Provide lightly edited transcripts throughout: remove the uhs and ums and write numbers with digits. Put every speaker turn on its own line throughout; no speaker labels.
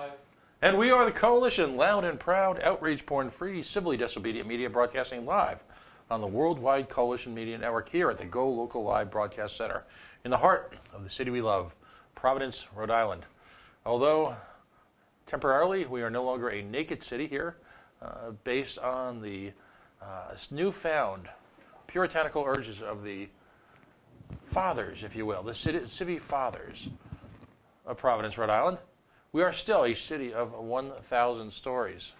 Live.
And we are the Coalition, loud and proud, outrage-porn-free, civilly disobedient media broadcasting live on the worldwide Coalition Media Network here at the GoLocal Live Broadcast Center in the heart of the city we love, Providence, Rhode Island. Although temporarily we are no longer a naked city here, based on the newfound puritanical urges of the fathers, if you will, the city fathers of Providence, Rhode Island. We are still a city of 1,000 stories.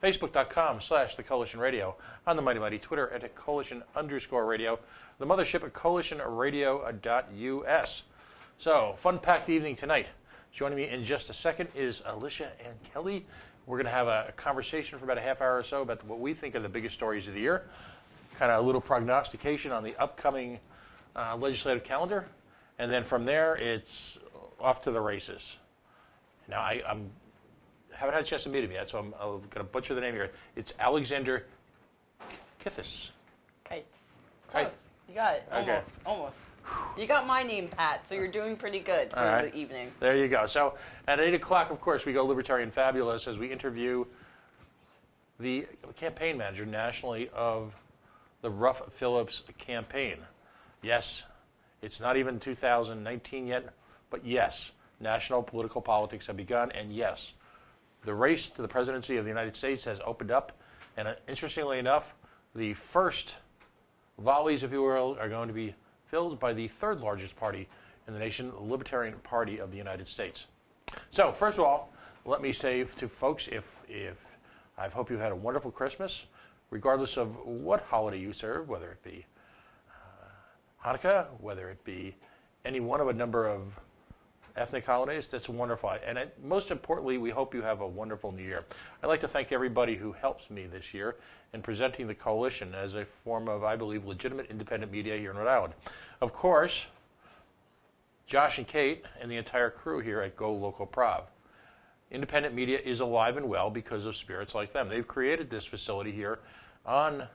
Facebook.com/The Coalition Radio. On the mighty Twitter at Coalition_radio. The mothership at coalitionradio.us. So, fun-packed evening tonight. Joining me in just a second is Alicia and Kelly. We're going to have a conversation for about a half hour or so about what we think are the biggest stories of the year. Kind of a little prognostication on the upcoming legislative calendar. And then from there, it's off to the races. Now, I haven't had a chance to meet him yet, so I'm going to butcher the name here. It's Alexander Kithis.
Kites. Close. You got it.
Okay.
Almost. You got my name, Pat, so you're doing pretty good for the evening.
There you go. So at 8 o'clock, of course, we go Libertarian Fabulous as we interview the campaign manager nationally of the Ruff Phillips campaign. Yes, it's not even 2019 yet, but yes, national political politics have begun, and yes, the race to the presidency of the United States has opened up, and interestingly enough, the first volleys, if you will, are going to be filled by the third largest party in the nation, the Libertarian Party of the United States. So, first of all, let me say to folks, if I hope you had a wonderful Christmas, regardless of what holiday you serve, whether it be Hanukkah, whether it be any one of a number of ethnic holidays, that's wonderful. And most importantly, we hope you have a wonderful new year. I'd like to thank everybody who helps me this year in presenting the Coalition as a form of, I believe, legitimate independent media here in Rhode Island. Of course, Josh and Kate and the entire crew here at Go Local Prov. Independent media is alive and well because of spirits like them. They've created this facility here on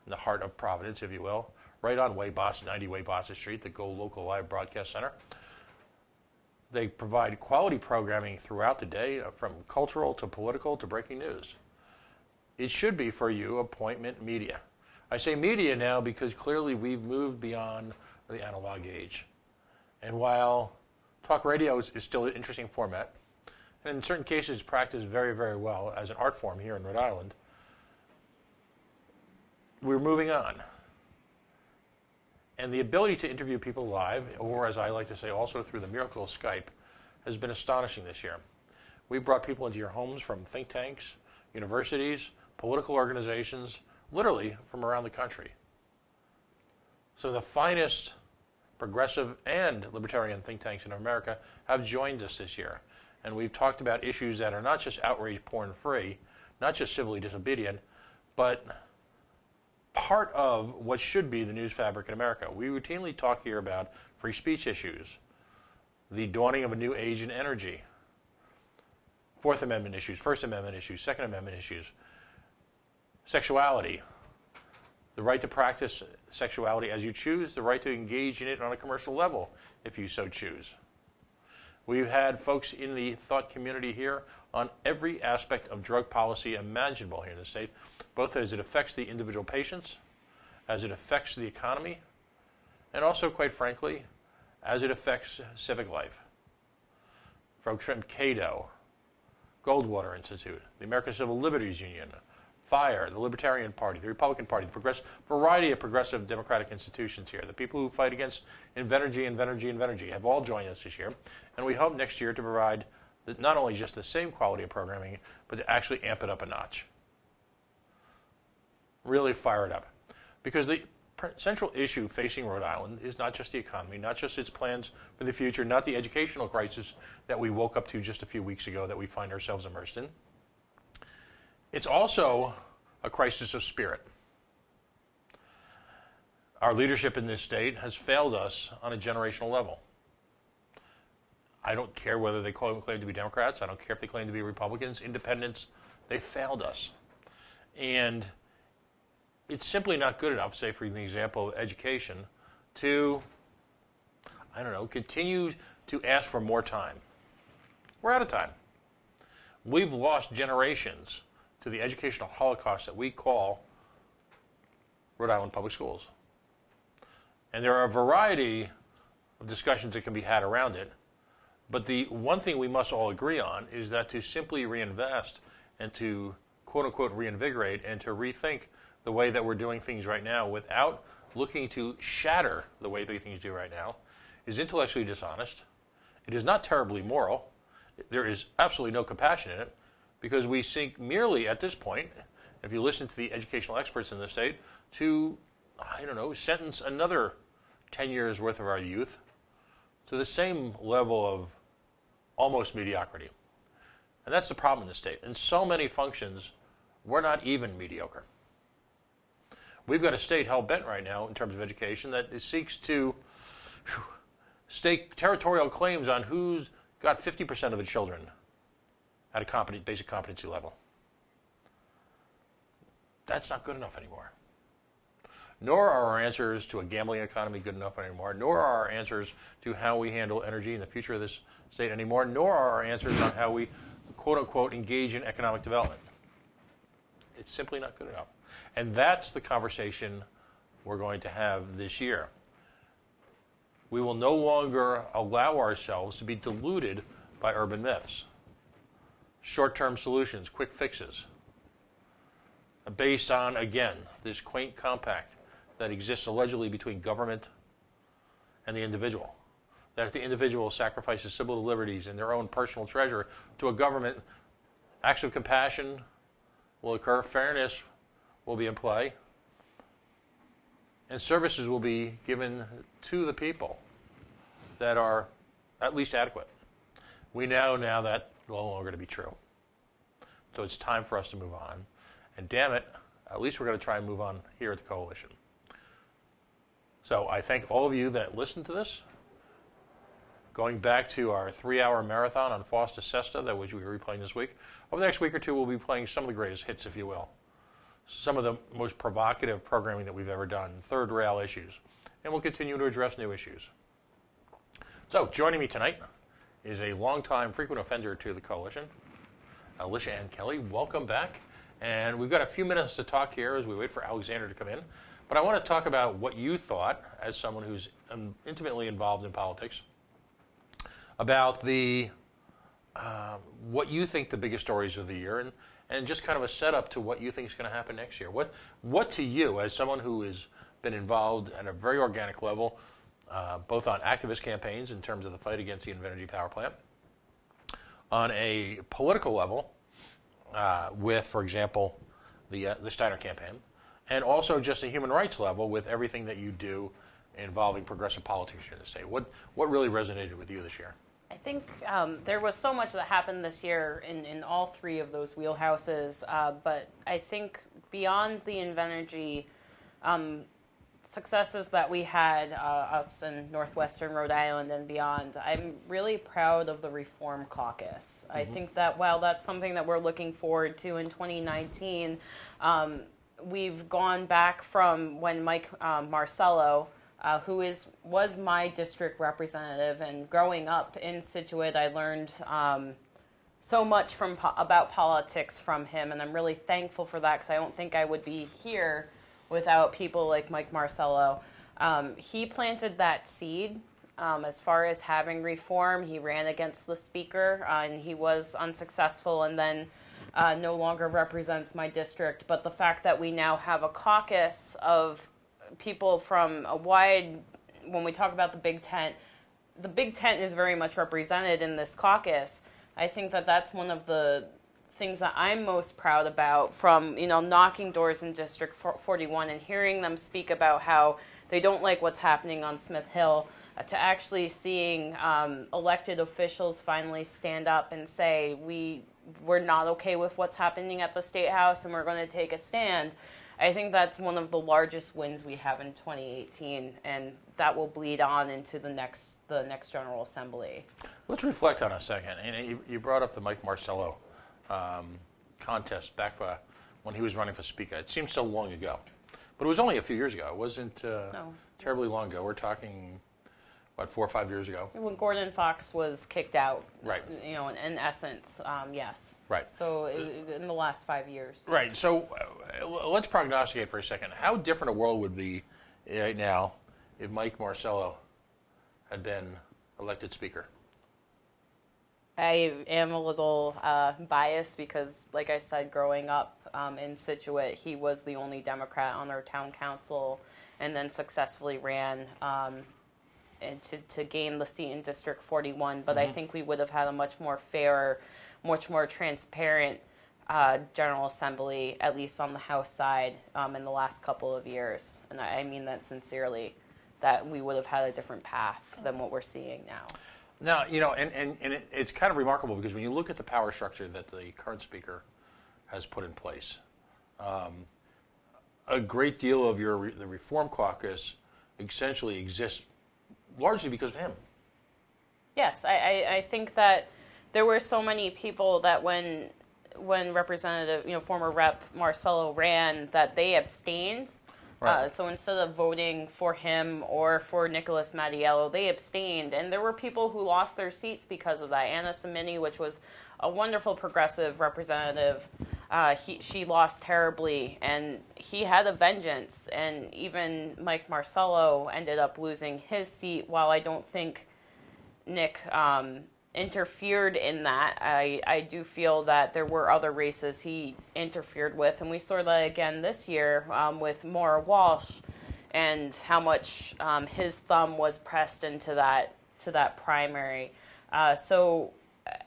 the heart of Providence, if you will, right on 90 Way Boston Street, the Go Local Live Broadcast Center. They provide quality programming throughout the day, from cultural to political to breaking news. It should be, for you, appointment media. I say media now because clearly we've moved beyond the analog age. And while talk radio is still an interesting format, and in certain cases practiced very, very well as an art form here in Rhode Island, we're moving on. And the ability to interview people live, or as I like to say, also through the miracle of Skype, has been astonishing this year. We've brought people into your homes from think tanks, universities, political organizations, literally from around the country. So the finest progressive and libertarian think tanks in America have joined us this year. And we've talked about issues that are not just outrage porn-free, not just civilly disobedient, but part of what should be the news fabric in America. We routinely talk here about free speech issues, the dawning of a new age in energy, Fourth Amendment issues, First Amendment issues, Second Amendment issues, sexuality, the right to practice sexuality as you choose, the right to engage in it on a commercial level if you so choose. We've had folks in the thought community here on every aspect of drug policy imaginable here in the state, both as it affects the individual patients, as it affects the economy, and also, quite frankly, as it affects civic life. Folks from CADO, Goldwater Institute, the American Civil Liberties Union, FIRE, the Libertarian Party, the Republican Party, the variety of progressive democratic institutions here. The people who fight against Invenergy have all joined us this year. And we hope next year to provide not only just the same quality of programming, but to actually amp it up a notch. Really fire it up. Because the central issue facing Rhode Island is not just the economy, not just its plans for the future, not the educational crisis that we woke up to just a few weeks ago that we find ourselves immersed in. It's also a crisis of spirit. Our leadership in this state has failed us on a generational level. I don't care whether they claim to be Democrats. I don't care if they claim to be Republicans, independents. They failed us. And it's simply not good enough, say for the example of education, to, I don't know, continue to ask for more time. We're out of time. We've lost generations to the educational holocaust that we call Rhode Island public schools. And there are a variety of discussions that can be had around it. But the one thing we must all agree on is that to simply reinvest and to quote-unquote reinvigorate and to rethink the way that we're doing things right now without looking to shatter the way that things do right now is intellectually dishonest. It is not terribly moral. There is absolutely no compassion in it because we seek merely at this point, if you listen to the educational experts in the state, to, I don't know, sentence another 10 years worth of our youth to the same level of almost mediocrity. And that's the problem in the state. In so many functions, we're not even mediocre. We've got a state hell-bent right now in terms of education that it seeks to stake territorial claims on who's got 50% of the children at a basic competency level. That's not good enough anymore. Nor are our answers to a gambling economy good enough anymore, nor are our answers to how we handle energy in the future of this state anymore, nor are our answers on how we, quote-unquote, engage in economic development. It's simply not good enough. And that's the conversation we're going to have this year. We will no longer allow ourselves to be deluded by urban myths, short-term solutions, quick fixes, based on, again, this quaint compact that exists allegedly between government and the individual. That if the individual sacrifices civil liberties and their own personal treasure to a government, acts of compassion will occur, fairness will be in play, and services will be given to the people that are at least adequate. We know now that no longer to be true. So it's time for us to move on. And damn it, at least we're going to try and move on here at the Coalition. So I thank all of you that listened to this. Going back to our 3-hour marathon on Fosta Sesta that which we were replaying this week. Over the next week or two, we'll be playing some of the greatest hits, if you will. Some of the most provocative programming that we've ever done, third rail issues. And we'll continue to address new issues. So joining me tonight is a longtime frequent offender to the Coalition, Alicia Ann Kelly. Welcome back. And we've got a few minutes to talk here as we wait for Alexander to come in. But I want to talk about what you thought, as someone who's intimately involved in politics, about the what you think the biggest stories of the year, and just kind of a setup to what you think is going to happen next year. What to you, as someone who has been involved at a very organic level, both on activist campaigns in terms of the fight against the Invenergy power plant, on a political level, with, for example, the Steiner campaign, and also just a human rights level with everything that you do involving progressive politics here in the state. What really resonated with you this year?
I think there was so much that happened this year in all three of those wheelhouses, but I think beyond the Invenergy successes that we had, us in northwestern Rhode Island and beyond, I'm really proud of the Reform Caucus. Mm-hmm. I think that while that's something that we're looking forward to in 2019, we've gone back from when Mike Marcello, who was my district representative, and growing up in Scituate, I learned so much about politics from him, and I'm really thankful for that because I don't think I would be here without people like Mike Marcello. He planted that seed as far as having reform. He ran against the speaker, and he was unsuccessful, and then no longer represents my district. But the fact that we now have a caucus of people from a wide, when we talk about the Big Tent is very much represented in this caucus. I think that that's one of the things that I'm most proud about, from knocking doors in District 41 and hearing them speak about how they don't like what's happening on Smith Hill, to actually seeing elected officials finally stand up and say we're not okay with what's happening at the State House and we're going to take a stand. I think that's one of the largest wins we have in 2018, and that will bleed on into the next General Assembly. Let's
reflect on a second. And you brought up the Mike Marcello contest back when he was running for Speaker. It seems so long ago, but it was only a few years ago. It wasn't terribly long ago. We're talking, what, 4 or 5 years ago?
When Gordon Fox was kicked out,
Right.
You know, in essence, yes.
Right.
So in the last 5 years.
Right. So let's prognosticate for a second. How different a world would be right now if Mike Marcello had been elected Speaker?
I am a little biased because, like I said, growing up in Scituate, he was the only Democrat on our town council and then successfully ran and to gain the seat in District 41. But I think we would have had a much more fair, much more transparent General Assembly, at least on the House side, in the last couple of years. And I mean that sincerely, that we would have had a different path than what we're seeing now.
Now, you know, and it's kind of remarkable because when you look at the power structure that the current Speaker has put in place, a great deal of the Reform Caucus essentially exists largely because of him.
Yes, I think that there were so many people that when Representative, former Rep. Marcello ran, that they abstained.
Right.
So instead of voting for him or for Nicholas Mattiello, they abstained. And there were people who lost their seats because of that. Anna Simini, which was a wonderful progressive representative, she lost terribly, and he had a vengeance. And even Mike Marcello ended up losing his seat. While I don't think Nick interfered in that, I do feel that there were other races he interfered with, and we saw that again this year with Maura Walsh and how much his thumb was pressed into that primary. So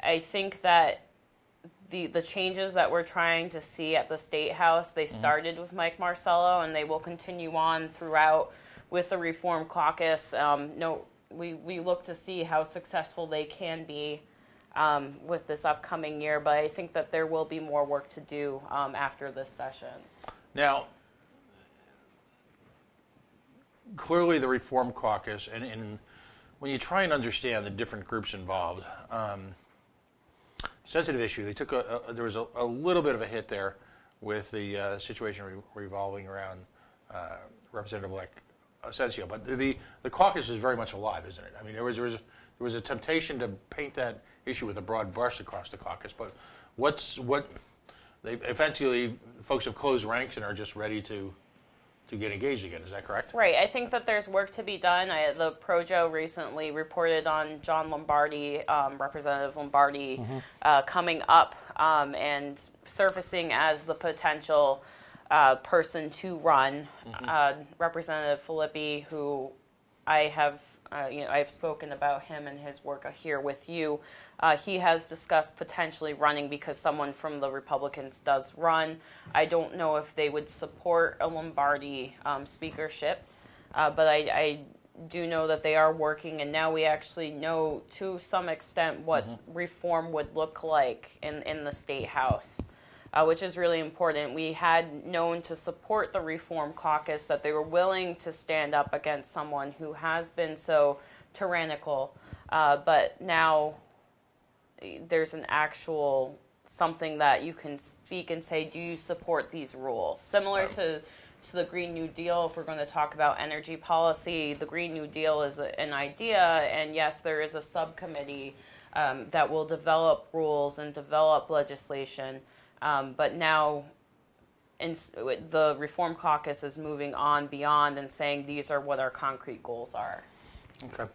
I think that the changes that we're trying to see at the State House, they started with Mike Marcello, and they will continue on throughout with the Reform Caucus. We look to see how successful they can be with this upcoming year, but I think that there will be more work to do after this session.
Now, clearly the Reform Caucus, and when you try and understand the different groups involved, sensitive issue, they took there was a little bit of a hit there with the situation revolving around Representative-elect Asensio, but the caucus is very much alive, isn't it? I mean, there was a temptation to paint that issue with a broad brush across the caucus, but they eventually folks have closed ranks and are just ready to get engaged again. Is that correct?
Right. I think that there's work to be done. The Projo recently reported on John Lombardi, Representative Lombardi, coming up and surfacing as the potential person to run. Representative Filippi, who I have, I've spoken about him and his work here with you. He has discussed potentially running because someone from the Republicans does run. I don't know if they would support a Lombardi speakership, but I do know that they are working, and now we actually know to some extent what reform would look like in the State House. Which is really important. We had known to support the Reform Caucus, that they were willing to stand up against someone who has been so tyrannical. But now there's an actual something that you can speak and say, do you support these rules? Similar to the Green New Deal, if we're going to talk about energy policy, the Green New Deal is an idea, and yes, there is a subcommittee that will develop rules and develop legislation. But now the Reform Caucus is moving on beyond and saying these are what our concrete goals are.
Okay.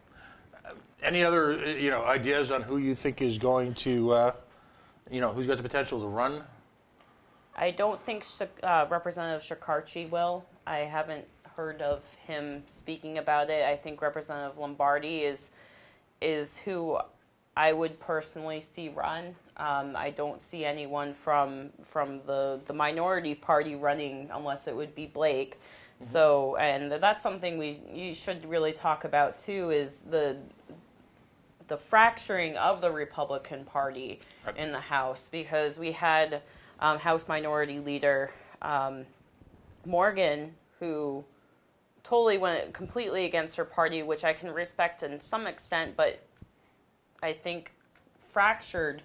Any other ideas on who you think is going to, who's got the potential to run?
I don't think Representative Shekarchi will. I haven't heard of him speaking about it. I think Representative Lombardi is who I would personally see run. I don't see anyone from the minority party running unless it would be Blake. So, and that's something you should really talk about too, is the fracturing of the Republican Party in the House, because we had House Minority Leader Morgan, who totally went completely against her party, which I can respect in some extent, but I think fractured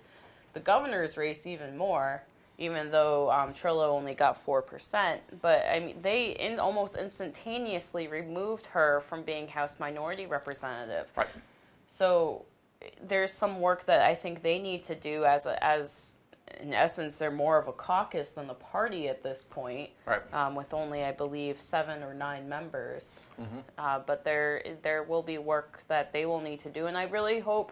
the governor's race even more, even though Trillo only got 4%. But I mean, they almost instantaneously removed her from being House Minority Representative.
Right.
So there's some work that I think they need to do as in essence, they're more of a caucus than the party at this point,
right.
With only, I believe, 7 or 9 members. But there will be work that they will need to do, and I really hope.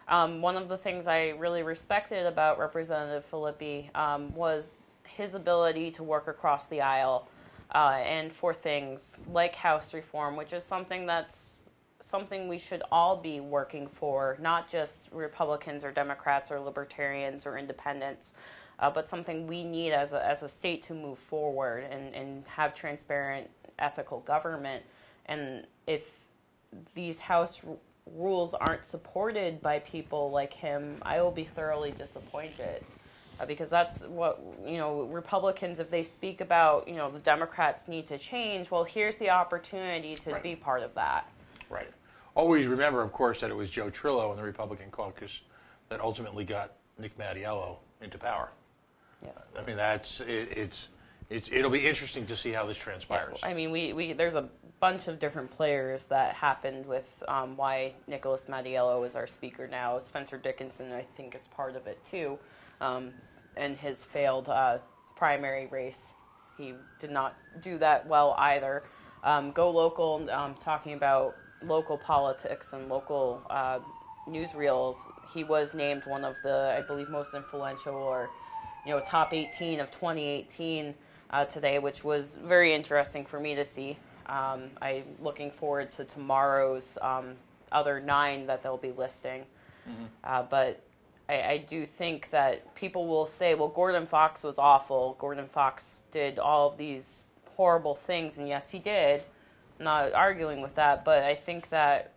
One of the things I really respected about Representative Filippi was his ability to work across the aisle and for things like House reform, which is something we should all be working for, not just Republicans or Democrats or Libertarians or Independents, but something we need as a state to move forward and have transparent, ethical government. And if these House rules aren't supported by people like him, I will be thoroughly disappointed. Because that's what, Republicans, if they speak about, the Democrats need to change, well, here's the opportunity to be part of that.
Right. Always remember, of course, that it was Joe Trillo in the Republican caucus that ultimately got Nick Mattiello into power.
Yes.
I mean, it'll be interesting to see how this transpires.
Yeah, I mean, there's a bunch of different players that happened with why Nicholas Mattiello is our speaker now. Spencer Dickinson, I think, is part of it too, and his failed primary race. He did not do that well either. GoLocal, talking about local politics and local newsreels, he was named one of the, I believe, most influential or, top 18 of 2018 today, which was very interesting for me to see. I'm looking forward to tomorrow's other 9 that they'll be listing. But I do think that people will say, well, Gordon Fox was awful. Gordon Fox did all of these horrible things, and yes, he did. I'm not arguing with that, but I think that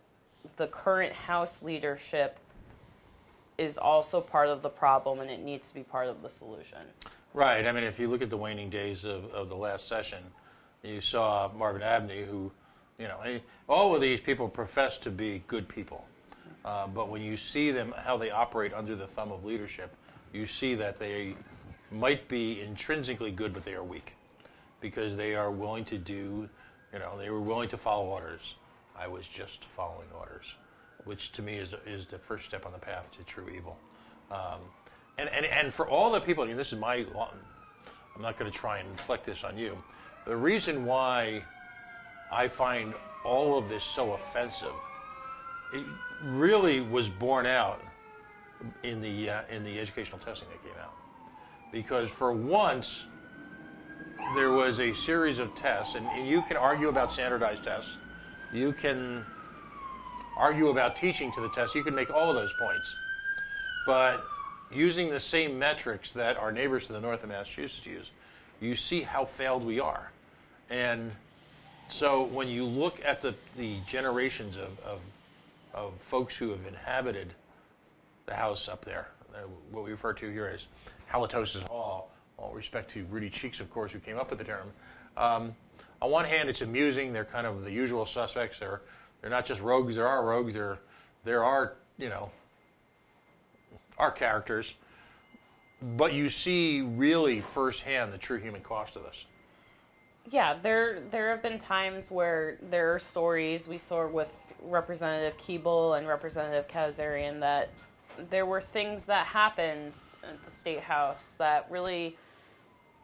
the current House leadership is also part of the problem, and it needs to be part of the solution.
Right. I mean, if you look at the waning days of the last session, you saw Marvin Abney, who, all of these people profess to be good people. But when you see them, how they operate under the thumb of leadership, you see that they might be intrinsically good, but they are weak. Because they are willing to do, they were willing to follow orders. I was just following orders, which to me is the first step on the path to true evil. And for all the people, this is I'm not going to try and inflict this on you. The reason why I find all of this so offensive, it really was borne out in the educational testing that came out. Because for once, there was a series of tests, and you can argue about standardized tests. You can argue about teaching to the test. You can make all of those points. But using the same metrics that our neighbors to the north of Massachusetts use, you see how failed we are. And so when you look at the generations of folks who have inhabited the house up there, what we refer to here as Halitosis Hall, all respect to Rudy Cheeks, of course, who came up with the term. On one hand, it's amusing. They're kind of the usual suspects. They're not just rogues. There are rogues. There are, are characters. But you see really firsthand the true human cost of this.
Yeah, there have been times where there are stories we saw with Representative Keeble and Representative Kazarian that there were things that happened at the State House that really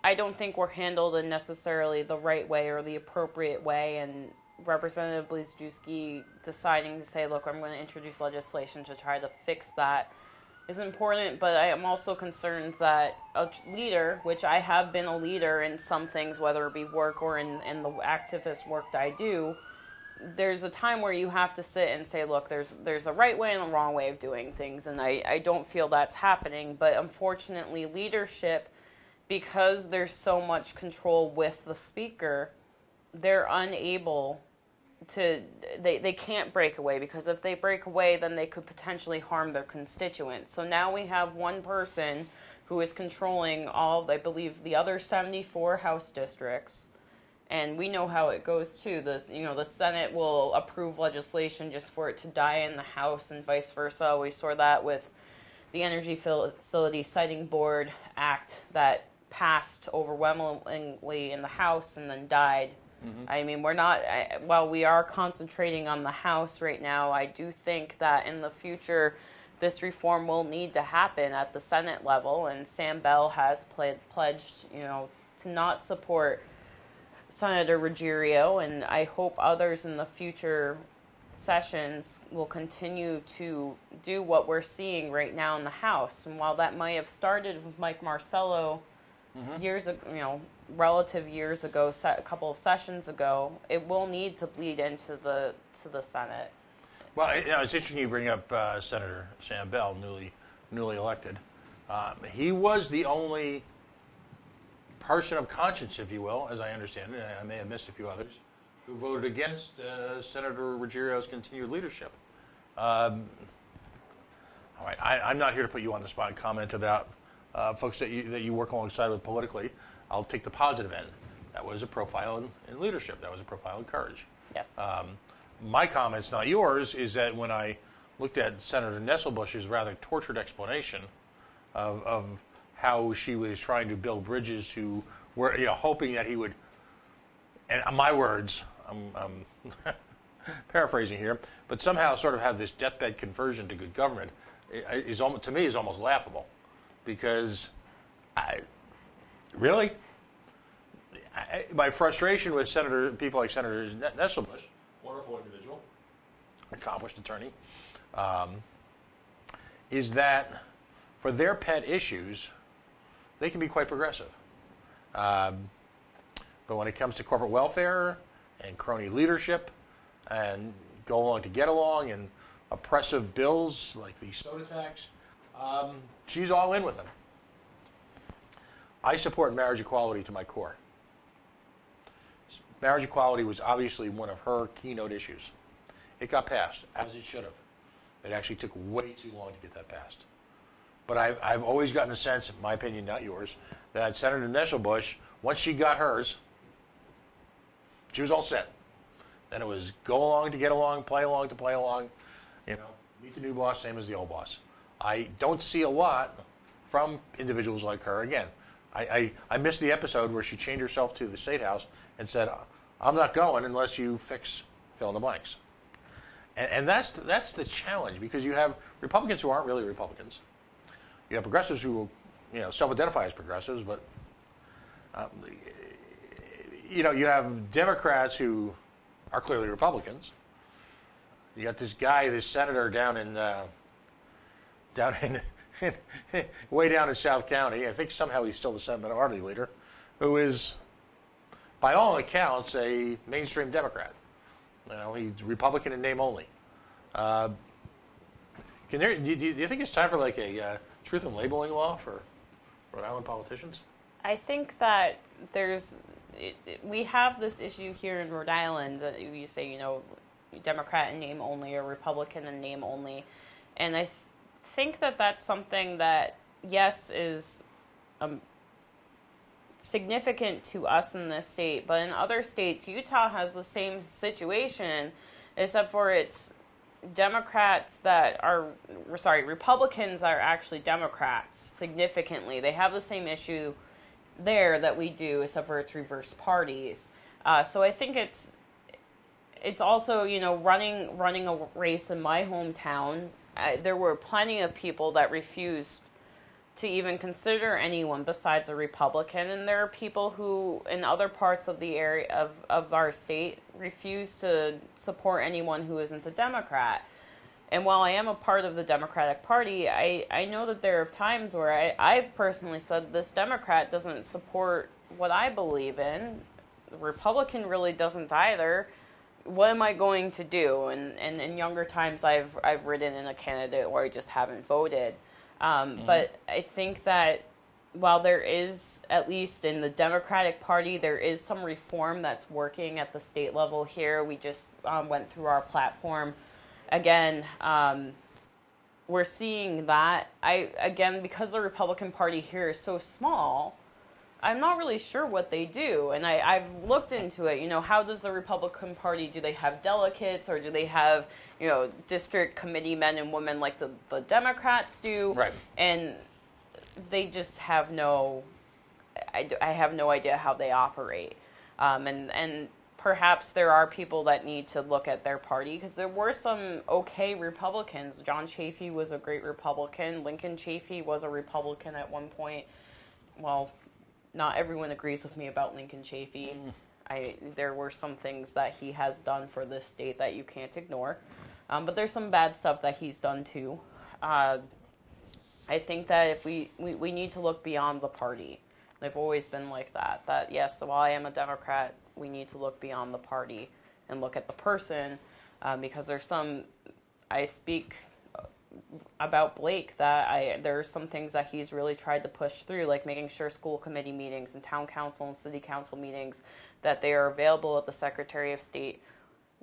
I don't think were handled in necessarily the right way or the appropriate way, and Representative Blizewski deciding to say, look, I'm going to introduce legislation to try to fix that is important, but I am also concerned that a leader, which I have been a leader in some things, whether it be work or in the activist work that I do, there's a time where you have to sit and say, look, there's a right way and a wrong way of doing things, and I don't feel that's happening. But unfortunately, leadership, because there's so much control with the speaker, they're unable to, they can't break away, because if they break away, then they could potentially harm their constituents. So now we have one person who is controlling all, I believe, the other 74 House districts. And we know how it goes too. The Senate will approve legislation just for it to die in the House, and vice versa. We saw that with the Energy Facility Siting Board Act that passed overwhelmingly in the House and then died. I mean, while we are concentrating on the House right now, I do think that in the future, this reform will need to happen at the Senate level, and Sam Bell has pledged, to not support Senator Ruggiero, and I hope others in the future sessions will continue to do what we're seeing right now in the House. And while that might have started with Mike Marcello years ago, relative years ago, a couple of sessions ago, it will need to bleed into the Senate.
Well, it's interesting you bring up Senator Sam Bell, newly elected. He was the only person of conscience, if you will, as I understand it. I may have missed a few others, who voted against Senator Ruggiero's continued leadership. All right, I'm not here to put you on the spot and comment about folks that you work alongside with politically. I'll take the positive end. That was a profile in leadership. That was a profile in courage.
Yes.
My comments, not yours, is that when I looked at Senator Nesselbush's rather tortured explanation of how she was trying to build bridges to where, hoping that he would, and my words, I'm paraphrasing here, but somehow sort of have this deathbed conversion to good government, to me is almost laughable, because my frustration with people like Senator Nesselbush, wonderful individual, accomplished attorney, is that for their pet issues, they can be quite progressive. But when it comes to corporate welfare and crony leadership and go along to get along and oppressive bills like the soda tax, she's all in with them. I support marriage equality to my core. Marriage equality was obviously one of her keynote issues. It got passed, as it should have. It actually took way too long to get that passed. But I've always gotten the sense, in my opinion, not yours, that Senator Nesselbush, once she got hers, she was all set. Then it was go along to get along, play along to play along. Meet the new boss, same as the old boss. I don't see a lot from individuals like her. Again, I missed the episode where she chained herself to the State House and said, I'm not going unless you fix fill in the blanks. And that's the challenge, because you have Republicans who aren't really Republicans. You have progressives who self-identify as progressives, but you have Democrats who are clearly Republicans. You got this guy, this senator down in way down in South County. I think somehow he's still the Senate Minority Leader, who is, by all accounts, a mainstream Democrat. He's Republican in name only. Do you think it's time for like a truth in labeling law for Rhode Island politicians?
I think that we have this issue here in Rhode Island that you say, Democrat in name only or Republican in name only. And I think that that's something that, yes, is significant to us in this state, but in other states, Utah has the same situation, except for it's Republicans that are actually Democrats significantly. They have the same issue there that we do, except for it's reverse parties. So I think it's also, running a race in my hometown, there were plenty of people that refused to even consider anyone besides a Republican, and there are people who, in other parts of the area of our state, refuse to support anyone who isn't a Democrat. And while I am a part of the Democratic Party, I know that there are times where I've personally said this Democrat doesn't support what I believe in. The Republican really doesn't either. What am I going to do? And in younger times, I've ridden in a candidate where I just haven't voted. But I think that while there is, at least in the Democratic Party, there is some reform that's working at the state level here. We just went through our platform. Again, we're seeing that. Because the Republican Party here is so small, I'm not really sure what they do, and I've looked into it. How does the Republican Party, do they have delegates, or do they have, district committee men and women like the Democrats do?
Right.
And they just have I have no idea how they operate. And perhaps there are people that need to look at their party, because there were some okay Republicans. John Chafee was a great Republican. Lincoln Chafee was a Republican at one point. Well, not everyone agrees with me about Lincoln Chafee. There were some things that he has done for this state that you can't ignore. But there's some bad stuff that he's done too. I think that if we need to look beyond the party. They've always been like that. That, yes, while I am a Democrat, we need to look beyond the party and look at the person, because I speak about Blake, that there are some things that he's really tried to push through, like making sure school committee meetings and town council and city council meetings, that they are available at the Secretary of State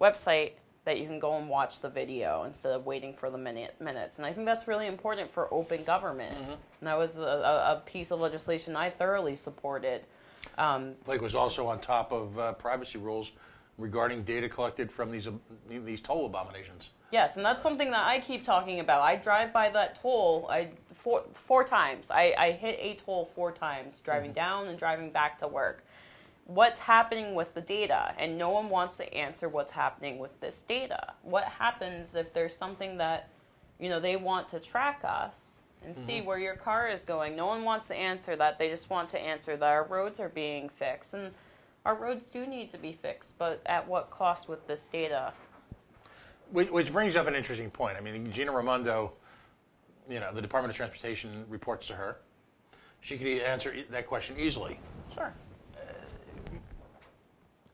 website, that you can go and watch the video instead of waiting for the minutes. And I think that's really important for open government. And that was a piece of legislation I thoroughly supported.
Blake was also on top of privacy rules regarding data collected from these toll abominations.
Yes, and that's something that I keep talking about. I drive by that toll four times. I hit a toll 4 times, driving down and driving back to work. What's happening with the data? And no one wants to answer what's happening with this data. What happens if there's something that, they want to track us and see where your car is going? No one wants to answer that. They just want to answer that our roads are being fixed. And our roads do need to be fixed, but at what cost with this data?
Which brings up an interesting point. I mean, Gina Raimondo, the Department of Transportation reports to her. She could answer that question easily.
Sure.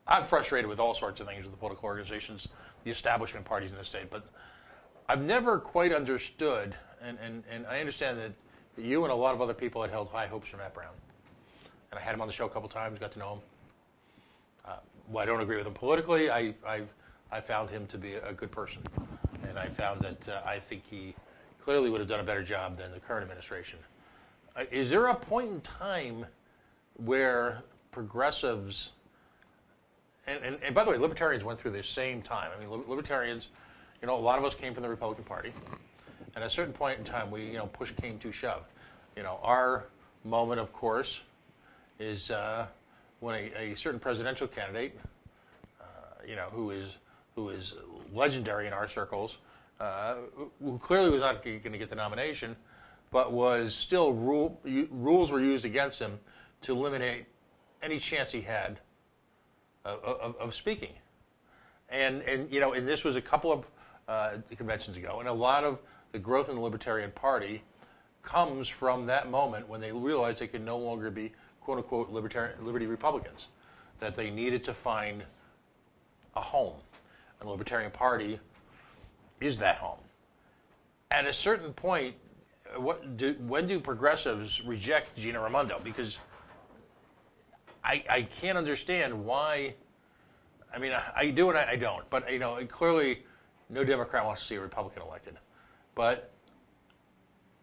I'm frustrated with all sorts of things with the political organizations, the establishment parties in the state, but I've never quite understood, and I understand that you and a lot of other people had held high hopes for Matt Brown. And I had him on the show a couple times, got to know him. Well, I don't agree with him politically. I found him to be a good person. And I found that I think he clearly would have done a better job than the current administration. Is there a point in time where progressives... And by the way, libertarians went through the same time. I mean, libertarians, a lot of us came from the Republican Party. And at a certain point in time, push came to shove. Our moment, of course, is when a certain presidential candidate, who is legendary in our circles, who clearly was not going to get the nomination, but was still rules were used against him to eliminate any chance he had of speaking. And this was a couple of conventions ago, and a lot of the growth in the Libertarian Party comes from that moment when they realized they could no longer be quote-unquote liberty Republicans, that they needed to find a home. And the Libertarian Party is that home. At a certain point, when do progressives reject Gina Raimondo? Because I can't understand why. I mean, I do and I don't. But clearly, no Democrat wants to see a Republican elected. But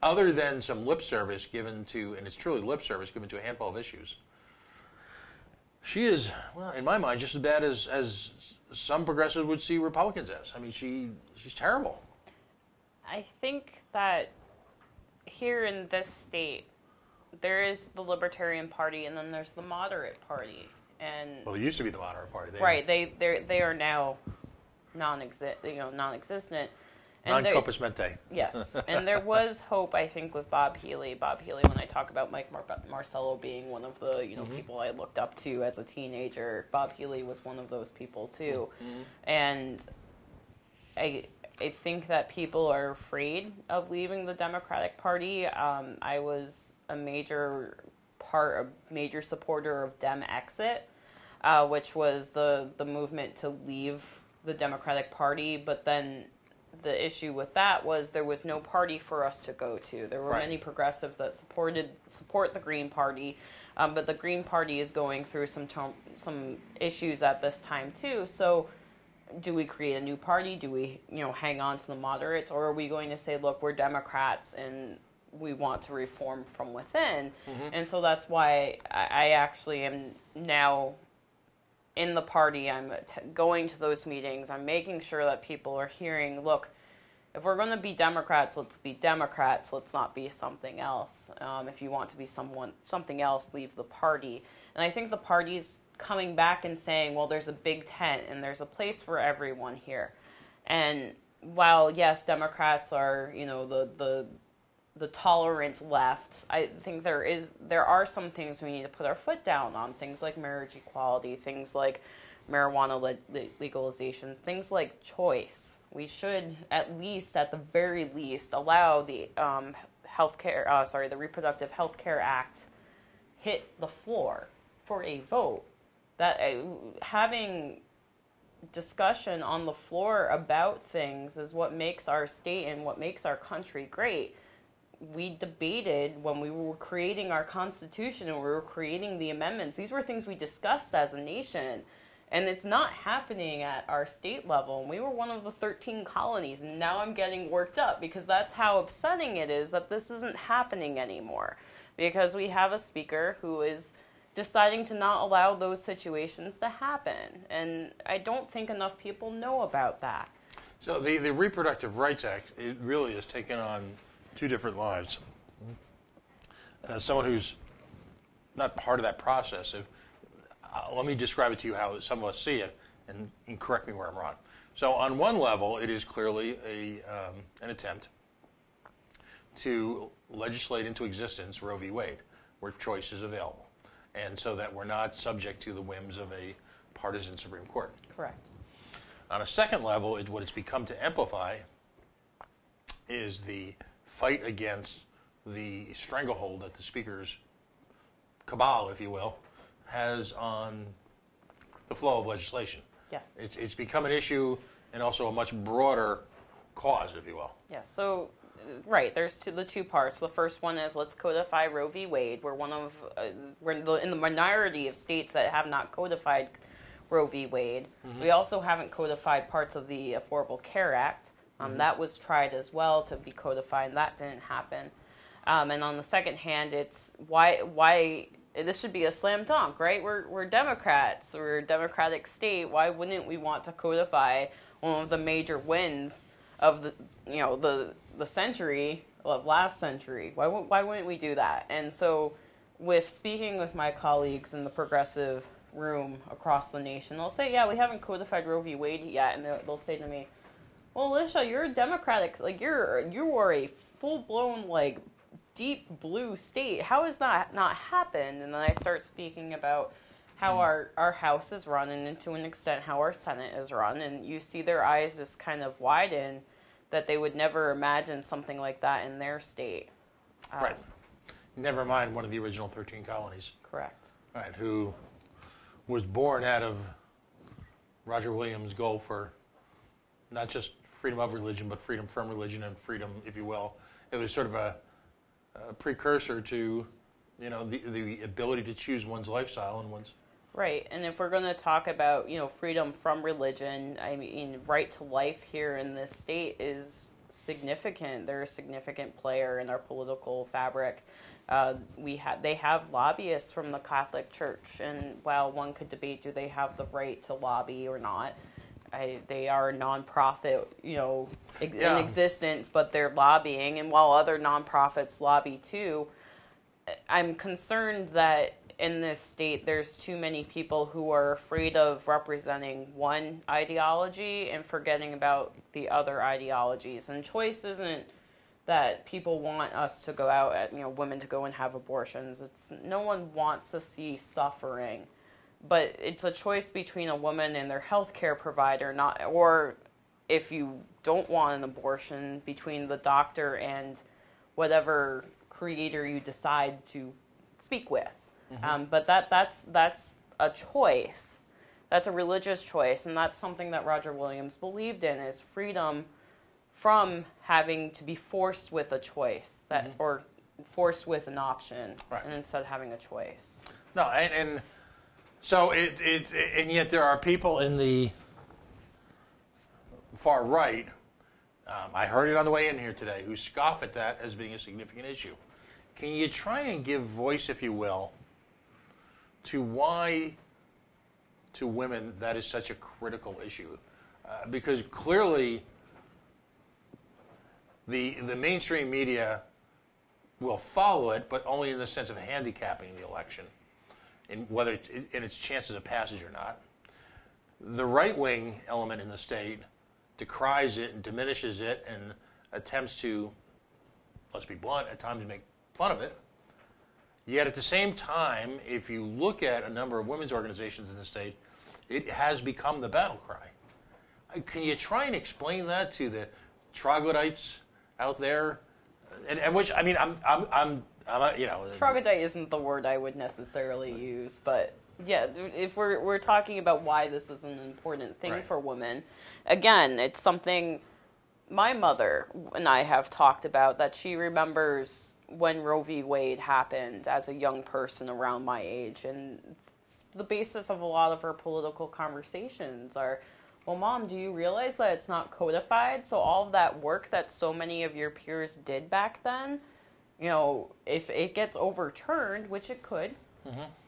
other than some lip service given to, and it's truly lip service given to a handful of issues, she is, well, in my mind, just as bad as some progressives would see Republicans as. I mean, she's terrible.
I think that here in this state, there is the Libertarian Party, and then there's the Moderate Party. And
well, it used to be the Moderate Party.
Right. They are now non-existent.
Non-compos mente.
Yes. And there was hope, I think, with Bob Healy. Bob Healy, when I talk about Mike Marcello being one of the people I looked up to as a teenager, Bob Healy was one of those people too. And I think that people are afraid of leaving the Democratic Party. I was a major supporter of Dem Exit, which was the movement to leave the Democratic Party, but then the issue with that was there was no party for us to go to. There were many progressives that support the Green Party, but the Green Party is going through some issues at this time too. So, do we create a new party? Do we hang on to the moderates, or are we going to say, look, we're Democrats and we want to reform from within. And so that's why I actually am now in the party. I'm going to those meetings. I'm making sure that people are hearing, look, if we're going to be Democrats, let's be Democrats. Let's not be something else. If you want to be something else, leave the party. And I think the party's coming back and saying, well, there's a big tent and there's a place for everyone here. And while, yes, Democrats are, the tolerant left, I think there are some things we need to put our foot down on, things like marriage equality, things like marijuana legalization, things like choice. We should at the very least, allow the the Reproductive Health Care Act hit the floor for a vote. That having discussion on the floor about things is what makes our state and what makes our country great. We debated when we were creating our Constitution and we were creating the amendments. These were things we discussed as a nation. And it's not happening at our state level. And we were one of the 13 colonies. And now I'm getting worked up because that's how upsetting it is that this isn't happening anymore. Because we have a speaker who is deciding to not allow those situations to happen. And I don't think enough people know about that.
So the Reproductive Rights Act, it really has taken on two different lives. As someone who's not part of that process, let me describe it to you how some of us see it, and correct me where I'm wrong. So on one level, it is clearly an attempt to legislate into existence Roe v. Wade, where choice is available, and so that we're not subject to the whims of a partisan Supreme Court.
Correct.
On a second level, what it's become to amplify is the fight against the stranglehold that the Speaker's cabal, if you will, has on the flow of legislation.
Yes.
It's become an issue and also a much broader cause, if you will.
Yeah, so, right, there's the two parts. The first one is let's codify Roe v. Wade. We're in the minority of states that have not codified Roe v. Wade. We also haven't codified parts of the Affordable Care Act. That was tried as well to be codified, and that didn't happen. And on the second hand, it's why this should be a slam dunk, right? We're Democrats. We're a democratic state. Why wouldn't we want to codify one of the major wins of the century, of last century? Why wouldn't we do that? And so, with speaking with my colleagues in the progressive room across the nation, they'll say, "Yeah, we haven't codified Roe v. Wade yet," and they'll say to me, "Well, Alicia, you're a Democratic, you are a full-blown, deep blue state. How has that not happened?" And then I start speaking about how our House is run, and to an extent how our Senate is run, and you see their eyes just kind of widen that they would never imagine something like that in their state.
Right. Never mind one of the original 13 colonies.
Correct.
Right, who was born out of Roger Williams' goal for not just freedom of religion, but freedom from religion and freedom, if you will. It was sort of a precursor to, the ability to choose one's lifestyle and one's...
Right, and if we're going to talk about, freedom from religion, I mean, right to life here in this state is significant. They're a significant player in our political fabric. They have lobbyists from the Catholic Church, and while one could debate, do they have the right to lobby or not? They are a nonprofit, in existence, but they're lobbying. And while other nonprofits lobby too, I'm concerned that in this state there's too many people who are afraid of representing one ideology and forgetting about the other ideologies. And choice isn't that people want us to go out, women to go and have abortions. No one wants to see suffering. But it's a choice between a woman and their health care provider, or if you don't want an abortion, between the doctor and whatever creator you decide to speak with. But that's a choice. That's a religious choice, and that's something that Roger Williams believed in, is freedom from having to be forced with a choice, or forced with an option, right, and instead having a choice.
No, and so and yet there are people in the far right I heard it on the way in here today, who scoff at that as being a significant issue. Can you try and give voice, if you will, to why to women that is such a critical issue? Because clearly the mainstream media will follow it, but only in the sense of handicapping the election, in whether in its chances of passage or not. The right-wing element in the state decries it and diminishes it and attempts to, let's be blunt, at times make fun of it. Yet at the same time, if you look at a number of women's organizations in the state, it has become the battle cry. Can you try and explain that to the troglodytes out there? And which, I mean, I'm you know.
Troglodyte isn't the word I would necessarily use, but yeah, if we're talking about why this is an important thing
Right.
for women, again, it's something my mother and I have talked about, that she remembers when Roe v. Wade happened as a young person around my age, and the basis of a lot of her political conversations are, well, Mom, do you realize that it's not codified? So all of that work that so many of your peers did back then, you know, if it gets overturned, which it could,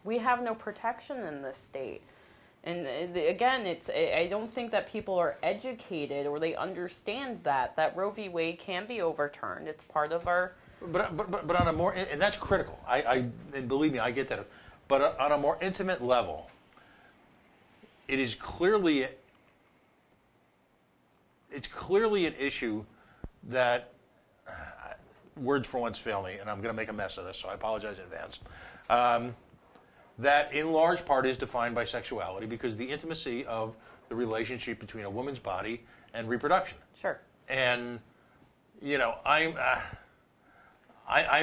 we have no protection in this state. And again, I don't think that people are educated or they understand that Roe v. Wade can be overturned. It's part of our...
But on a more, and that's critical. And believe me, I get that. But on a more intimate level, it is clearly an issue that, words for once fail me, and I'm going to make a mess of this, so I apologize in advance, that in large part is defined by sexuality, because the intimacy of the relationship between a woman's body and reproduction.
Sure.
And, you know, I'm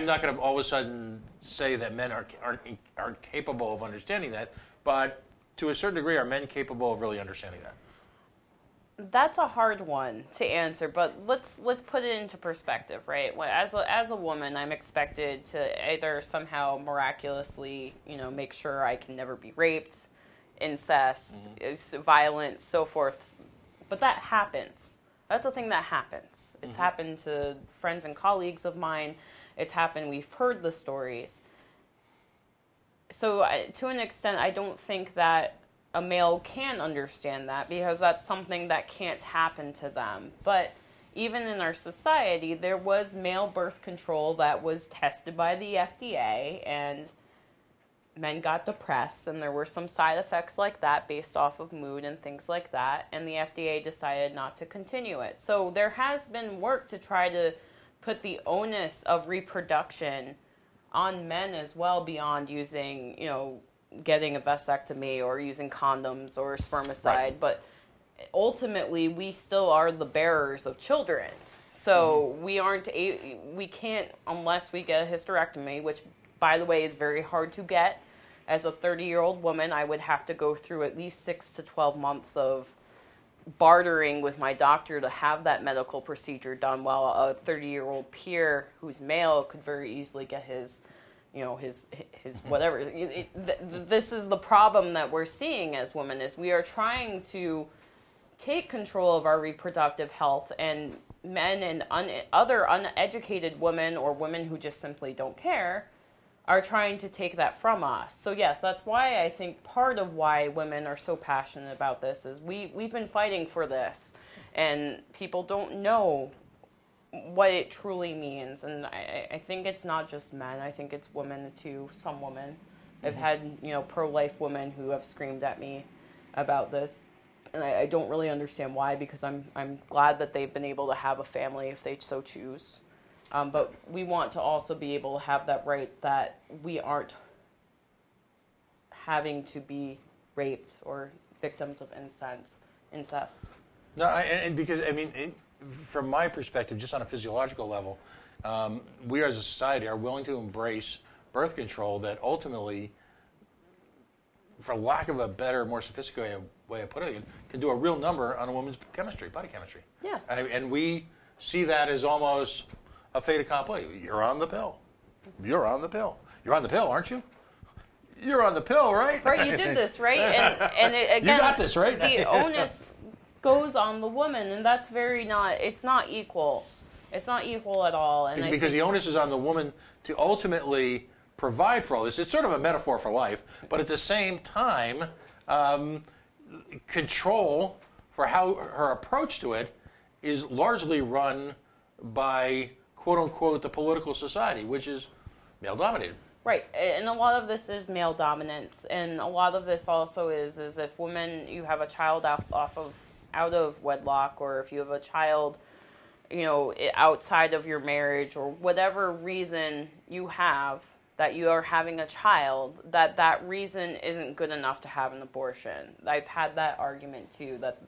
not going to all of a sudden say that men aren't capable of understanding that, but to a certain degree, are men capable of really understanding that?
That's a hard one to answer, but let's put it into perspective, right? As a woman, I'm expected to either somehow miraculously, you know, make sure I can never be raped, incest, violence, so forth. But that happens. That's a thing that happens. It's happened to friends and colleagues of mine. It's happened. We've heard the stories. So to an extent, I don't think that a male can understand that, because that's something that can't happen to them. But even in our society, there was male birth control that was tested by the FDA, and men got depressed, and there were some side effects like that based off of mood and things like that, and the FDA decided not to continue it. So there has been work to try to put the onus of reproduction on men as well, beyond using, you know, getting a vasectomy or using condoms or spermicide,
Right.
but ultimately we still are the bearers of children. So we can't, unless we get a hysterectomy, which, by the way, is very hard to get. As a 30-year-old woman, I would have to go through at least 6 to 12 months of bartering with my doctor to have that medical procedure done, while a 30-year-old peer who's male could very easily get his, you know, his whatever. This is the problem that we're seeing as women, is we are trying to take control of our reproductive health, and men and other uneducated women, or women who just simply don't care, are trying to take that from us. So yes, that's why I think part of why women are so passionate about this is we've been fighting for this, and people don't know what it truly means. And I think it's not just men. I think it's women too. Some women. I've had, you know, pro-life women who have screamed at me about this, and I don't really understand why, because I'm glad that they've been able to have a family if they so choose. But we want to also be able to have that right, that we aren't having to be raped or victims of incest.
No, and because, I mean, from my perspective, just on a physiological level, we as a society are willing to embrace birth control that ultimately, for lack of a better, more sophisticated way of putting it, can do a real number on a woman's chemistry, body chemistry.
Yes.
And we see that as almost a fait accompli. You're on the pill. You're on the pill. You're on the pill, aren't you? You're on the pill, right?
Right, you did this, right? And again,
you got this, right?
The onus, goes on the woman, and that's it's not equal. It's not equal at all. And
because the onus is on the woman to ultimately provide for all this. It's sort of a metaphor for life, but at the same time, control for how her approach to it is largely run by, quote unquote, the political society, which is male dominated.
Right, and a lot of this is male dominance, and a lot of this also is if women, you have a child out of wedlock, or if you have a child, outside of your marriage, or whatever reason you have that you are having a child, that reason isn't good enough to have an abortion. I've had that argument too, that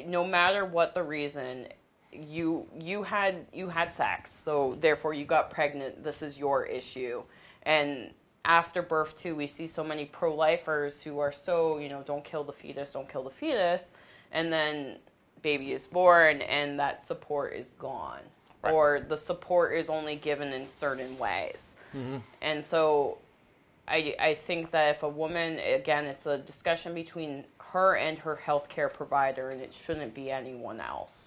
no matter what the reason, you had sex, so therefore you got pregnant. This is your issue. And after birth too, we see so many pro-lifers who are so, don't kill the fetus, and then baby is born and that support is gone. Right. Or the support is only given in certain ways. Mm-hmm. And so I think that if a woman, again, it's a discussion between her and her healthcare provider, and it shouldn't be anyone else.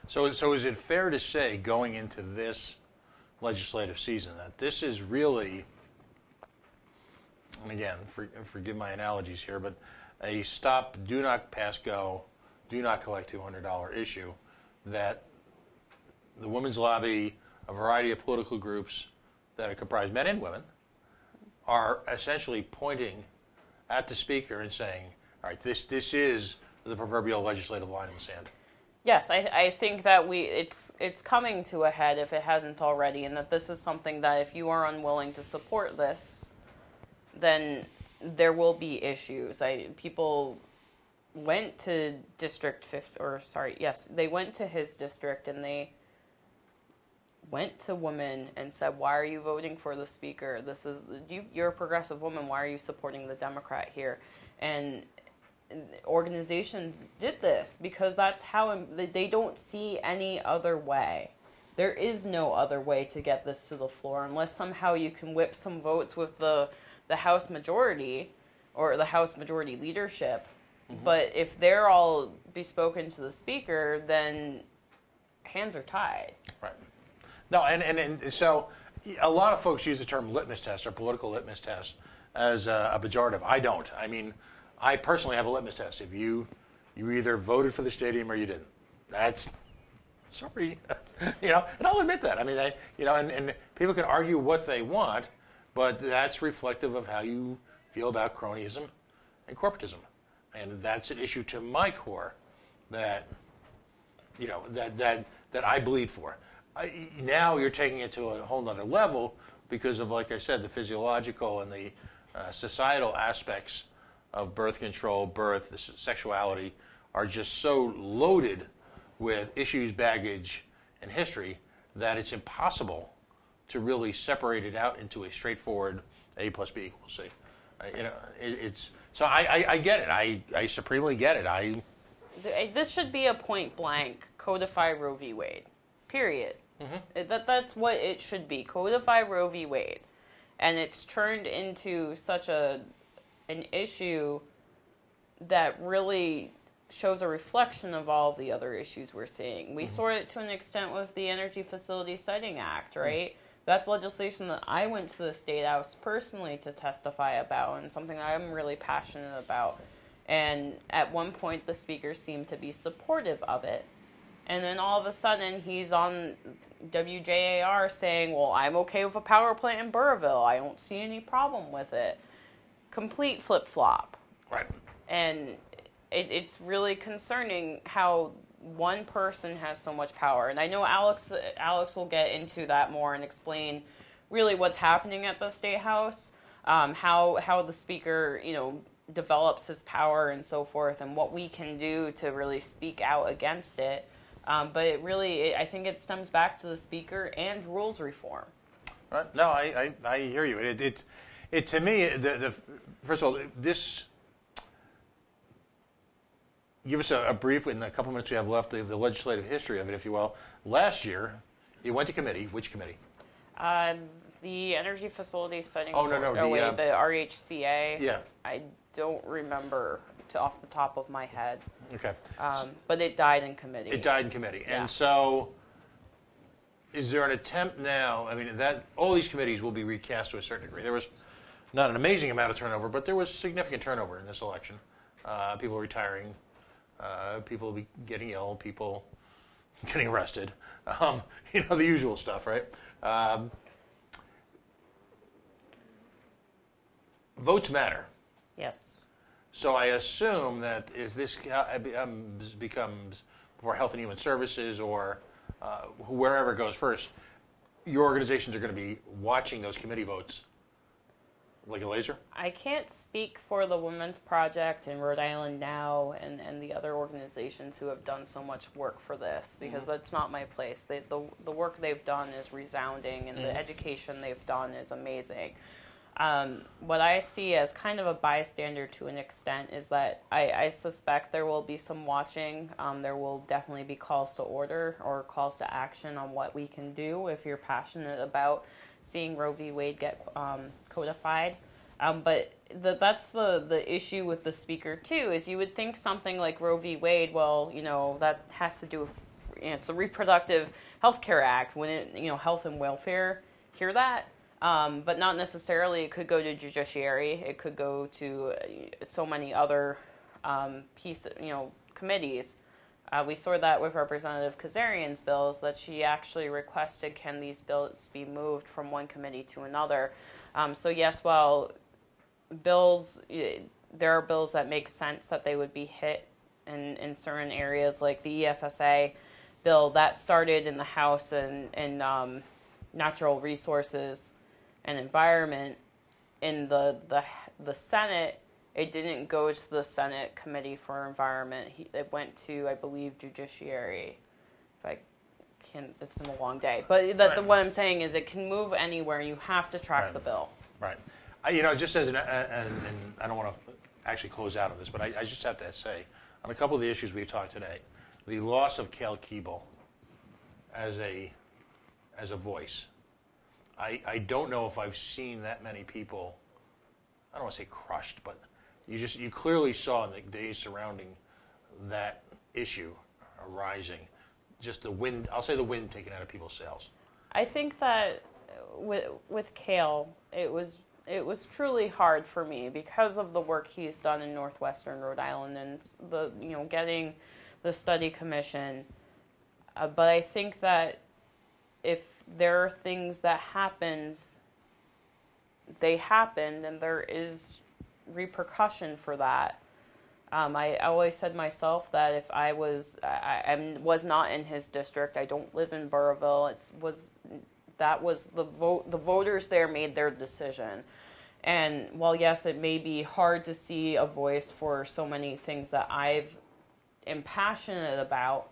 So is it fair to say, going into this legislative season, that this is really, and again, forgive my analogies here, but a stop, do not pass go, do not collect $200 issue, that the women's lobby, a variety of political groups that comprise men and women, are essentially pointing at the speaker and saying, all right, this is the proverbial legislative line in the sand.
Yes, I think that it's coming to a head if it hasn't already, and that this is something that if you are unwilling to support this, then there will be issues. People went to they went to his district, and they went to women and said, why are you voting for the speaker? You're a progressive woman, why are you supporting the Democrat here? And organizations did this because that's how they don't see any other way. There is no other way to get this to the floor unless somehow you can whip some votes with the House majority or the House majority leadership. Mm-hmm. But if they're all bespoken to the speaker, then hands are tied.
Right. No, and so a lot of folks use the term litmus test or political litmus test as a pejorative. I don't. I mean, I personally have a litmus test. If you either voted for the stadium or you didn't, that's sorry, and I'll admit that. I mean, and people can argue what they want, but that's reflective of how you feel about cronyism and corporatism, and that's an issue to my core that that I bleed for. Now you're taking it to a whole nother level because of, like I said, the physiological and the societal aspects of birth control, the sexuality are just so loaded with issues, baggage, and history that it's impossible to really separate it out into a straightforward A plus B equals C. I get it. I supremely get it.
This should be a point blank codify Roe v. Wade. Period. Mm-hmm. That's what it should be. Codify Roe v. Wade, and it's turned into such an issue that really shows a reflection of all the other issues we're seeing. We saw it to an extent with the Energy Facility Siting Act, right? Mm-hmm. That's legislation that I went to the State House personally to testify about, and something I'm really passionate about. And at one point, the speaker seemed to be supportive of it. And then all of a sudden, he's on WJAR saying, well, I'm okay with a power plant in Burrillville. I don't see any problem with it. Complete flip-flop.
Right.
And it's really concerning how one person has so much power. And I know Alex will get into that more and explain really what's happening at the State House, how the speaker, develops his power and so forth, and what we can do to really speak out against it. But I think it stems back to the speaker and rules reform.
Right. No, I hear you. It to me, first of all, this. Give us a brief, in the couple minutes we have left, the legislative history of it, if you will. Last year, you went to committee. Which committee?
The Energy Facility Siting
Board.
The RHCA.
Yeah.
I don't remember. off the top of my head.
Okay.
But it died in committee.
It died in committee.
Yeah.
And so is there an attempt now, I mean, that all these committees will be recast to a certain degree. There was not an amazing amount of turnover, but there was significant turnover in this election. People retiring, people getting ill, people getting arrested, the usual stuff, right? Votes matter.
Yes.
So I assume that if this becomes for Health and Human Services or wherever it goes first, your organizations are going to be watching those committee votes like a laser?
I can't speak for the Women's Project and Rhode Island Now and the other organizations who have done so much work for this, because that's not my place. The work they've done is resounding, and the education they've done is amazing. What I see as kind of a bystander to an extent is that I suspect there will be some watching. There will definitely be calls to order or calls to action on what we can do if you're passionate about seeing Roe v. Wade get codified. But that's the issue with the speaker, too, is you would think something like Roe v. Wade, well, that has to do with, it's a Reproductive Health Care Act. When health and welfare hear that, but not necessarily. It could go to judiciary. It could go to so many other committees. We saw that with Representative Kazarian's bills, that she actually requested, can these bills be moved from one committee to another? So yes, while there are bills that make sense that they would be hit in certain areas, like the EFSA bill that started in the House and Natural Resources and Environment. In the Senate, it didn't go to the Senate Committee for Environment. It went to, I believe, Judiciary. It's been a long day. But what I'm saying is it can move anywhere, and you have to track the bill.
Right. Just as and I don't want to actually close out on this, but I just have to say, on a couple of the issues we've talked today, the loss of Cale Keeble as a voice. I don't know if I've seen that many people, I don't want to say crushed, but you clearly saw in the days surrounding that issue arising, just the wind, I'll say the wind taken out of people's sails.
I think that with Cale, it was truly hard for me because of the work he's done in northwestern Rhode Island and the getting the study commission. But I think that if there are things that they happened, and there is repercussion for that. I always said myself that if I was not in his district, I don't live in Burrillville. That was the vote. The voters there made their decision. And while yes, it may be hard to see a voice for so many things that I am passionate about,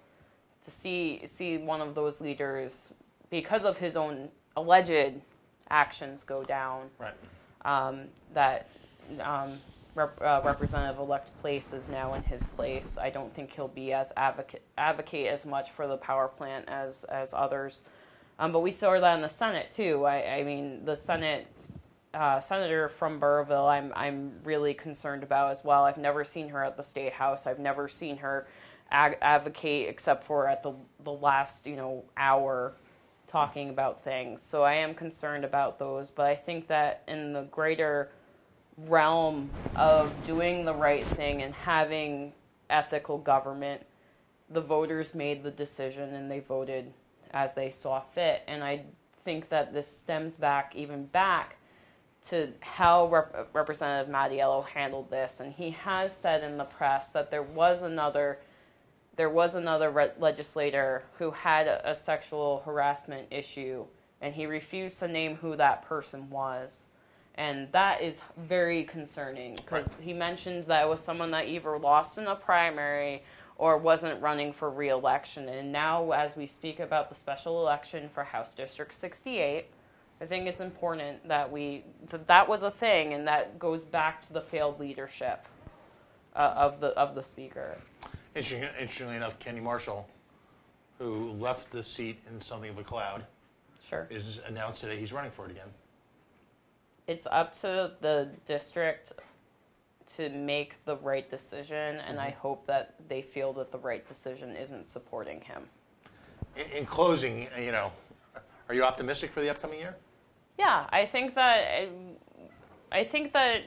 to see one of those leaders, because of his own alleged actions, go down.
Right.
Representative-elect Place is now in his place. I don't think he'll be as advocate as much for the power plant as others. But we saw that in the Senate too. I mean, the Senate senator from Burrillville, I'm really concerned about as well. I've never seen her at the State House. I've never seen her advocate except for at the last hour talking about things. So I am concerned about those. But I think that in the greater realm of doing the right thing and having ethical government, the voters made the decision and they voted as they saw fit. And I think that this stems back to how Representative Mattiello handled this. And he has said in the press that there was another legislator who had a sexual harassment issue, and he refused to name who that person was. And that is very concerning, because he mentioned that it was someone that either lost in a primary or wasn't running for re-election. And now, as we speak about the special election for House District 68, I think it's important that that was a thing, and that goes back to the failed leadership of the speaker.
Interestingly enough, Kenny Marshall, who left the seat in something of a cloud, is announced today he's running for it again.
It's up to the district to make the right decision, and I hope that they feel that the right decision isn't supporting him.
In closing, are you optimistic for the upcoming year?
Yeah, I think that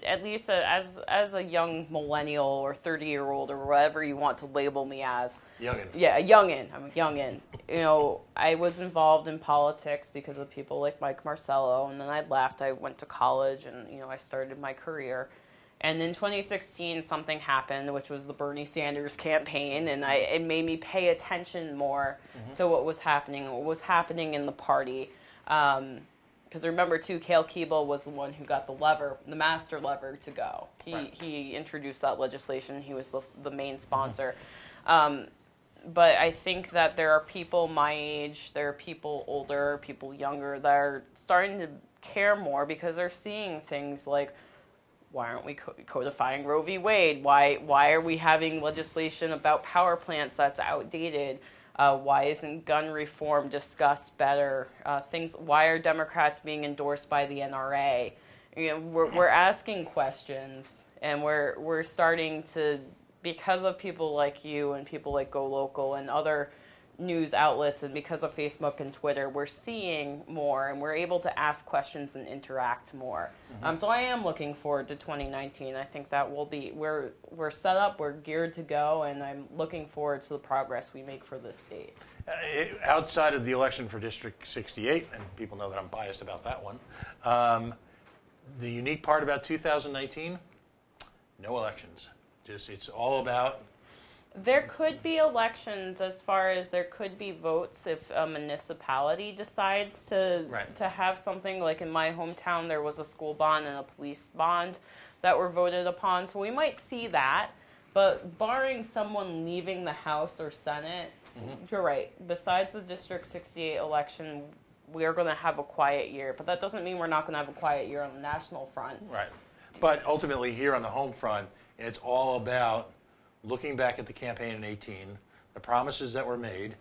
at least as a young millennial or 30-year-old or whatever you want to label me as.
Youngin.
Yeah, a youngin. I'm a youngin. I was involved in politics because of people like Mike Marcello, and then I left. I went to college, and I started my career. And in 2016, something happened, which was the Bernie Sanders campaign, and it made me pay attention more to what was happening in the party. Because remember, too, Cale Keeble was the one who got the master lever to go. He introduced that legislation. He was the main sponsor. But I think that there are people my age, there are people older, people younger that are starting to care more because they're seeing things like, why aren't we codifying Roe v. Wade? Why are we having legislation about power plants that's outdated? Why isn't gun reform discussed better? Why are Democrats being endorsed by the NRA? We're asking questions, and we're starting to, because of people like you and people like GoLocal and other news outlets, and because of Facebook and Twitter, we're seeing more, and we're able to ask questions and interact more. So I am looking forward to 2019. I think that we're set up, we're geared to go, and I'm looking forward to the progress we make for this state.
Outside of the election for District 68, and people know that I'm biased about that one, the unique part about 2019, no elections. It's all about...
There could be elections, as far as there could be votes if a municipality decides to have something. Like in my hometown, there was a school bond and a police bond that were voted upon. So we might see that. But barring someone leaving the House or Senate, you're right. Besides the District 68 election, we are going to have a quiet year. But that doesn't mean we're not going to have a quiet year on the national front. Right.
But ultimately, here on the home front, it's all about looking back at the campaign in 18, the promises that were made,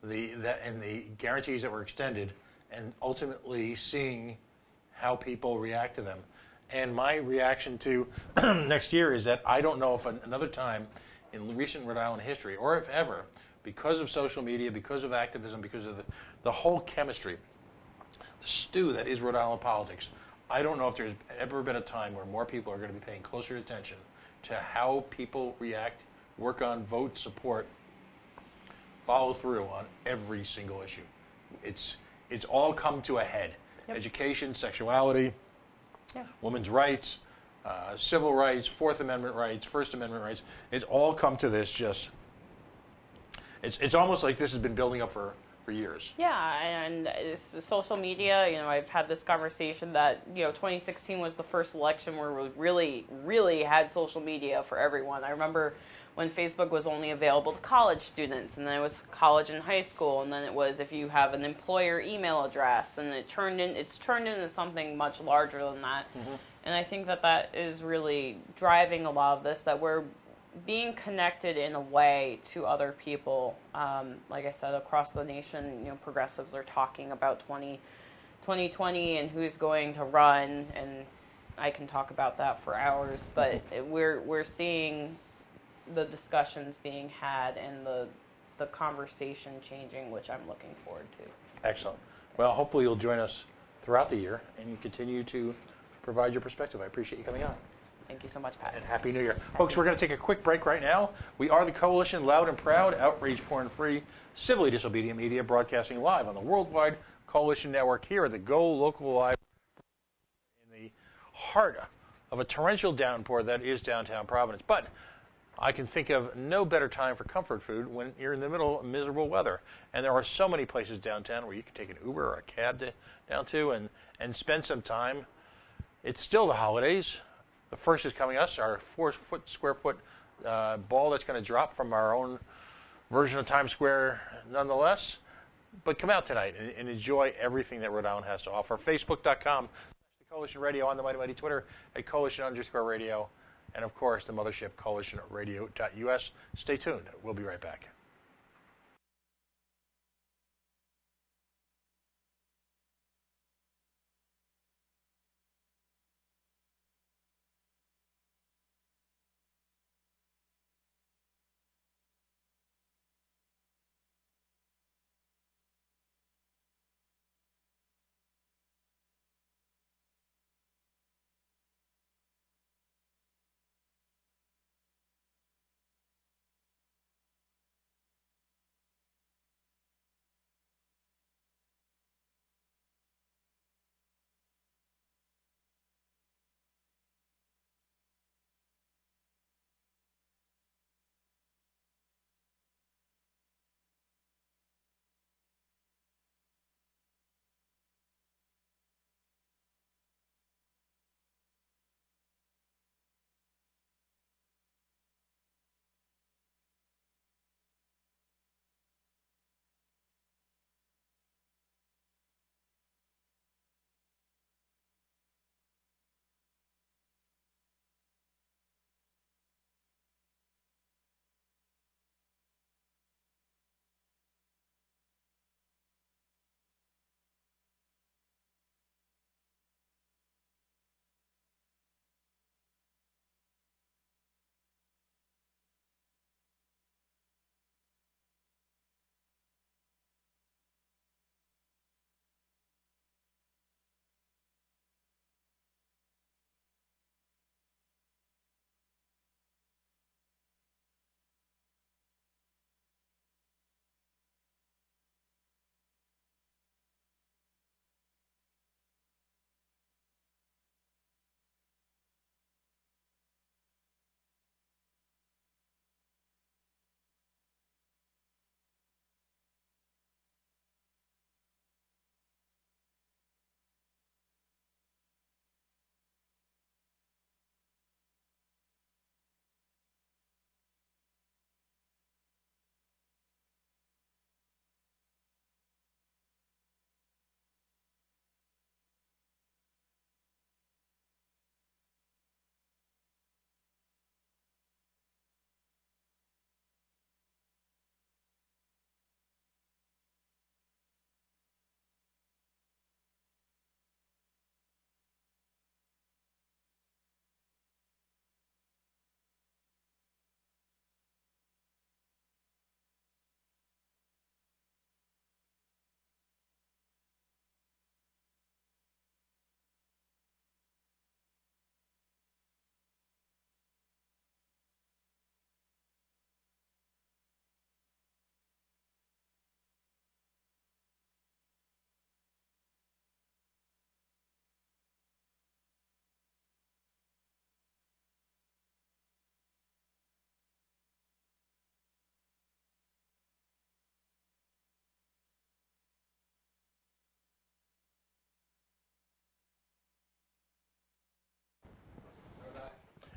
and the guarantees that were extended, and ultimately seeing how people react to them. And my reaction to next year is that I don't know if another time in recent Rhode Island history, or if ever, because of social media, because of activism, because of the whole chemistry, the stew that is Rhode Island politics, I don't know if there's ever been a time where more people are going to be paying closer attention to how people react, work on, vote, support, follow through on every single issue. It's all come to a head. Education, sexuality, women's rights, civil rights, Fourth Amendment rights, First Amendment rights. It's all come to this just... It's almost like this has been building up for years.
Yeah, and social media, I've had this conversation that, 2016 was the first election where we really, really had social media for everyone. I remember when Facebook was only available to college students, and then it was college and high school, and then it was if you have an employer email address, and it's turned into something much larger than that. And I think that is really driving a lot of this, that we're being connected in a way to other people. Like I said, across the nation, progressives are talking about 2020 and who's going to run, and I can talk about that for hours, but we're seeing the discussions being had and the conversation changing, which I'm looking forward to.
Excellent. Well, hopefully you'll join us throughout the year and continue to provide your perspective. I appreciate you coming on.
Thank you so much, Pat.
And Happy New Year. Folks, we're going to take a quick break right now. We are the Coalition, loud and proud, outrage porn-free, civilly disobedient media, broadcasting live on the worldwide Coalition Network here at the GoLocal Live in the heart of a torrential downpour that is downtown Providence. But I can think of no better time for comfort food when you're in the middle of miserable weather. And there are so many places downtown where you can take an Uber or a cab down to and spend some time. It's still the holidays. The first is coming us, our 4 square foot ball that's going to drop from our own version of Times Square nonetheless. But come out tonight and enjoy everything that Rhode Island has to offer. Facebook.com, Coalition Radio, on the Mighty Mighty Twitter at Coalition_radio. And of course, the mothership, coalitionradio.us. Stay tuned. We'll be right back.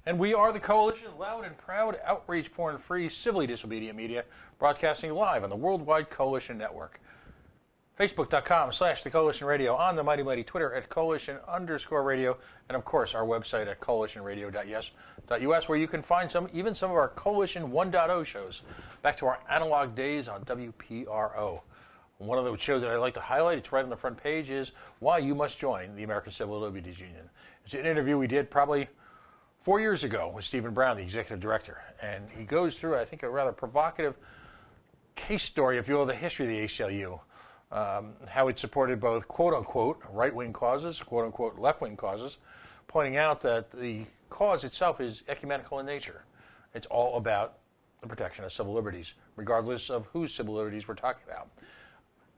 And we are the Coalition, loud and proud, outrage porn-free, civilly disobedient media, broadcasting live on the Worldwide Coalition Network. Facebook.com/The Coalition Radio, on the mighty Twitter at Coalition_radio, and of course our website at coalitionradio.us, where you can find some of our Coalition 1.0 shows, back to our analog days on WPRO. One of the shows that I like to highlight, it's right on the front page, is Why You Must Join the American Civil Liberties Union. It's an interview we did probably 4 years ago with Stephen Brown, the executive director, and he goes through, I think, a rather provocative case story, if you will, of the history of the ACLU. How it supported both quote-unquote right-wing causes, quote-unquote left-wing causes, pointing out that the cause itself is ecumenical in nature. It's all about the protection of civil liberties, regardless of whose civil liberties we're talking about.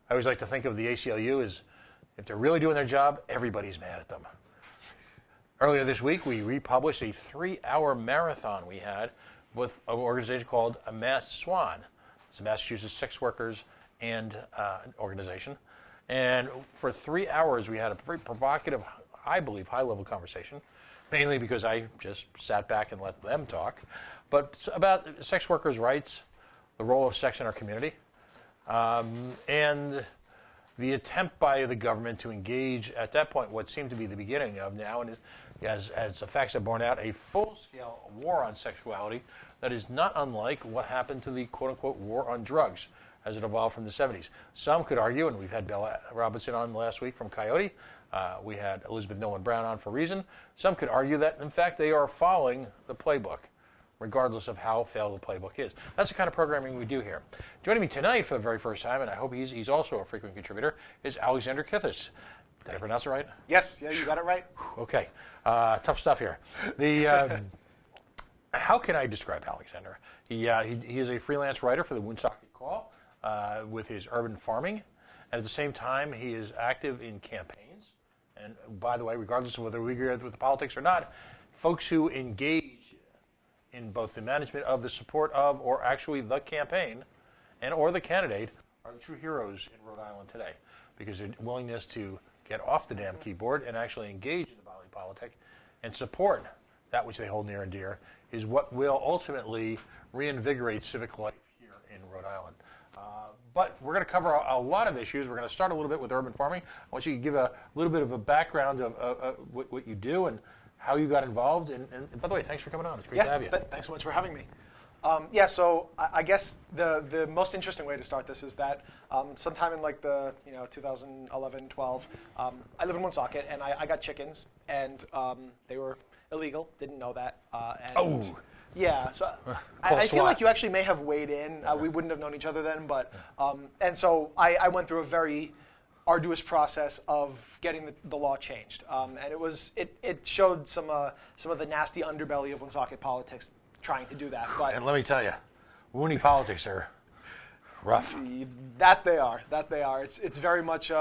I always like to think of the ACLU as, if they're really doing their job, everybody's mad at them. Earlier this week, we republished a 3-hour marathon we had with an organization called A Masked Swan. It's a Massachusetts sex workers and organization. And for 3 hours, we had a very provocative, I believe, high-level conversation, mainly because I just sat back and let them talk, but about sex workers' rights, the role of sex in our community, and the attempt by the government to engage, at that point, what seemed to be the beginning of now, and as the facts have borne out, a full-scale war on sexuality that is not unlike what happened to the quote-unquote war on drugs as it evolved from the 70s. Some could argue, and we've had Bella Robinson on last week from Coyote, we had Elizabeth Nolan Brown on for Reason, some could argue that, in fact, they are following the playbook, regardless of how failed the playbook is. That's the kind of programming we do here. Joining me tonight for the very first time, and I hope he's also a frequent contributor, is Alexander Kithis. Did I pronounce it right?
Yes, yeah, you got it right.
Okay, tough stuff here. How can I describe Alexander? He is a freelance writer for the Woonsocket Call with his urban farming, and at the same time, he is active in campaigns. And by the way, regardless of whether we agree with the politics or not, folks who engage in both the management of the support of, or actually the campaign, and or the candidate, are the true heroes in Rhode Island today, because their willingness to get off the damn keyboard and actually engage in the body politic and support that which they hold near and dear is what will ultimately reinvigorate civic life here in Rhode Island. But we're going to cover a lot of issues. We're going to start a little bit with urban farming. I want you to give a little bit of a background of what you do and how you got involved. And by the way, thanks for coming on. It's great to have you.
Thanks so much for having me. So I guess the most interesting way to start this is that sometime in like the 2011, 12, I live in Woonsocket and I got chickens and they were illegal. Didn't know that. Yeah, so I feel like you actually may have weighed in. We wouldn't have known each other then, but and so I went through a very arduous process of getting the law changed, and it showed some of the nasty underbelly of Woonsocket politics trying to do that. But
and let me tell you, Wooney politics are rough.
That they are. It's very much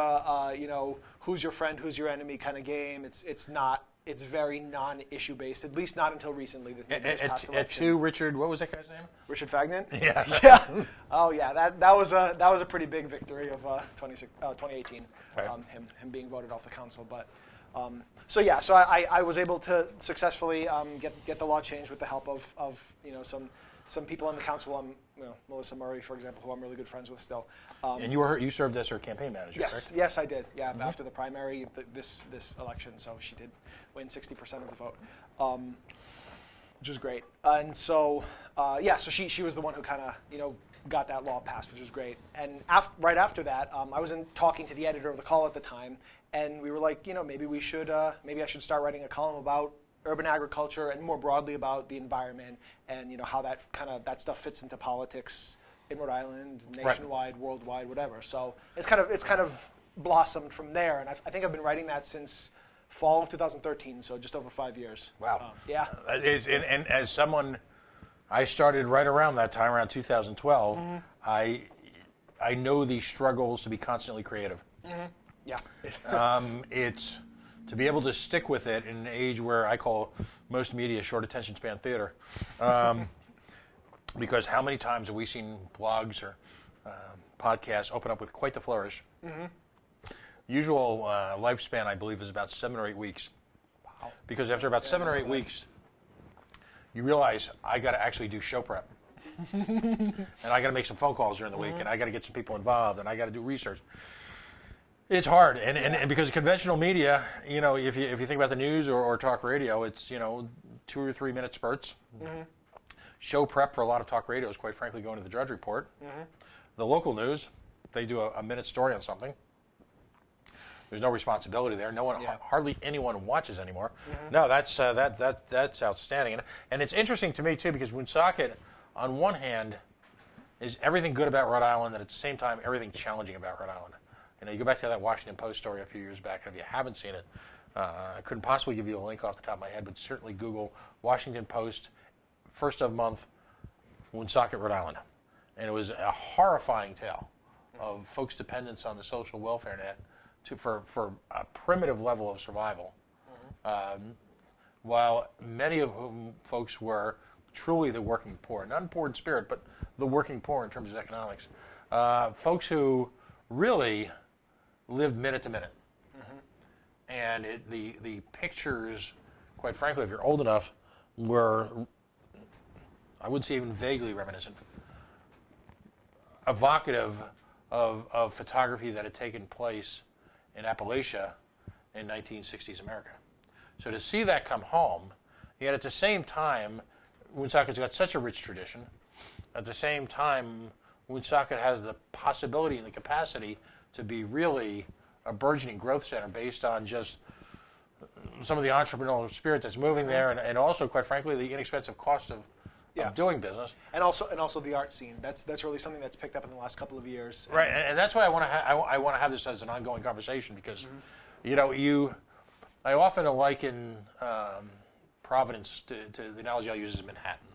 who's your friend, who's your enemy kind of game. It's very non-issue based, at least not until recently.
At two, Richard, what was that guy's name?
Richard Fagnan?
Yeah.
Yeah. Oh yeah, that was a pretty big victory of 2018. Right. Him being voted off the council, but so I was able to successfully get the law changed with the help of some people on the council. Melissa Murray, for example, who I'm really good friends with still.
And you served as her campaign manager,
yes,
correct?
Yes, I did. Yeah, after the primary, this election, so she did win 60% of the vote, which was great. And so, so she was the one who kind of got that law passed, which was great. And right after that, I was talking to the editor of the Call at the time, and we were like, maybe I should start writing a column about urban agriculture and more broadly about the environment and how that stuff fits into politics in Rhode Island, nationwide, worldwide, whatever. So it's kind of blossomed from there, and I think I've been writing that since fall of 2013, so just over 5 years.
Wow.
Yeah.
And as someone, I started right around that time, around 2012. Mm-hmm. I know the struggles to be constantly creative.
Mm-hmm. Yeah.
It's to be able to stick with it in an age where I call most media short attention span theater. Because how many times have we seen blogs or podcasts open up with quite the flourish? Mm-hmm. Usual lifespan, I believe, is about 7 or 8 weeks. Wow. Because after about 7 or 8 weeks, you realize I got to actually do show prep. And I got to make some phone calls during the week, and I got to get some people involved, and I got to do research. It's hard, and because conventional media, if you think about the news or talk radio, it's 2 or 3 minute spurts. Show prep for a lot of talk radio is, quite frankly, going to the Drudge Report. The local news, they do a minute story on something. There's no responsibility there. No one, hardly anyone watches anymore. No, that's outstanding, and it's interesting to me too, because Woonsocket, on one hand, is everything good about Rhode Island, and at the same time, everything challenging about Rhode Island. You go back to that Washington Post story a few years back, and if you haven't seen it, I couldn't possibly give you a link off the top of my head, but certainly Google Washington Post, first of month, Woonsocket, Rhode Island. And it was a horrifying tale of folks' dependence on the social welfare net for a primitive level of survival, while many of whom folks were truly the working poor, not poor in spirit, but the working poor in terms of economics. Folks who really lived minute to minute. And the pictures, quite frankly, if you're old enough, were, I wouldn't say even vaguely reminiscent, evocative of photography that had taken place in Appalachia in 1960s America. So to see that come home, yet at the same time, Woonsocket's got such a rich tradition. At the same time, Woonsocket has the possibility and the capacity to be really a burgeoning growth center based on just some of the entrepreneurial spirit that's moving there, and also, quite frankly, the inexpensive cost of doing business, and also the art scene. That's really something that's picked up in the last couple of years. Right, and that's why I want to have this as an ongoing conversation, because I often liken Providence to the analogy I use is Manhattan,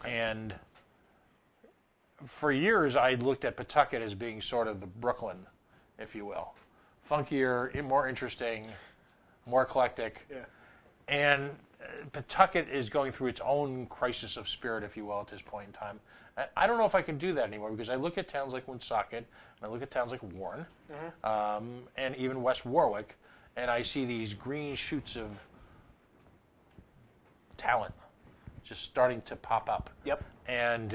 and for years I looked at Pawtucket as being sort of the Brooklyn, if you will, funkier, more interesting, more eclectic, and Pawtucket is going through its own crisis of spirit, if you will, at this point in time. I don't know if I can do that anymore, because I look at towns like Woonsocket, and I look at towns like Warren, and even West Warwick, and I see these green shoots of talent just starting to pop up. And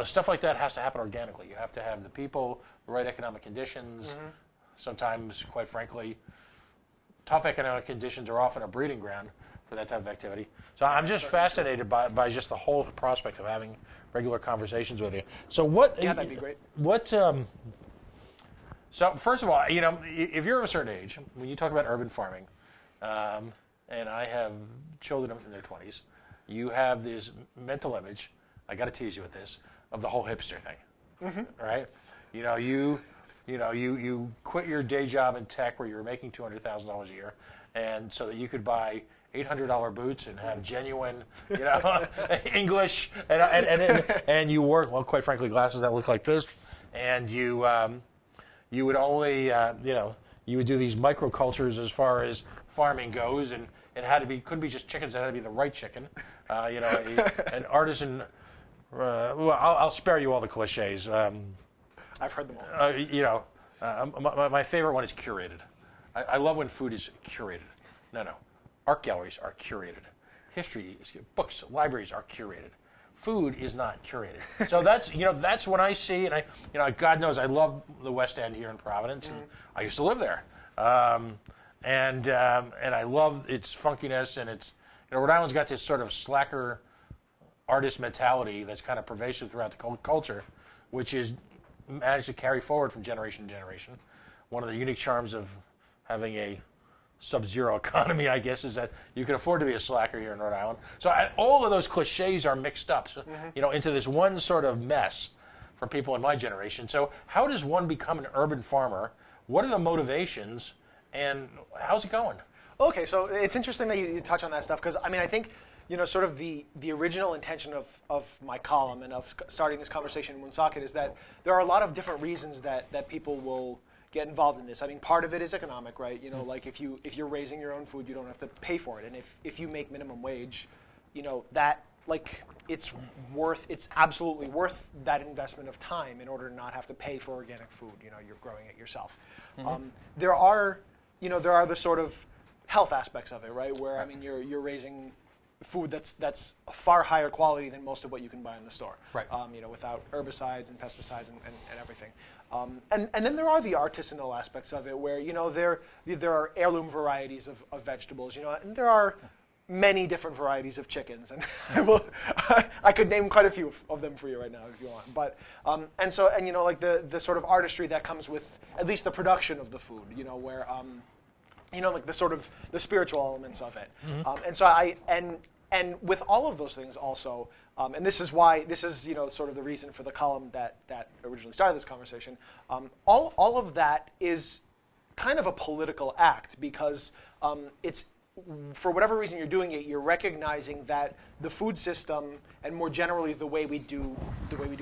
stuff like that has to happen organically. You have to have the people, the right economic conditions. Sometimes, quite frankly, tough economic conditions are often a breeding ground for that type of activity. So I'm just fascinated by just the whole prospect of having regular conversations with you. So what?
Yeah, that'd be great.
What? So first of all, if you're of a certain age, when you talk about urban farming, and I have children in their 20s, you have this mental image. I got to tease you with this, of the whole hipster thing, right? You quit your day job in tech where you were making $200,000 a year, and so that you could buy $800 boots and have genuine, English, and you work, well, quite frankly, glasses that look like this, and you would only, you would do these microcultures as far as farming goes, and it had to be, couldn't be just chickens, it had to be the right chicken, an artisan. Well, I'll spare you all the cliches.
I've heard them all.
My favorite one is curated. I love when food is curated. No. Art galleries are curated. History, books, libraries are curated. Food is not curated. So that's when I see, and God knows I love the West End here in Providence, and I used to live there. And I love its funkiness, and it's, Rhode Island's got this sort of slacker artist mentality that's kind of pervasive throughout the culture, which is managed to carry forward from generation to generation. One of the unique charms of having a sub-zero economy, I guess, is that you can afford to be a slacker here in Rhode Island. So all of those cliches are mixed up, into this one sort of mess for people in my generation. So how does one become an urban farmer? What are the motivations, and how's it going?
Okay, so it's interesting that you touch on that stuff, because I think sort of the original intention of my column and of starting this conversation in Woonsocket is that there are a lot of different reasons that people will get involved in this. part of it is economic, right? Like if you're raising your own food, you don't have to pay for it, and if you make minimum wage, that it's absolutely worth that investment of time in order to not have to pay for organic food. You're growing it yourself. There are the sort of health aspects of it, right? Where you're raising food that's a far higher quality than most of what you can buy in the store.
Right.
Without herbicides and pesticides and everything. And then there are the artisanal aspects of it, where there are heirloom varieties of vegetables, and there are many different varieties of chickens, and I could name quite a few of them for you right now if you want. But like the sort of artistry that comes with at least the production of the food, where like the sort of the spiritual elements of it. And with all of those things also, and this is sort of the reason for the column that originally started this conversation. All of that is kind of a political act, because it's, for whatever reason you're doing it, you're recognizing that the food system, and more generally the way we do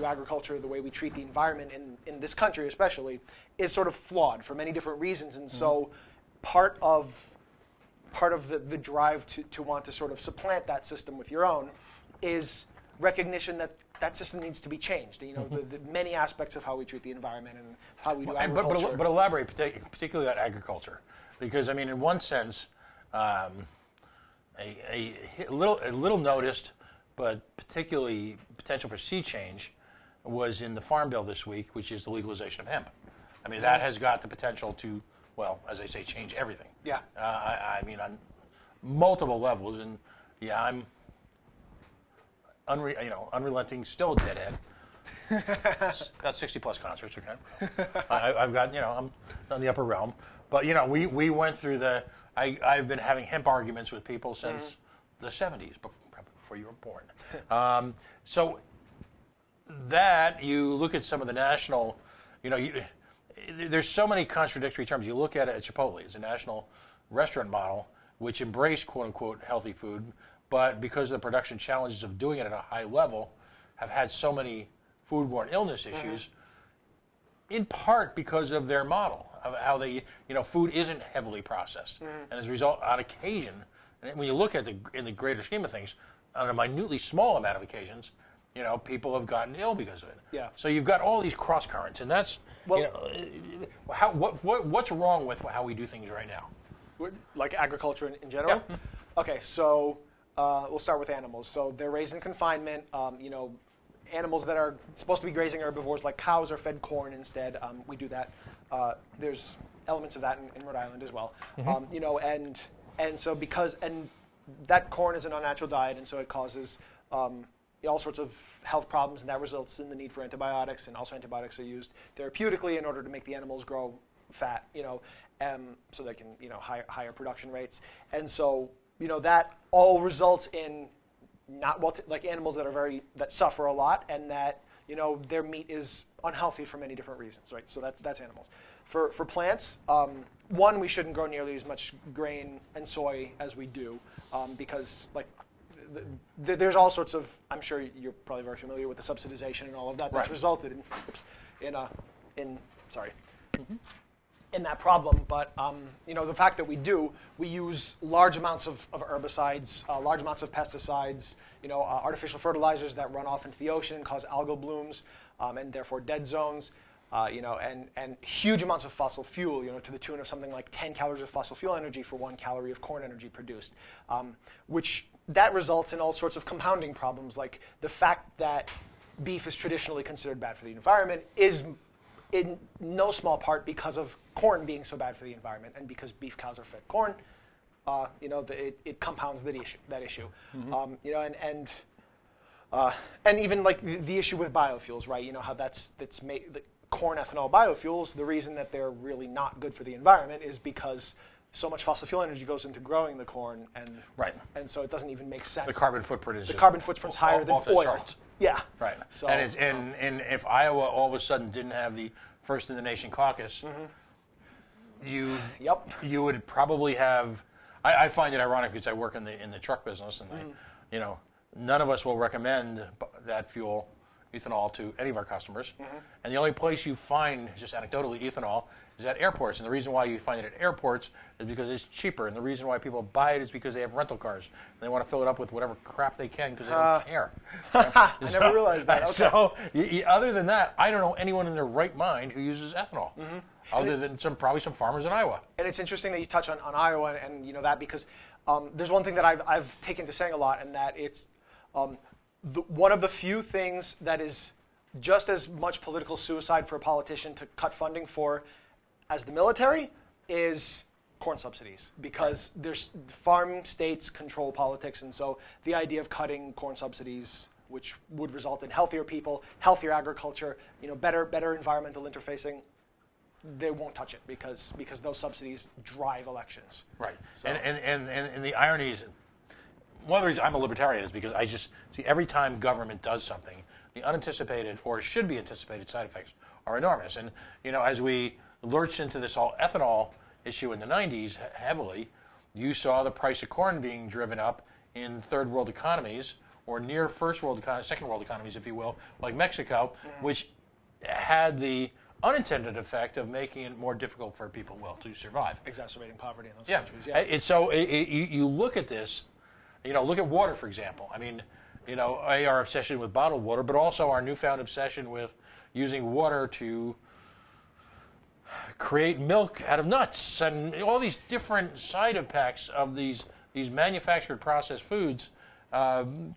agriculture, the way we treat the environment in this country especially, is sort of flawed for many different reasons. And so part of the drive to want to sort of supplant that system with your own is recognition that system needs to be changed. The many aspects of how we treat the environment and how we do agriculture.
But elaborate particularly on agriculture, because I mean, in one sense, a little noticed, but particularly potential for sea change, was in the Farm Bill this week, which is the legalization of hemp. I mean, that has got the potential to, well, as I say, change everything.
Yeah.
I mean, on multiple levels, and yeah, I'm unrelenting, still a deadhead. Got 60 plus concerts, okay? I've got, I'm on the upper realm, but we went through I've been having hemp arguments with people since the 70s, before you were born. So that, you look at some of the national, there's so many contradictory terms. You look at it at Chipotle, it's a national restaurant model which embraced quote-unquote healthy food, but because of the production challenges of doing it at a high level, have had so many foodborne illness issues, in part because of their model, of how they, food isn't heavily processed. And as a result, on occasion, and when you look at in the greater scheme of things, on a minutely small amount of occasions, people have gotten ill because of it.
Yeah.
So you've got all these cross currents, and that's, what's wrong with how we do things right now?
Like agriculture in general?
Yeah.
Okay, so we'll start with animals. So they're raised in confinement. Animals that are supposed to be grazing herbivores, like cows, are fed corn instead. We do that. There's elements of that in Rhode Island as well. And so that corn is an unnatural diet, and so it causes all sorts of health problems, and that results in the need for antibiotics. And also, antibiotics are used therapeutically in order to make the animals grow fat, so they can, higher production rates. And so, that all results in like animals that suffer a lot, and that, their meat is unhealthy for many different reasons, right? So that's animals. For plants, one, we shouldn't grow nearly as much grain and soy as we do, because there's all sorts of, I'm sure you're probably very familiar with the subsidization and all of that that's resulted in that problem. But the fact that we use large amounts of herbicides, large amounts of pesticides, artificial fertilizers that run off into the ocean and cause algal blooms, and therefore dead zones, and huge amounts of fossil fuel, to the tune of something like 10 calories of fossil fuel energy for 1 calorie of corn energy produced, which that results in all sorts of compounding problems, like the fact that beef is traditionally considered bad for the environment is in no small part because of corn being so bad for the environment, and because beef cows are fed corn, it compounds that issue. And even like the issue with biofuels, right? How that's made, the corn ethanol biofuels. The reason that they're really not good for the environment is because so much fossil fuel energy goes into growing the corn, and so it doesn't even make sense.
The carbon footprint is
carbon footprint's higher than oil.
Charts.
Yeah.
Right.
So,
and if Iowa all of a sudden didn't have the first in the nation caucus, you would probably have. I find it ironic because I work in the truck business, and none of us will recommend that fuel, ethanol, to any of our customers. And the only place you find, just anecdotally, ethanol is at airports. And the reason why you find it at airports is because it's cheaper. And the reason why people buy it is because they have rental cars. And they want to fill it up with whatever crap they can because they don't care.
I never realized that. Okay.
So other than that, I don't know anyone in their right mind who uses ethanol. Other than probably some farmers in Iowa.
And it's interesting that you touch on Iowa and that because there's one thing that I've taken to saying a lot, and that it's one of the few things that is just as much political suicide for a politician to cut funding for as the military is corn subsidies, because there's farm states control politics, and so the idea of cutting corn subsidies, which would result in healthier people, healthier agriculture, better environmental interfacing, they won't touch it because those subsidies drive elections.
Right.
So.
And the irony is, one of the reasons I'm a libertarian is because I just see every time government does something, the unanticipated or should be anticipated side effects are enormous. And as we lurched into this all ethanol issue in the 90s heavily, you saw the price of corn being driven up in third world economies or near first world second world economies, if you will, like Mexico, which had the unintended effect of making it more difficult for people, to survive.
Exacerbating poverty in those countries.
Yeah. So you look at this, look at water, for example. I mean, our obsession with bottled water, but also our newfound obsession with using water to create milk out of nuts and all these different side effects of these manufactured processed foods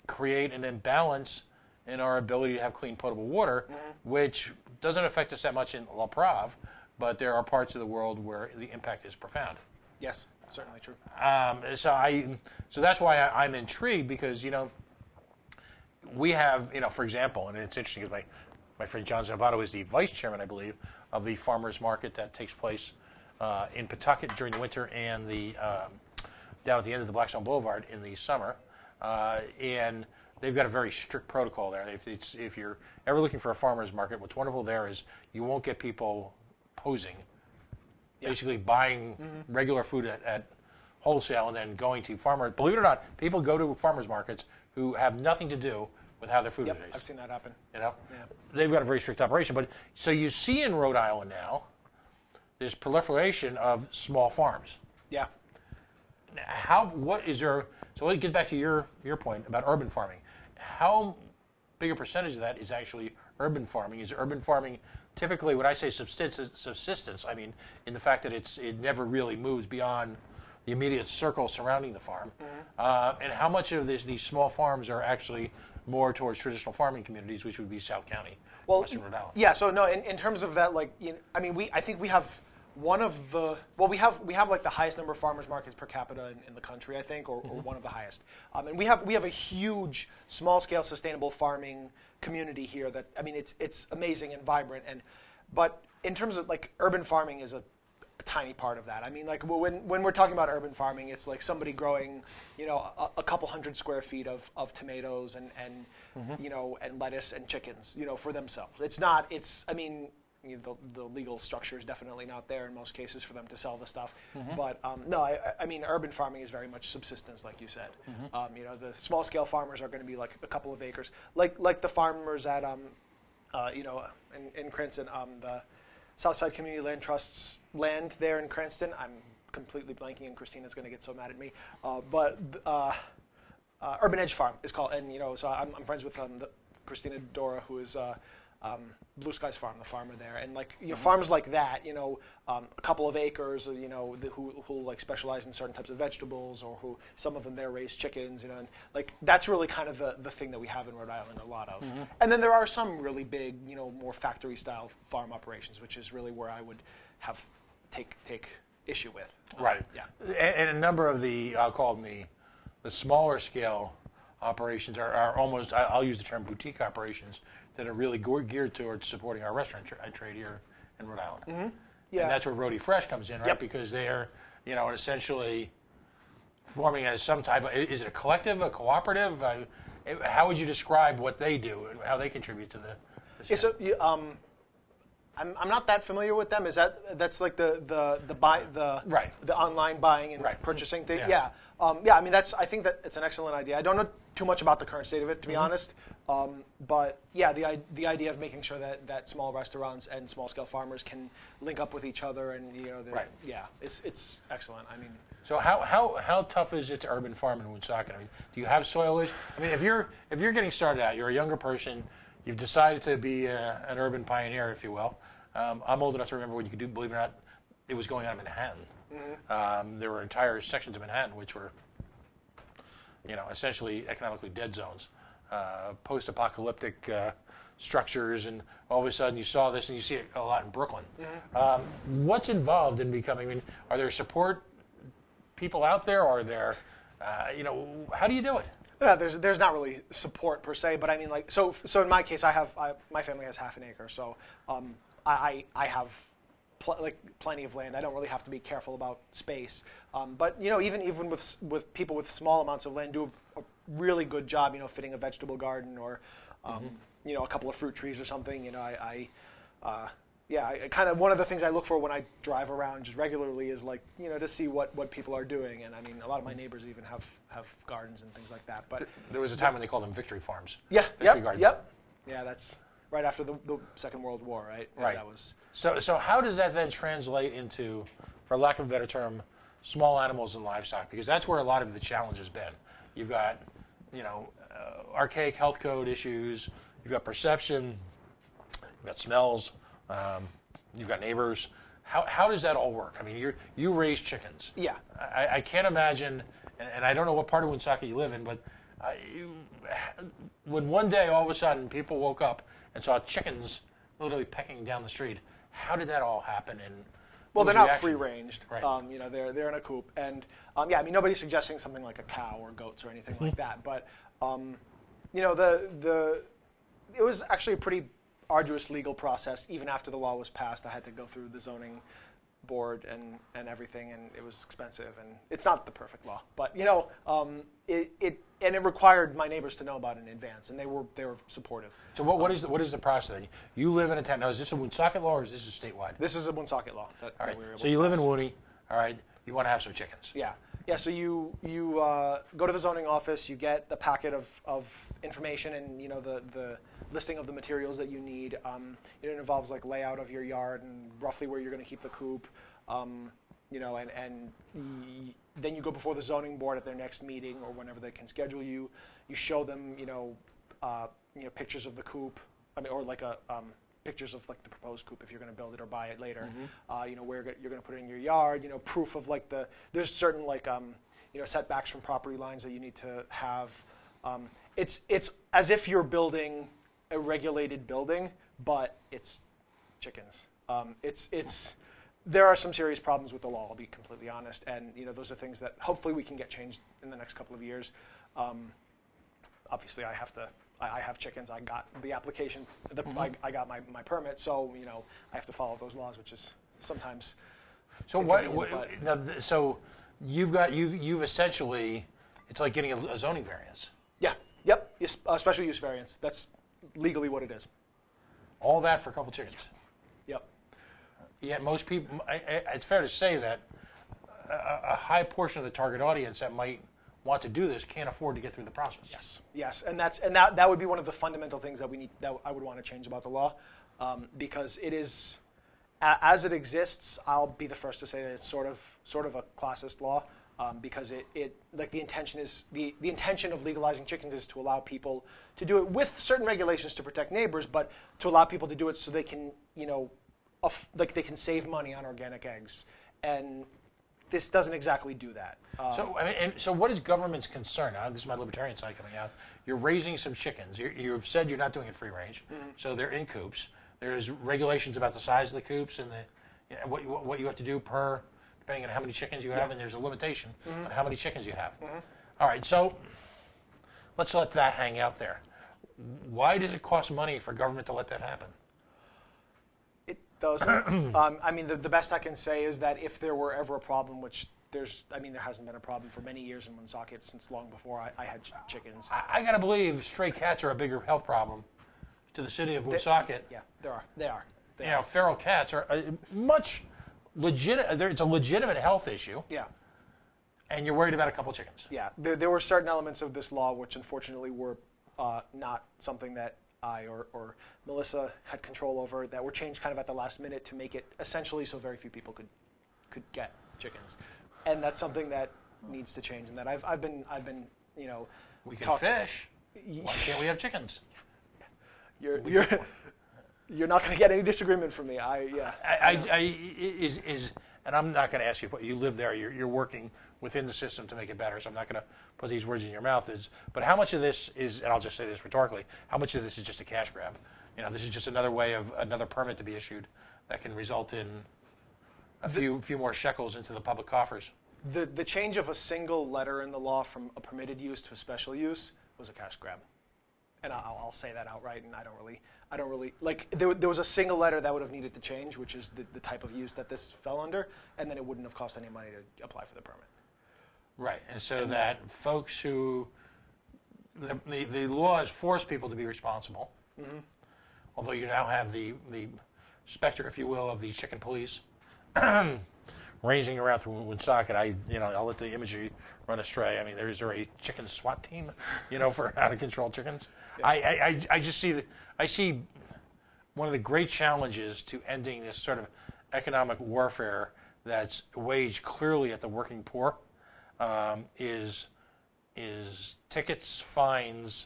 create an imbalance in our ability to have clean potable water, which doesn't affect us that much in La Prave, but there are parts of the world where the impact is profound.
Yes, certainly true.
So that's why I'm intrigued, because we have for example, and it's interesting because my friend John Zambato is the vice chairman, I believe, of the farmers market that takes place in Pawtucket during the winter and down at the end of the Blackstone Boulevard in the summer, and they've got a very strict protocol there. If you're ever looking for a farmer's market, what's wonderful there is you won't get people posing, basically buying regular food at wholesale and then going to farmers. Believe it or not, people go to farmers markets who have nothing to do with how their food is raised.
I've seen that happen.
They've got a very strict operation. But so you see in Rhode Island now, there's proliferation of small farms.
Yeah.
What is there? So let me get back to your point about urban farming. How big a percentage of that is actually urban farming? Is urban farming typically, when I say subsistence, I mean in the fact that it never really moves beyond the immediate circle surrounding the farm, and how much of these small farms are actually more towards traditional farming communities, which would be South County, Western Rhode Island?
Yeah. So no, in terms of that, I think we have one of the we have like the highest number of farmers markets per capita in the country, I think, or one of the highest. And we have a huge small scale sustainable farming community here that it's amazing and vibrant, but in terms of like urban farming is a tiny part of that. I mean, like when we're talking about urban farming, it's like somebody growing, a couple hundred square feet of tomatoes and and lettuce and chickens, for themselves. The legal structure is definitely not there in most cases for them to sell the stuff. But no, I mean, urban farming is very much subsistence, like you said. The small scale farmers are going to be like a couple of acres, like the farmers at in Cranston, the Southside Community Land Trust's land there in Cranston. I'm completely blanking, and Christina's going to get so mad at me. But Urban Edge Farm is called, and so I'm friends with Christina Dora, who is Blue Skies Farm, the farmer there, and farms like that, a couple of acres, who like specialize in certain types of vegetables, or who some of them there raise chickens, and like that's really kind of the thing that we have in Rhode Island, a lot of. And then there are some really big, more factory style farm operations, which is really where I would take issue with.
Right.
Yeah.
And a number of I'll call them the smaller scale operations are almost, I'll use the term boutique operations, that are really geared towards supporting our restaurant trade here in Rhode Island. Yeah. And that's where Rhody Fresh comes in, right?
Yep.
Because they're, essentially forming as some type of, is it a collective, a cooperative? How would you describe what they do and how they contribute to the
Yeah, so I'm not that familiar with them. That's like the
Right.
the online buying and
Right.
purchasing thing?
Yeah.
Yeah. I mean, I think that it's an excellent idea. I don't know too much about the current state of it, to be honest. But yeah, the idea of making sure that small restaurants and small scale farmers can link up with each other, and
Right.
yeah, it's excellent. I mean,
So how tough is it to urban farm in Woonsocket? I mean, do you have soil issues? I mean, if you're getting started out, you're a younger person, you've decided to be an urban pioneer, if you will. I'm old enough to remember when you could do, believe it or not, it was going on in Manhattan. There were entire sections of Manhattan which were, essentially economically dead zones, post-apocalyptic structures, and all of a sudden you saw this, and you see it a lot in Brooklyn. What's involved in becoming? I mean, are there support people out there? Are there, how do you do it?
yeah, there's not really support per se, but I mean, like, so in my case, my family has half an acre, so I have plenty of land. I don't really have to be careful about space. But even with people with small amounts of land, do a really good job. Fitting a vegetable garden or a couple of fruit trees or something. I kind of, one of the things I look for when I drive around just regularly is to see what people are doing. And I mean, a lot of my neighbors even have gardens and things like that. But
There was a time when they called them victory farms.
yeah,
Victory gardens.
yep. Yeah, that's right after the Second World War, right?
Right.
That was.
So how does that then translate into, for lack of a better term, small animals and livestock? Because that's where a lot of the challenge has been. You've got, archaic health code issues. You've got perception. You've got smells. You've got neighbors. How does that all work? I mean, you raise chickens.
Yeah.
I can't imagine, and I don't know what part of Woonsocket you live in, but when one day all of a sudden people woke up and saw chickens literally pecking down the street, how did that all happen? And
Well, they're
what was the
not
reaction?
free-ranged.
Right.
They're in a coop, and I mean, nobody's suggesting something like a cow or goats or anything like that. But it was actually a pretty arduous legal process. Even after the law was passed, I had to go through the zoning board and everything, and it was expensive. And it's not the perfect law, but it required my neighbors to know about it in advance, and they were supportive.
So what is the process then? You live in a town. Now, is this a Woonsocket law or is this a statewide?
This is a Woonsocket law. All
right.
we were able
So
to
you live in
pass.
Wooney. All right. You want to have some chickens.
Yeah. So you go to the zoning office. You get the packet of information and the listing of the materials that you need. It involves like layout of your yard and roughly where you're going to keep the coop. Then you go before the zoning board at their next meeting or whenever they can schedule you. You show them pictures of the coop. I mean, or like pictures of like the proposed coop if you're going to build it or buy it later. Where you're going to put it in your yard. Proof of there's certain setbacks from property lines that you need to have. It's as if you're building a regulated building, but it's chickens. There are some serious problems with the law, I'll be completely honest, and those are things that hopefully we can get changed in the next couple of years. Obviously, I have chickens. I got the application. I got my permit, so I have to follow those laws, which is sometimes.
So so you've essentially, it's like getting a zoning variance.
Yeah. Yep. Yes, special use variance. That's legally what it is.
All that for a couple chickens.
Yep.
Yet most people, it's fair to say that a high portion of the target audience that might want to do this can't afford to get through the process.
Yes, and that would be one of the fundamental things that I would want to change about the law, because it is, as it exists, I'll be the first to say that it's sort of a classist law, because it the intention of legalizing chickens is to allow people to do it with certain regulations to protect neighbors, but to allow people to do it so they can they can save money on organic eggs, and this doesn't exactly do that.
So what is government's concern? Now, this is my libertarian side coming out. You're raising some chickens. You've said you're not doing it free range, so they're in coops. There's regulations about the size of the coops and what you have to do per, depending on how many chickens you have, and there's a limitation on how many chickens you have. All right, so let's let that hang out there. Why does it cost money for government to let that happen?
I mean, the best I can say is that if there were ever a problem, which there hasn't been a problem for many years in Woonsocket since long before I had chickens.
I got to believe stray cats are a bigger health problem to the city of Woonsocket.
Yeah, there are. They
feral cats are much legitimate. It's a legitimate health issue.
Yeah.
And you're worried about a couple chickens.
Yeah. There were certain elements of this law which unfortunately were not something that I or Melissa had control over, that were changed kind of at the last minute to make it essentially so very few people could get chickens. And that's something that needs to change, and that I've been
we can fish. Why can't we have chickens?
You're not going to get any disagreement from me.
And I'm not going to ask you. You live there. You're working within the system to make it better. So I'm not going to put these words in your mouth. But how much of this is? And I'll just say this rhetorically. How much of this is just a cash grab? This is just another way of another permit to be issued that can result in a few more shekels into the public coffers.
The change of a single letter in the law from a permitted use to a special use was a cash grab, and I'll say that outright. And I don't really like. There was a single letter that would have needed to change, which is the type of use that this fell under, and then it wouldn't have cost any money to apply for the permit. Right,
and so that folks who the laws force people to be responsible. Mm-hmm. Although you now have the specter, if you will, of the chicken police. Ranging around through Woonsocket, I'll let the imagery run astray. I mean, is there a chicken SWAT team, for how to control chickens? Yeah. I see one of the great challenges to ending this sort of economic warfare that's waged clearly at the working poor is tickets, fines,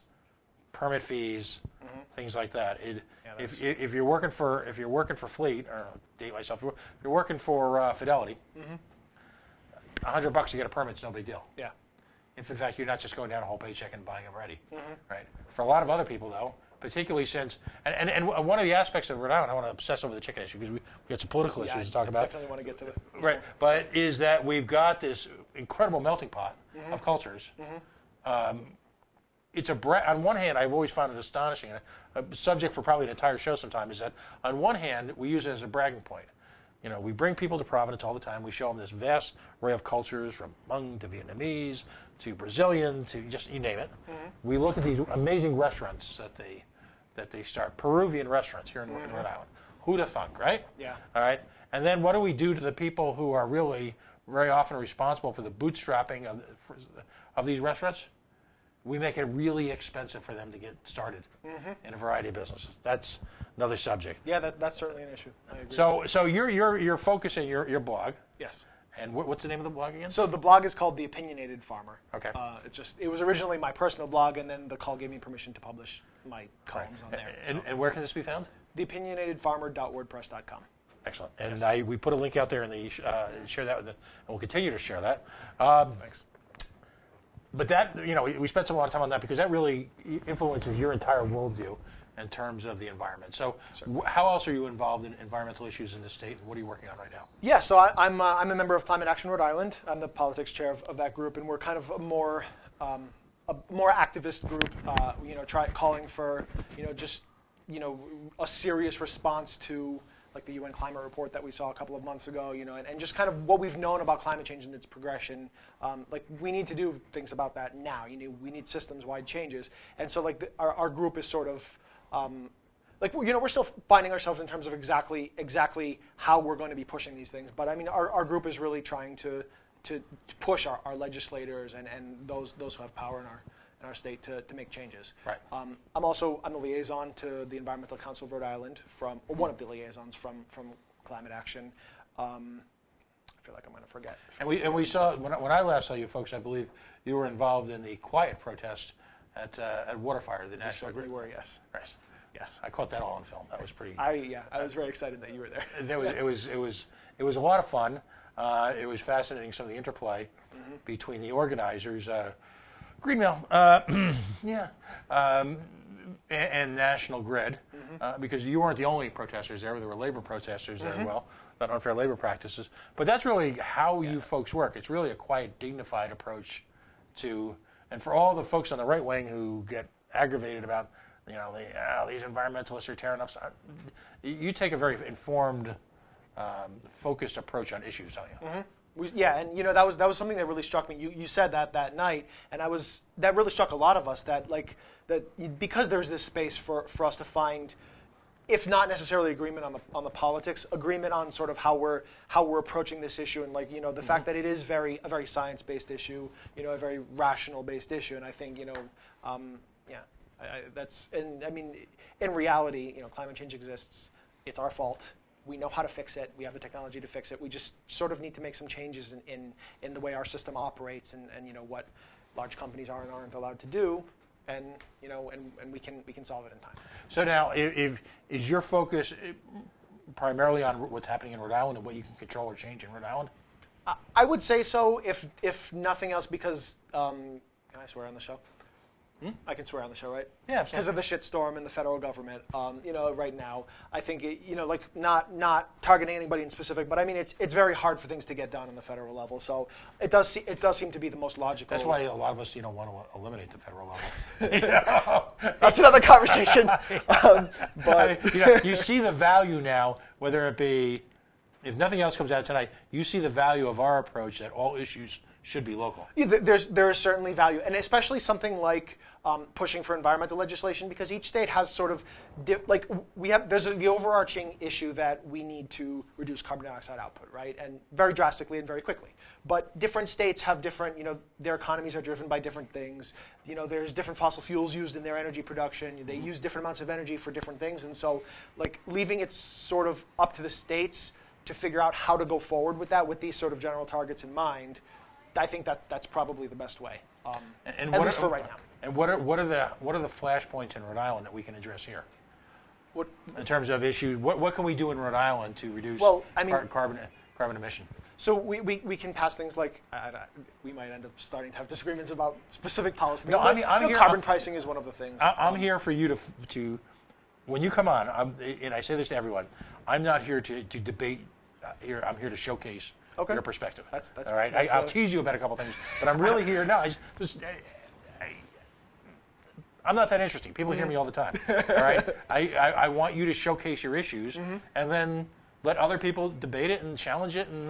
permit fees, mm-hmm. things like that. If you're working for Fleet, or date myself, if you're working for Fidelity, mm-hmm. $100 to get a permit's no big deal.
Yeah.
If in fact you're not just going down a whole paycheck and buying them ready,
mm-hmm.
right? For a lot of other people though, particularly since and one of the aspects of Rhode Island, I want to obsess over the chicken issue because we got some political issues to talk about.
I definitely want to get to it.
Right, but is that we've got this incredible melting pot mm-hmm. of cultures. Mm-hmm. It's on one hand, I've always found it astonishing, a subject for probably an entire show sometime, is that on one hand, we use it as a bragging point. We bring people to Providence all the time. We show them this vast array of cultures, from Hmong to Vietnamese to Brazilian to just, you name it. Mm-hmm. We look at these amazing restaurants that they start, Peruvian restaurants here in Rhode Island. Who'd have thunk, right?
Yeah.
All right. And then what do we do to the people who are really very often responsible for the bootstrapping of these restaurants? We make it really expensive for them to get started mm-hmm. in a variety of businesses. That's another subject.
Yeah, that's certainly an issue. I agree.
So you're focusing your blog.
Yes.
And what's the name of the blog again?
So the blog is called The Opinionated Farmer.
Okay.
It was originally my personal blog, and then the call gave me permission to publish my columns on there.
And where can this be found?
TheOpinionatedFarmer.wordpress.com.
Excellent. And we put a link out there in the share that, and we'll continue to share that.
Thanks.
But that, we spent a lot of time on that because that really influences your entire worldview in terms of the environment. So how else are you involved in environmental issues in this state, and what are you working on right now?
Yeah, so I'm a member of Climate Action Rhode Island. I'm the politics chair of that group, and we're kind of a more activist group, calling for, a serious response to like the UN climate report that we saw a couple of months ago, and just kind of what we've known about climate change and its progression. We need to do things about that now. We need systems-wide changes. And so our group is sort of, we're still finding ourselves in terms of exactly how we're going to be pushing these things. But I mean, our group is really trying to push our legislators and those who have power in our state to make changes.
Right.
I'm the liaison to the Environmental Council of Rhode Island one of the liaisons from Climate Action. I feel like I'm going to forget.
And we saw when I last saw you folks, I believe you were involved in the quiet protest at Waterfire, the national.
We were, yes.
Right.
Yes.
I caught that all on film. That was pretty.
I was very excited that you were there.
It was a lot of fun. It was fascinating, some of the interplay mm-hmm. between the organizers. Greenmill, and National Grid, mm-hmm. Because you weren't the only protesters there. There were labor protesters there as well, about unfair labor practices. But that's really how you folks work. It's really a quiet, dignified approach to, and for all the folks on the right wing who get aggravated about, these environmentalists are tearing up. You take a very informed, focused approach on issues, don't you?
Mm-hmm. And that was something that really struck me. You said that night, and that really struck a lot of us. That because there's this space for us to find if not necessarily agreement on the politics, agreement on sort of how we're approaching this issue, and like the fact that it is a very science-based issue, a very rational-based issue, and I think I mean, in reality, climate change exists. It's our fault. We know how to fix it. We have the technology to fix it. We just sort of need to make some changes in the way our system operates, and what large companies are and aren't allowed to do, and we can solve it in time.
So now, is your focus primarily on what's happening in Rhode Island and what you can control or change in Rhode Island?
I would say so, if nothing else, because can I swear on the show? I can swear on the show, right?
Yeah, absolutely.
Because of the shitstorm in the federal government, right now, I think like not targeting anybody in specific, but I mean it's very hard for things to get done on the federal level. So it does seem to be the most logical.
That's why a lot of us want to eliminate the federal level.
That's another conversation.
But you see the value now, whether it be, if nothing else comes out tonight, you see the value of our approach that all issues should be local.
Yeah, there is certainly value, and especially something like pushing for environmental legislation, because each state has sort of there's the overarching issue that we need to reduce carbon dioxide output, right, and very drastically and very quickly. But different states have different, their economies are driven by different things. There's different fossil fuels used in their energy production. They use different amounts of energy for different things, and so like leaving it sort of up to the states to figure out how to go forward with that, with these sort of general targets in mind. I think that's probably the best way, at least for right now.
And what are the flashpoints in Rhode Island that we can address here?
What,
in terms of issues, what can we do in Rhode Island to reduce carbon emission?
So we can pass things like we might end up starting to have disagreements about specific policy.
No, I'm here.
Carbon pricing is one of the things.
I'm here for you to when you come on. And I say this to everyone. I'm not here to debate. I'm here to showcase.
Okay.
Your perspective.
That's
all right. I'll tease you about a couple things, but I'm really here now. I'm not that interesting. People hear me all the time. All right. I want you to showcase your issues, and then let other people debate it and challenge it, and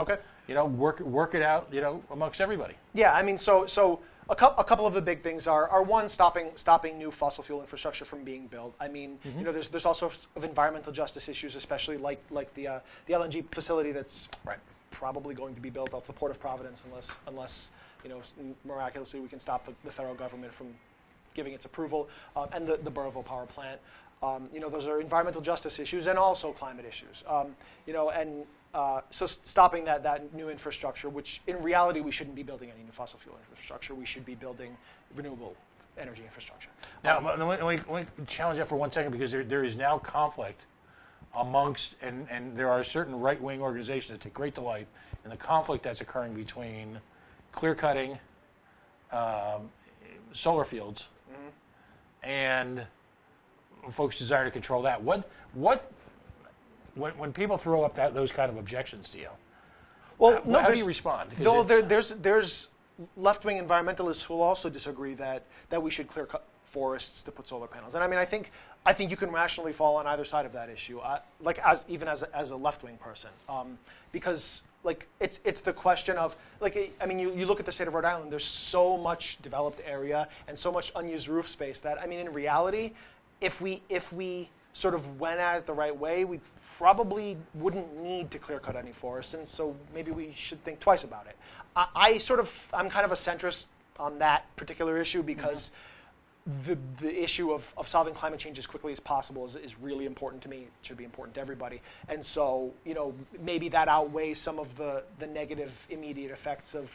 work it out, amongst everybody.
Yeah. I mean, so a couple of the big things are one, stopping new fossil fuel infrastructure from being built. I mean, there's all sorts of environmental justice issues, especially like the LNG facility that's probably going to be built off the Port of Providence, unless miraculously we can stop the federal government from giving its approval, and the Burrillville power plant. Those are environmental justice issues and also climate issues. So stopping that new infrastructure, which in reality we shouldn't be building any new fossil fuel infrastructure. We should be building renewable energy infrastructure.
Now, let me challenge that for 1 second, because there is now conflict amongst, and there are certain right-wing organizations that take great delight in the conflict that's occurring between clear-cutting solar fields and folks desire to control that. When people throw up those kind of objections to you, how do you respond?
No, there's left-wing environmentalists who will also disagree that we should clear-cut forests to put solar panels. And I mean, I think you can rationally fall on either side of that issue, even as a left-wing person, because it's the question of you look at the state of Rhode Island. There's so much developed area and so much unused roof space that in reality, if we sort of went at it the right way, we probably wouldn't need to clear cut any forests, and so maybe we should think twice about it. I'm kind of a centrist on that particular issue, because the issue of solving climate change as quickly as possible is really important to me. It should be important to everybody. And so, maybe that outweighs some of the negative immediate effects of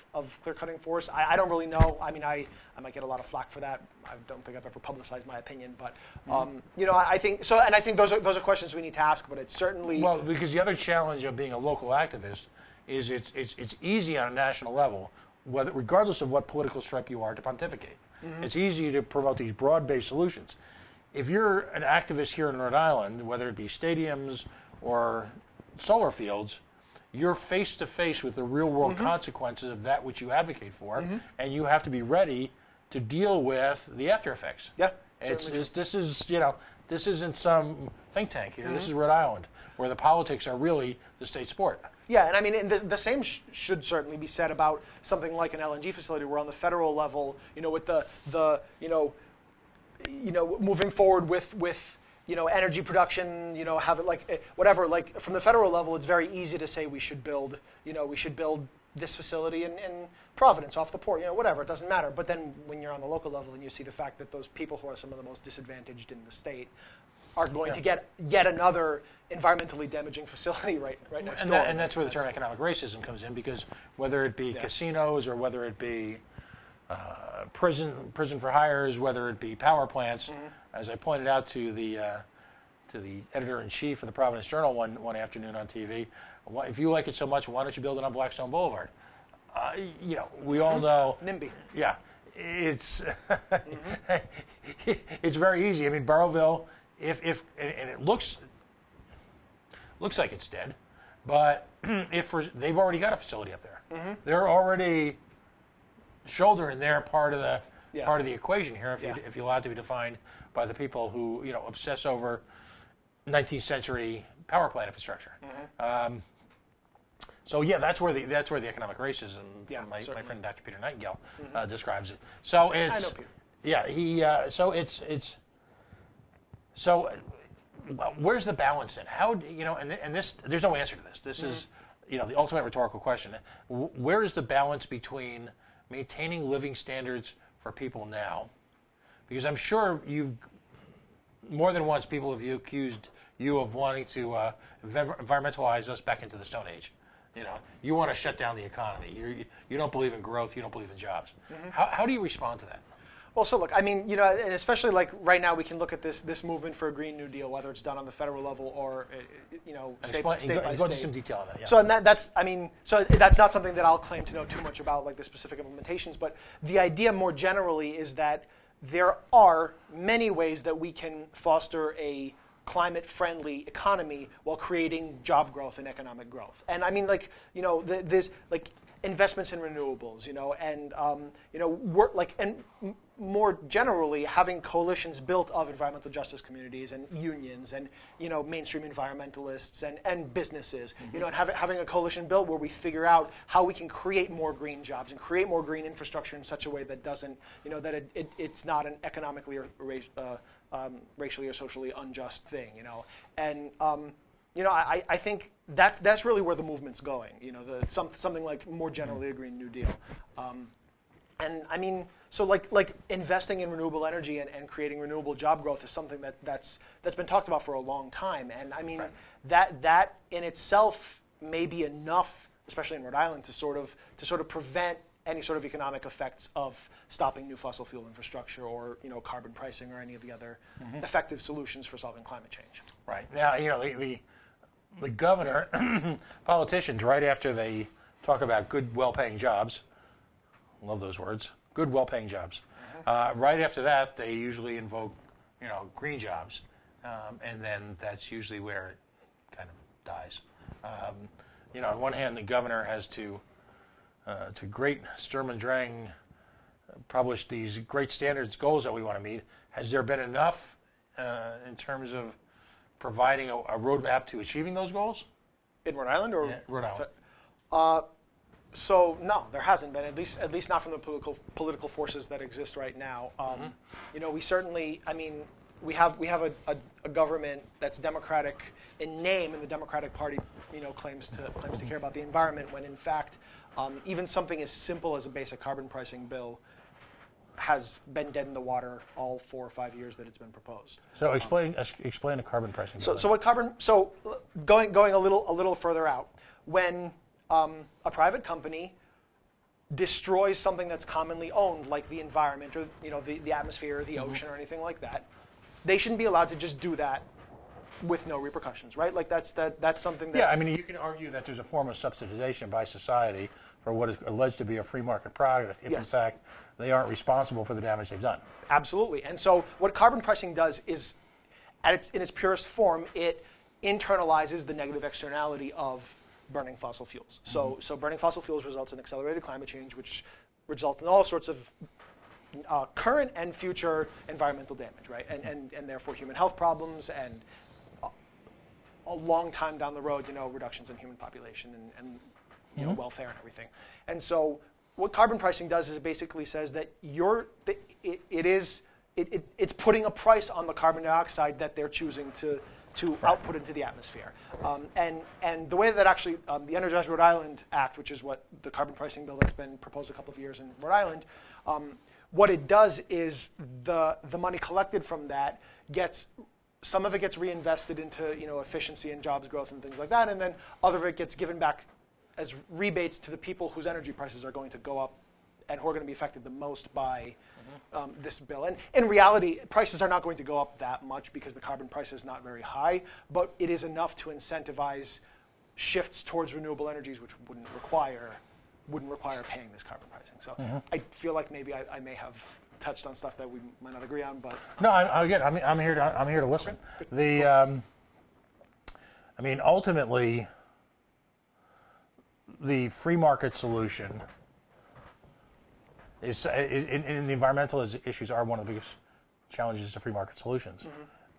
clear-cutting forests. I don't really know. I mean, I might get a lot of flack for that. I don't think I've ever publicized my opinion. But, I think so. And I think those are questions we need to ask. But it's certainly...
Well, because the other challenge of being a local activist is it's easy on a national level, regardless of what political stripe you are, to pontificate. It's easy to promote these broad-based solutions. If you're an activist here in Rhode Island, whether it be stadiums or solar fields, you're face-to-face with the real-world consequences of that which you advocate for, and you have to be ready to deal with the after effects.
Yeah,
this isn't some think tank here. This is Rhode Island, where the politics are really the state sport.
Yeah, and I mean, the same should certainly be said about something like an LNG facility, where on the federal level, with the moving forward with energy production, have it like whatever. Like from the federal level, it's very easy to say we should build this facility in Providence off the port, whatever, it doesn't matter. But then when you're on the local level and you see the fact that those people who are some of the most disadvantaged in the state are going to get yet another environmentally damaging facility right next door.
And that's where the term economic racism comes in, because whether it be casinos or whether it be prison for hires, whether it be power plants, as I pointed out to the editor-in-chief of the Providence Journal one afternoon on TV, if you like it so much, why don't you build it on Blackstone Boulevard? We all know.
NIMBY.
Yeah, it's it's very easy. I mean, Burrowville, and it looks like it's dead, but they've already got a facility up there. They're already shouldering their part of the equation here. If you allow it to be defined by the people who obsess over 19th century power plant infrastructure. So that's where the economic racism from my friend Dr. Peter Nightingale describes it. So it's where's the balance in? How and this, there's no answer to this. This is the ultimate rhetorical question. Where is the balance between maintaining living standards for people now? Because I'm sure more than once people have accused you of wanting to environmentalize us back into the Stone Age. You want to shut down the economy. You don't believe in growth. You don't believe in jobs. How do you respond to that?
Well, so look, I mean, and especially like right now, we can look at this movement for a Green New Deal, whether it's done on the federal level or state by state.
Go into some detail on that. Yeah.
So that's not something that I'll claim to know too much about, like the specific implementations. But the idea more generally is that there are many ways that we can foster a climate-friendly economy while creating job growth and economic growth. And I mean, there's like investments in renewables, and more generally having coalitions built of environmental justice communities and unions and mainstream environmentalists and businesses, and having a coalition built where we figure out how we can create more green jobs and create more green infrastructure in such a way that doesn't, that it's not an economically or racially or socially unjust thing, and I think that's really where the movement's going. Something like more generally a Green New Deal, and I mean, so like investing in renewable energy and creating renewable job growth is something that's been talked about for a long time, and I mean that in itself may be enough, especially in Rhode Island, to sort of prevent any sort of economic effects of stopping new fossil fuel infrastructure or carbon pricing or any of the other effective solutions for solving climate change.
Right. Now, the governor, politicians, right after they talk about good, well-paying jobs, love those words, good, well-paying jobs, right after that, they usually invoke, green jobs, and then that's usually where it kind of dies. On one hand, the governor has to great Sturm and Drang publish these great standards goals that we want to meet. Has there been enough in terms of providing a roadmap to achieving those goals?
In Rhode Island or
Rhode Island?
So no, there hasn't been. At least not from the political forces that exist right now. We certainly. I mean, we have a government that's Democratic in name, and the Democratic Party, claims to care about the environment. When in fact, even something as simple as a basic carbon pricing bill has been dead in the water all 4 or 5 years that it's been proposed.
So explain the carbon pricing.
So going a little further out, when a private company destroys something that's commonly owned, like the environment or the atmosphere or the ocean or anything like that, they shouldn't be allowed to just do that with no repercussions, right? Like that's something that.
Yeah, I mean, you can argue that there's a form of subsidization by society for what is alleged to be a free market product, if in fact they aren't responsible for the damage they've done.
Absolutely. And so what carbon pricing does is, in its purest form, it internalizes the negative externality of burning fossil fuels. So burning fossil fuels results in accelerated climate change, which results in all sorts of current and future environmental damage, right? And therefore human health problems and a long time down the road, reductions in human population and welfare and everything. And so what carbon pricing does is it basically says that it is it's putting a price on the carbon dioxide that they're choosing to output into the atmosphere. And the way that actually the Energize Rhode Island Act, which is what the carbon pricing bill that's been proposed a couple of years in Rhode Island, what it does is the money collected from that some of it gets reinvested into efficiency and jobs growth and things like that, and then other of it gets given back as rebates to the people whose energy prices are going to go up and who are going to be affected the most by this bill. And in reality, prices are not going to go up that much because the carbon price is not very high, but it is enough to incentivize shifts towards renewable energies, which wouldn't require paying this carbon pricing. So I feel like maybe I may have touched on stuff that we might not agree on, but
no, I'm here to listen. Okay. Ultimately, the free market solution is in the environmental issues are one of the biggest challenges to free market solutions.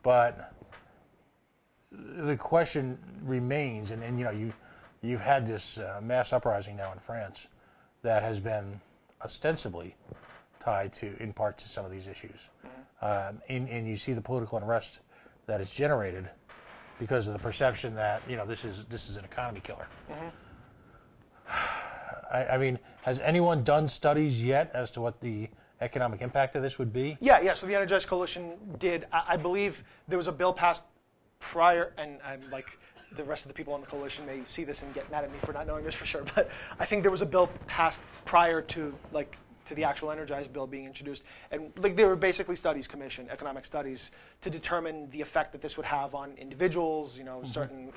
But the question remains, and you've had this mass uprising now in France that has been ostensibly tied in part to some of these issues, and you see the political unrest that is generated because of the perception that this is an economy killer. Has anyone done studies yet as to what the economic impact of this would be?
Yeah. So the Energize Coalition did. I believe there was a bill passed prior, and I'm like the rest of the people on the coalition may see this and get mad at me for not knowing this for sure, but I think there was a bill passed prior to the actual Energize bill being introduced, and there were basically studies commissioned, economic studies, to determine the effect that this would have on individuals, certain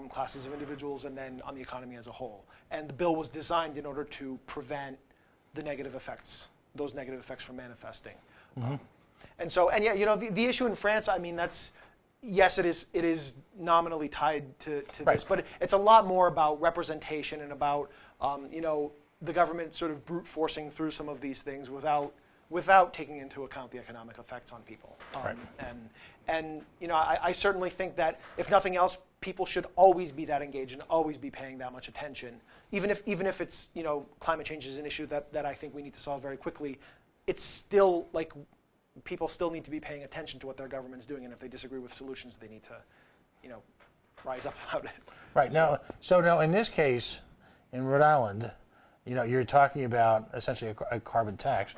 classes of individuals, and then on the economy as a whole. And the bill was designed in order to prevent those negative effects from manifesting. And the issue in France, yes, it is nominally tied to this, but it's a lot more about representation and about the government sort of brute forcing through some of these things without taking into account the economic effects on people. I certainly think that if nothing else, people should always be that engaged and always be paying that much attention, even if it's climate change is an issue that I think we need to solve very quickly. It's still people still need to be paying attention to what their government's doing, and if they disagree with solutions, they need to rise up about it.
Right. So now in this case, in Rhode Island, you're talking about essentially a carbon tax.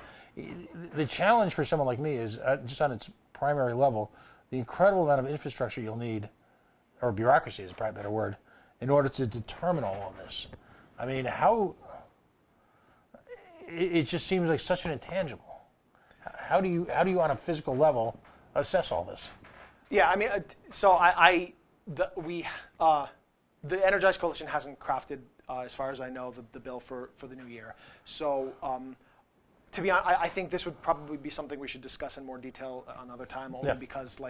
The challenge for someone like me is just on its primary level, the incredible amount of infrastructure you'll need, or bureaucracy is probably a better word, in order to determine all of this. It just seems like such an intangible. How do you on a physical level assess all this?
Yeah, the Energize Coalition hasn't crafted, as far as I know, the bill for the new year. So to be honest, I think this would probably be something we should discuss in more detail another time, only because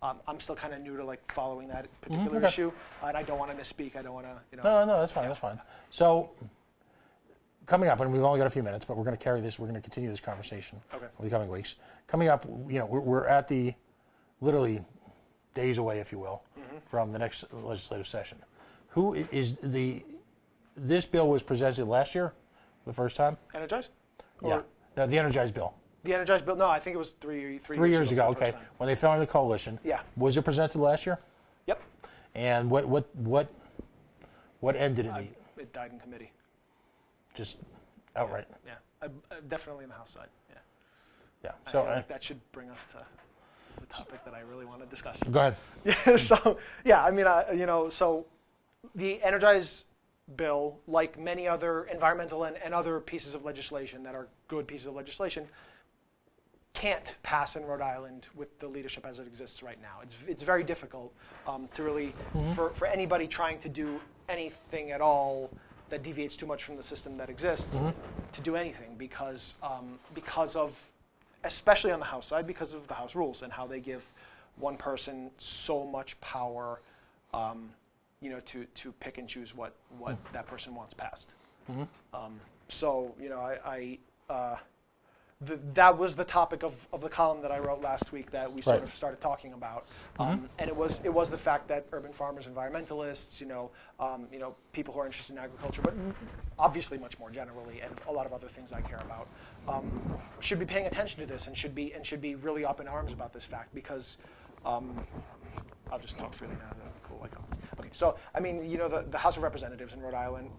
I'm still kind of new to following that particular issue, and I don't want to misspeak. I don't want to,
No, that's fine. That's fine. So coming up, and we've only got a few minutes, but we're going to carry this. We're going to continue this conversation over the coming weeks. Coming up, we're at the literally days away, if you will, from the next legislative session. Who is this bill was presented last year, the first time?
Energize?
Yeah. No, the Energize bill.
The Energize bill? No, I think it was three
years ago. Okay, when they fell in the coalition.
Yeah.
Was it presented last year?
Yep.
And what end did it meet?
It died in committee.
Just outright.
Yeah. Definitely in the House side. Yeah.
Yeah.
I
So
feel like that should bring us to the topic that I really want to discuss.
Go ahead.
Yeah. So so the Energize bill, like many other environmental and other pieces of legislation that are good pieces of legislation, can't pass in Rhode Island with the leadership as it exists right now. It's very difficult to really, for anybody trying to do anything at all that deviates too much from the system that exists, to do anything because of, especially on the House side, because of the House rules and how they give one person so much power to pick and choose what that person wants passed. That was the topic of the column that I wrote last week that we sort of started talking about, and it was the fact that urban farmers, environmentalists, people who are interested in agriculture, but obviously much more generally, and a lot of other things I care about, should be paying attention to this and should be really up in arms about this fact because. I'll just talk freely now. Cool. Okay. So, I mean, you know, the House of Representatives in Rhode Island,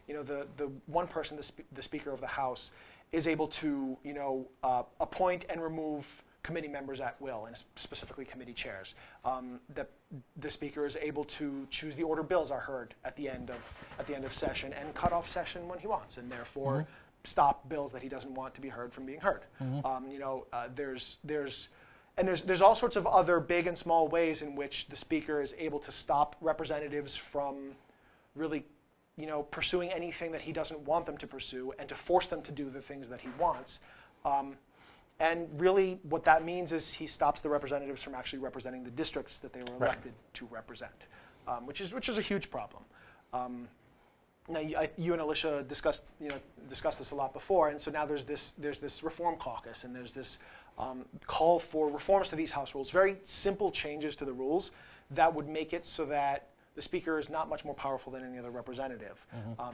you know, the one person, the Speaker of the House, is able to, you know, appoint and remove committee members at will, and specifically committee chairs. The Speaker is able to choose the order bills are heard at the end of session and cut off session when he wants, and therefore stop bills that he doesn't want to be heard from being heard. You know, there's all sorts of other big and small ways in which the Speaker is able to stop representatives from really, you know, pursuing anything that he doesn't want them to pursue and to force them to do the things that he wants. And really what that means is he stops the representatives from actually representing the districts that they were elected to represent, which is a huge problem. Now, you and Alicia discussed this a lot before, and so now there's this reform caucus, and there's this call for reforms to these House rules, very simple changes to the rules that would make it so that the Speaker is not much more powerful than any other representative.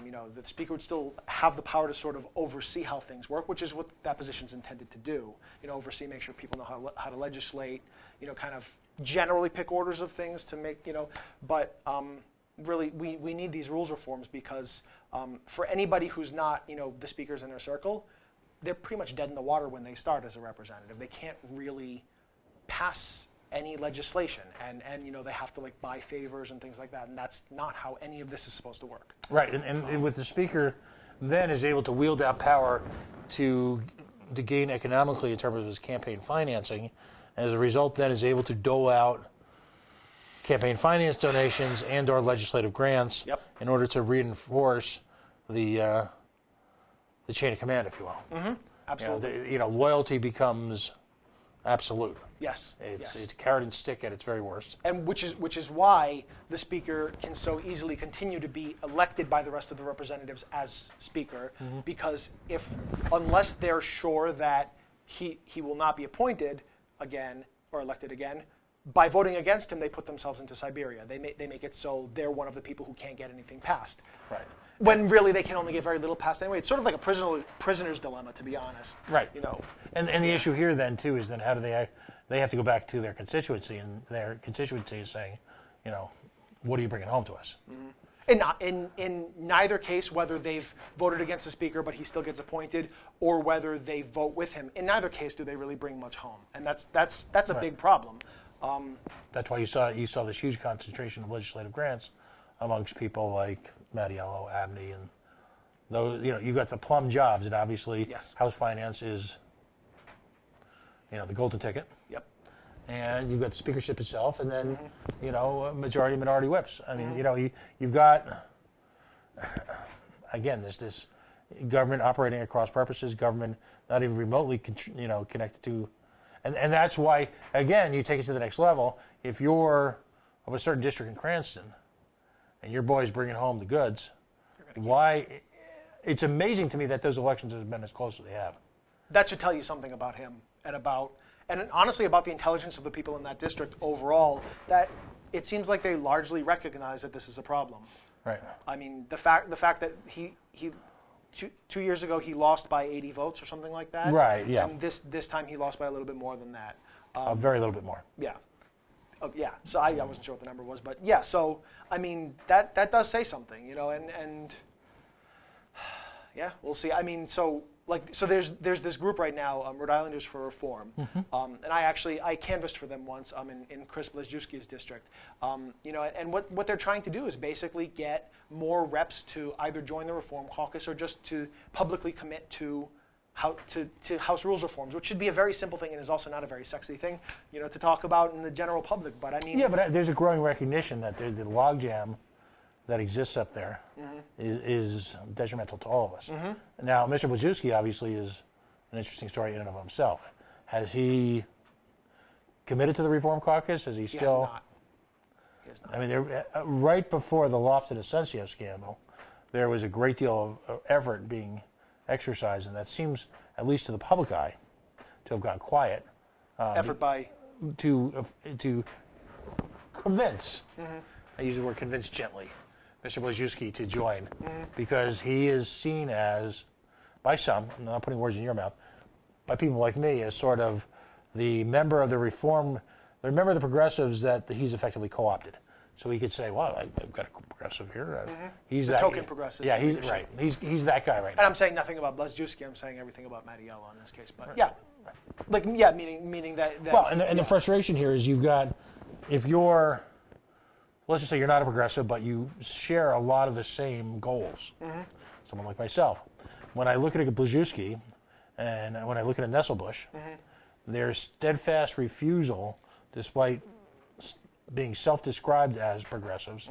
You know, the Speaker would still have the power to sort of oversee how things work, which is what that position's intended to do. You know, oversee, make sure people know how to legislate. You know, kind of generally pick orders of things to make. You know, but really, we need these rules reforms because for anybody who's not, you know, the Speaker's inner circle, they're pretty much dead in the water when they start as a representative. They can't really pass any legislation, and you know, they have to like buy favors and things like that, and that's not how any of this is supposed to work.
Right, and with the Speaker then is able to wield that power to gain economically in terms of his campaign financing, and as a result then is able to dole out campaign finance donations and or legislative grants in order to reinforce the chain of command, if you will.
Absolutely.
You know, loyalty becomes absolute.
Yes.
It's carrot and stick at its very worst.
And which is why the Speaker can so easily continue to be elected by the rest of the representatives as Speaker, because unless they're sure that he will not be appointed again or elected again, by voting against him, they put themselves into Siberia. They make it so they're one of the people who can't get anything passed.
Right.
When really they can only get very little passed anyway. It's sort of like a prisoner's dilemma, to be honest.
Right.
You know.
And the issue here then too is then how do they have to go back to their constituency, and their constituency is saying, you know, what are you bringing home to us?
In neither case, whether they've voted against the Speaker but he still gets appointed, or whether they vote with him, in neither case do they really bring much home, and that's a big problem.
That's why you saw this huge concentration of legislative grants amongst people like Mattiello, Abney, and those. You know, you've got the plum jobs, and obviously House Finance is, you know, the golden ticket.
Yep.
And you've got the speakership itself, and then you know, majority minority whips. I mean, you know, you've got again this government operating at cross purposes, government not even remotely connected to. And that's why, again, you take it to the next level. If you're of a certain district in Cranston and your boy's bringing home the goods, why? It's amazing to me that those elections have been as close as they have.
That should tell you something about him and honestly about the intelligence of the people in that district overall, that it seems like they largely recognize that this is a problem.
Right.
I mean, the fact that he 2 years ago, he lost by 80 votes or something like that.
Right, yeah.
And this time he lost by a little bit more than that.
A very little bit more.
Yeah. Yeah. So I wasn't sure what the number was, but yeah. So I mean, that does say something, you know, and yeah, we'll see. I mean, so there's this group right now, Rhode Islanders for Reform, and I canvassed for them once in Chris Blazewski's district, you know, and what they're trying to do is basically get more reps to either join the Reform Caucus or just to publicly commit to House rules reforms, which should be a very simple thing and is also not a very sexy thing, you know, to talk about in the general public. But I mean,
yeah, but there's a growing recognition that the logjam that exists up there is detrimental to all of us. Now, Mr. Blazewski obviously is an interesting story in and of himself. Has he committed to the Reform Caucus? Is he still?
He has not.
I mean, right before the Lofton Asensio scandal, there was a great deal of effort being exercised, and that seems, at least to the public eye, to have gone quiet.
Effort by?
To convince, I use the word convince gently, Mr. Blazewski to join, because he is seen as, by some, I'm not putting words in your mouth, by people like me as sort of the member of the member of the progressives that he's effectively co-opted. So he could say, well, I've got a progressive here. He's
The
that
token progressive.
Yeah, he's
leadership.
right. He's that guy right
And
now.
I'm saying nothing about Blazewski. I'm saying everything about Mattiello in this case. But yeah, like yeah, meaning that.
Well, and the frustration here is you've got, if you're, let's just say you're not a progressive, but you share a lot of the same goals. Someone like myself, when I look at a Blazewski, and when I look at a Nesselbush, their steadfast refusal, despite being self-described as progressives,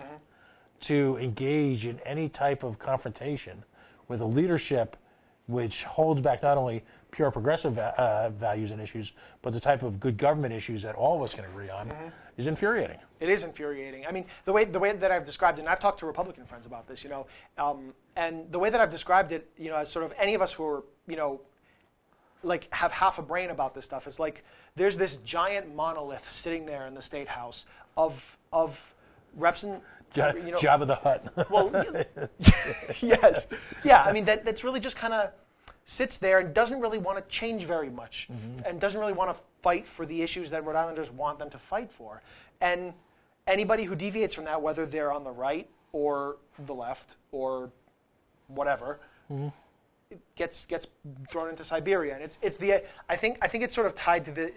to engage in any type of confrontation with a leadership which holds back not only pure progressive values and issues, but the type of good government issues that all of us can agree on, is infuriating.
It is infuriating. I mean, the way that I've described it, and I've talked to Republican friends about this, and the way that I've described it, as sort of any of us who are, like have half a brain about this stuff, is like there's this giant monolith sitting there in the State House of reps and
Jabba the Hutt.
Well, yes, yeah. I mean that's really just kind of sits there and doesn't really want to change very much, and doesn't really want to fight for the issues that Rhode Islanders want them to fight for. And anybody who deviates from that, whether they're on the right or the left or whatever, gets thrown into Siberia. And it's the I think it's sort of tied to the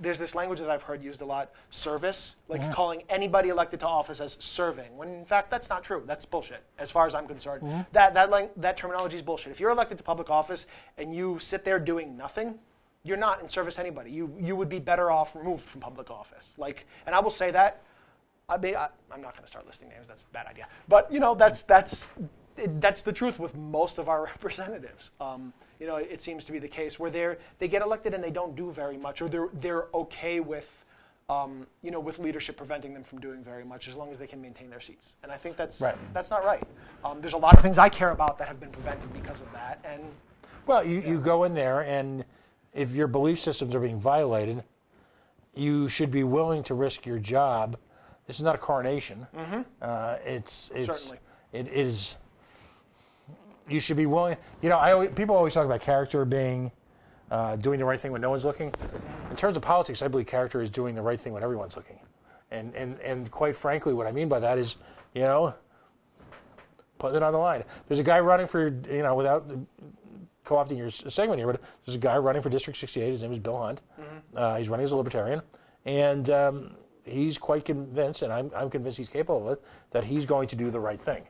there's this language that I've heard used a lot, service, like calling anybody elected to office as serving, when in fact that's not true. That's bullshit as far as I'm concerned. That terminology is bullshit. If you're elected to public office and you sit there doing nothing, you're not in service to anybody. You would be better off removed from public office. And I will say that. I'm not going to start listing names. That's a bad idea. But that's the truth with most of our representatives. It seems to be the case where they get elected and they don't do very much, or they're okay with with leadership preventing them from doing very much as long as they can maintain their seats. And I think that's not right. There's a lot of things I care about that have been prevented because of that. And
well, you go in there, and if your belief systems are being violated, you should be willing to risk your job. This is not a coronation. It's
certainly.
It is. You should be willing. People always talk about character being doing the right thing when no one's looking. In terms of politics, I believe character is doing the right thing when everyone's looking. And quite frankly, what I mean by that is, putting it on the line. There's a guy running for, without co-opting your segment here, but there's a guy running for District 68. His name is Bill Hunt. He's running as a libertarian, and he's quite convinced, and I'm convinced he's capable of it, that he's going to do the right thing.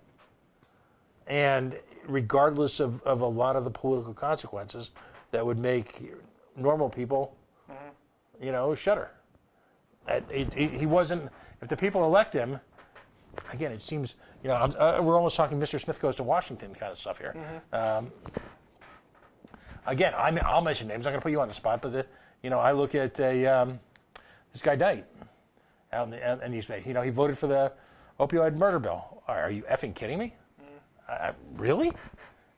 And regardless of a lot of the political consequences that would make normal people, shudder. He wasn't. If the people elect him, again, it seems we're almost talking Mr. Smith goes to Washington kind of stuff here. Again, I'll mention names. I'm going to put you on the spot, but I look at this guy Knight out in East Bay. He voted for the opioid murder bill. Are you effing kidding me? Really?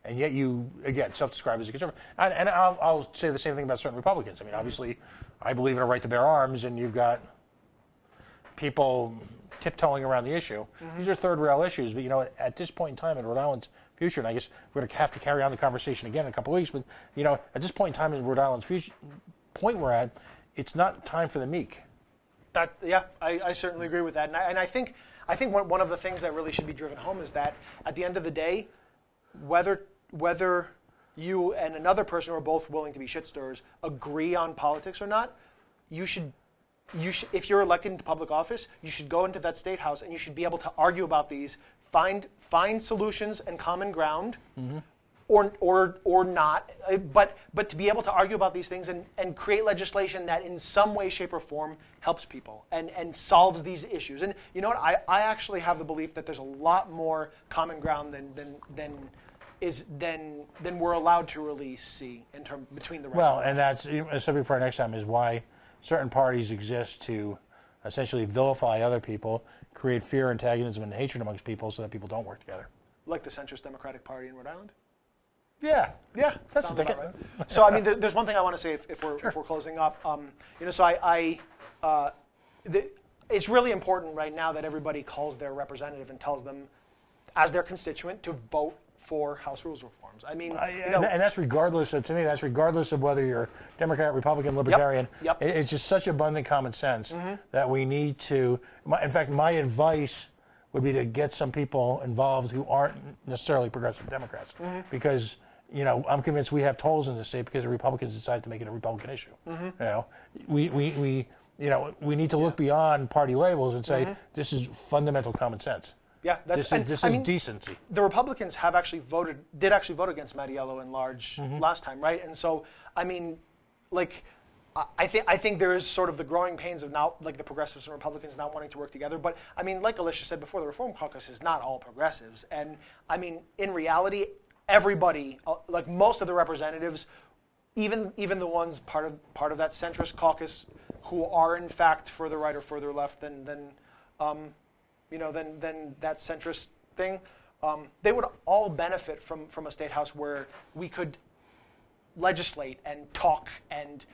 And yet you, again, self-describe as a conservative. And I'll say the same thing about certain Republicans. I mean, obviously, I believe in a right to bear arms, and you've got people tiptoeing around the issue. These are third rail issues, but, at this point in time in Rhode Island's future, and I guess we're going to have to carry on the conversation again in a couple of weeks, but, at this point in time in Rhode Island's future, point we're at, it's not time for the meek.
I certainly agree with that. And I think one of the things that really should be driven home is that at the end of the day, whether you and another person who are both willing to be shit stirrers agree on politics or not, you should, if you're elected into public office, you should go into that State House and you should be able to argue about these, find solutions and common ground, or not, but to be able to argue about these things and create legislation that in some way, shape, or form helps people and solves these issues. And you know what? I actually have the belief that there's a lot more common ground than we're allowed to really see in term between the.
Well, and that's a subject for our next time, is why certain parties exist to essentially vilify other people, create fear, antagonism, and hatred amongst people, so that people don't work together.
Like the Centrist Democratic Party in Rhode Island.
Yeah, that's the
ticket. Right. So I mean, there's one thing I want to say if we're closing up. It's really important right now that everybody calls their representative and tells them, as their constituent, to vote for House rules reforms. I mean,
and that's regardless of, to me, that's regardless of whether you're Democrat, Republican, Libertarian.
Yep.
It's just such abundant common sense that we need to, in fact, my advice would be to get some people involved who aren't necessarily progressive Democrats, because I'm convinced we have tolls in this state because the Republicans decided to make it a Republican issue. We need to look beyond party labels and say this is fundamental common sense.
Yeah,
this is decency.
The Republicans did actually vote against Mattiello in large last time, right? And so, I mean, like, I think there is sort of the growing pains of now, like the progressives and Republicans not wanting to work together. But I mean, like Alicia said before, the Reform Caucus is not all progressives, and I mean, in reality, everybody, like most of the representatives, even the ones part of that centrist caucus, who are in fact further right or further left than that centrist thing, they would all benefit from a state house where we could legislate and talk and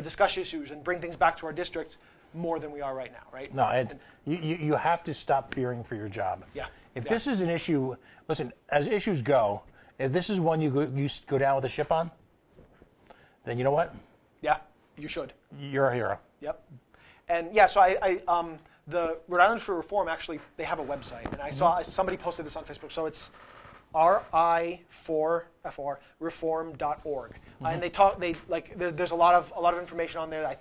discuss issues and bring things back to our districts more than we are right now, right?
No, you have to stop fearing for your job.
Yeah.
If this is an issue, listen, as issues go, if this is one you go down with a ship on, then you know what?
Yeah, you should.
You're a hero.
Yep. And yeah, so the Rhode Island for Reform, actually, they have a website, and I saw somebody posted this on Facebook. So it's RI4FR reform.org, and there's a lot of information on there.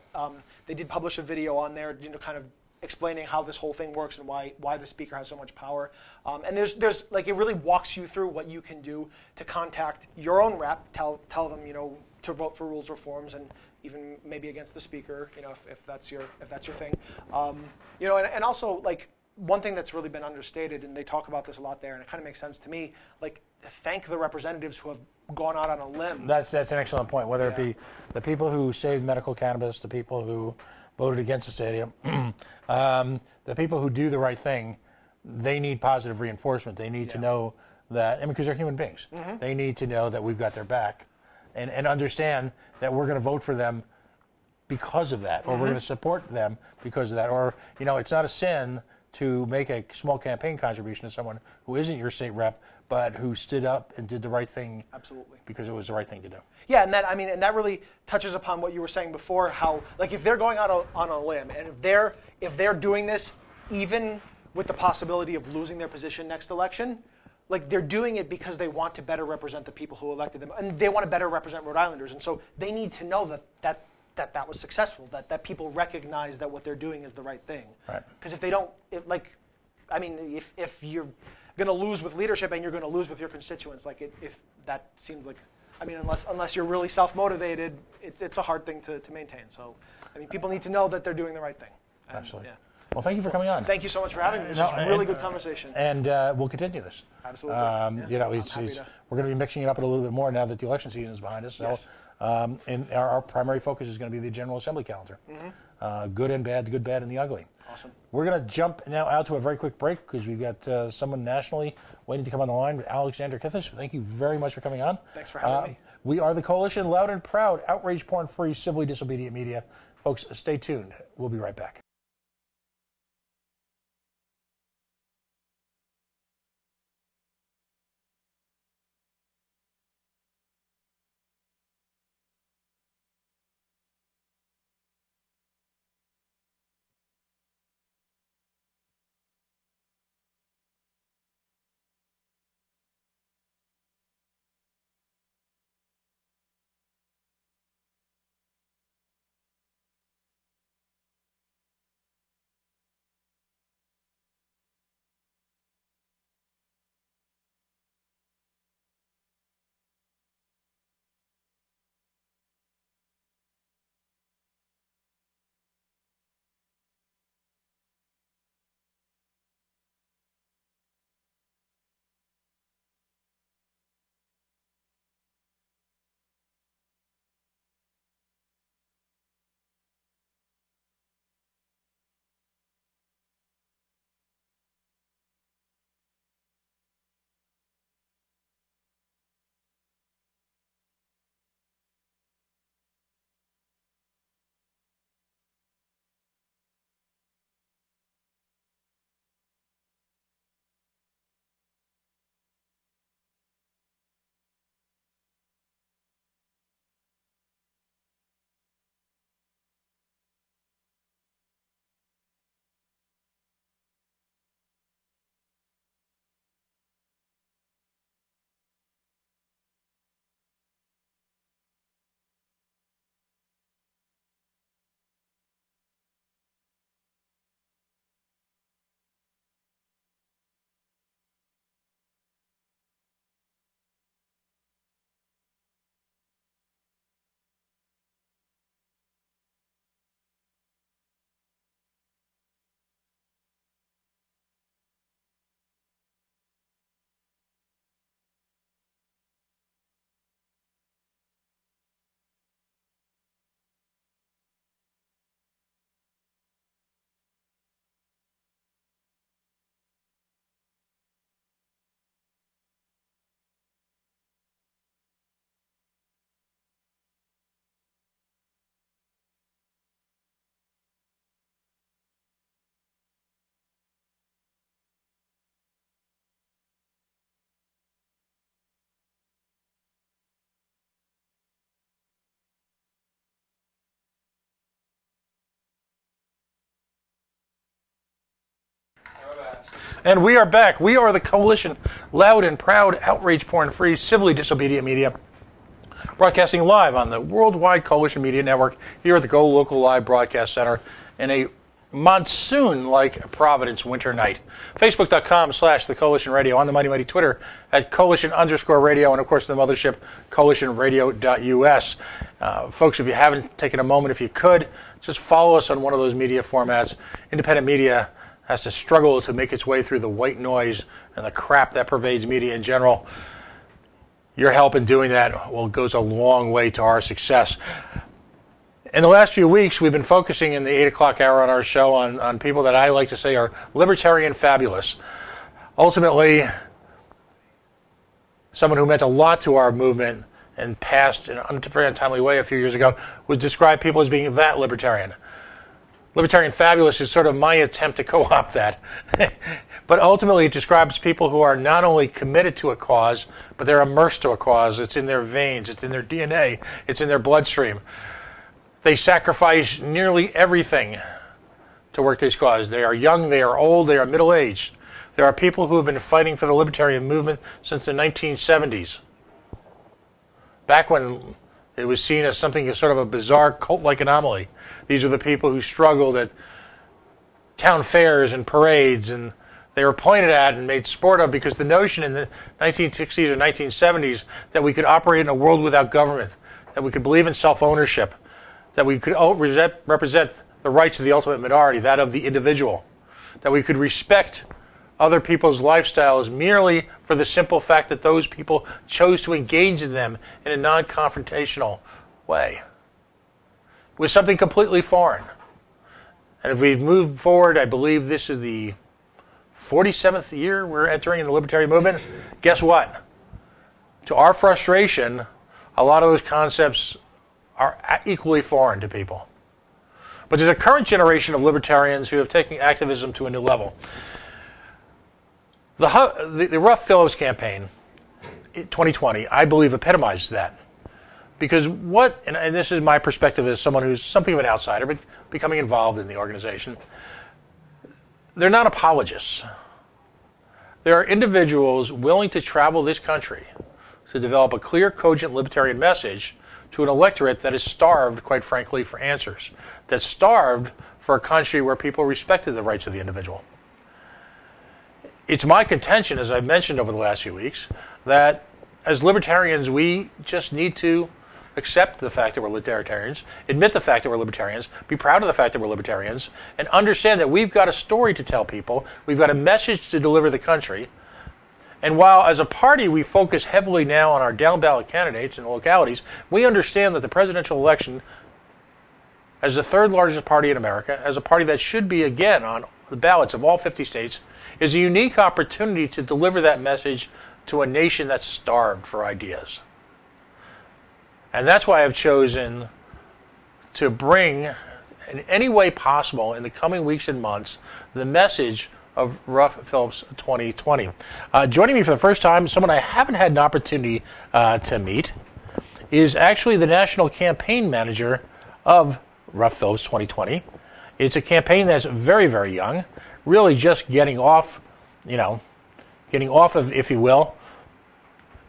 They did publish a video on there, kind of explaining how this whole thing works and why the speaker has so much power. And there's like, it really walks you through what you can do to contact your own rep, tell them to vote for rules reforms, and even maybe against the speaker, if that's your thing. And also, like, one thing that's really been understated, and they talk about this a lot there, and it kind of makes sense to me, like, thank the representatives who have gone out on a limb.
That's an excellent point, whether it be the people who saved medical cannabis, the people who voted against the stadium, the people who do the right thing. They need positive reinforcement. They need to know that, because they're human beings, they need to know that we've got their back, and understand that we're going to vote for them because of that, or we're going to support them because of that, or it's not a sin to make a small campaign contribution to someone who isn't your state rep, but who stood up and did the right thing.
Absolutely.
Because it was the right thing to do.
Yeah, and that really touches upon what you were saying before, how, like, if they're going out on a limb, and if they're doing this even with the possibility of losing their position next election, like, they're doing it because they want to better represent the people who elected them, and they want to better represent Rhode Islanders, and so they need to know that was successful, that people recognize that what they're doing is the right thing.
Right.
Because if they don't, if you're going to lose with leadership and you're going to lose with your constituents, like, if that seems like, unless you're really self-motivated, it's a hard thing to maintain. So, people need to know that they're doing the right thing. And,
Absolutely.
Yeah.
Well, thank you for coming on.
Thank you so much for having me. This was a really good conversation.
And we'll continue this.
Absolutely.
We're going to be mixing it up a little bit more now that the election season is behind us. So,
Yes.
And our primary focus is going to be the General Assembly calendar. Good and bad, the good, bad, and the ugly.
Awesome.
We're going to jump now out to a very quick break because we've got someone nationally waiting to come on the line, Alexander Kithis. Thank you very much for coming on.
Thanks for having me.
We are the Coalition, loud and proud, outrage porn-free, civilly disobedient media. Folks, stay tuned. We'll be right back. And we are back. We are the Coalition, loud and proud, outrage porn-free, civilly disobedient media, broadcasting live on the Worldwide Coalition Media Network here at the GoLocal Live Broadcast Center in a monsoon-like Providence winter night. Facebook.com/The Coalition Radio, on the mighty Twitter at Coalition_radio, and of course the mothership, CoalitionRadio.us. Folks, if you haven't taken a moment, if you could, just follow us on one of those media formats. Independent media has to struggle to make its way through the white noise and the crap that pervades media in general. Your help in doing that goes a long way to our success. In the last few weeks, we've been focusing in the 8 o'clock hour on our show on people that I like to say are libertarian fabulous. Ultimately, someone who meant a lot to our movement and passed in a very untimely way a few years ago would describe people as being that libertarian. Libertarian fabulous is sort of my attempt to co-opt that. But ultimately, it describes people who are not only committed to a cause, but they're immersed to a cause. It's in their veins, it's in their DNA, it's in their bloodstream. They sacrifice nearly everything to work this cause. They are young, they are old, they are middle-aged. There are people who have been fighting for the libertarian movement since the 1970s. Back when it was seen as something sort of a bizarre cult-like anomaly. These are the people who struggled at town fairs and parades, and they were pointed at and made sport of because the notion in the 1960s or 1970s that we could operate in a world without government, that we could believe in self-ownership, that we could represent the rights of the ultimate minority, that of the individual, that we could respect other people's lifestyles merely for the simple fact that those people chose to engage in them in a non-confrontational way, was something completely foreign. And if we've moved forward, I believe this is the 47th year we're entering in the libertarian movement. Guess what? To our frustration, a lot of those concepts are equally foreign to people. But there's a current generation of libertarians who have taken activism to a new level. The Ruff Phillips campaign, 2020, I believe epitomizes that. Because and this is my perspective as someone who's something of an outsider, but becoming involved in the organization, they're not apologists. There are individuals willing to travel this country to develop a clear, cogent libertarian message to an electorate that is starved, quite frankly, for answers, that's starved for a country where people respected the rights of the individual. It's my contention, as I've mentioned over the last few weeks, that as libertarians, we just need to accept the fact that we're libertarians, admit the fact that we're libertarians, be proud of the fact that we're libertarians, and understand that we've got a story to tell people, we've got a message to deliver the country. And while as a party we focus heavily now on our down-ballot candidates in localities, we understand that the presidential election, as the third largest party in America, as a party that should be again on the ballots of all 50 states, is a unique opportunity to deliver that message to a nation that's starved for ideas. And that's why I've chosen to bring, in any way possible in the coming weeks and months, the message of Ruff Phillips 2020. Joining me for the first time, someone I haven't had an opportunity to meet, is actually the national campaign manager of Ruff Phillips 2020. It's a campaign that's very, very young, really just getting off of, if you will,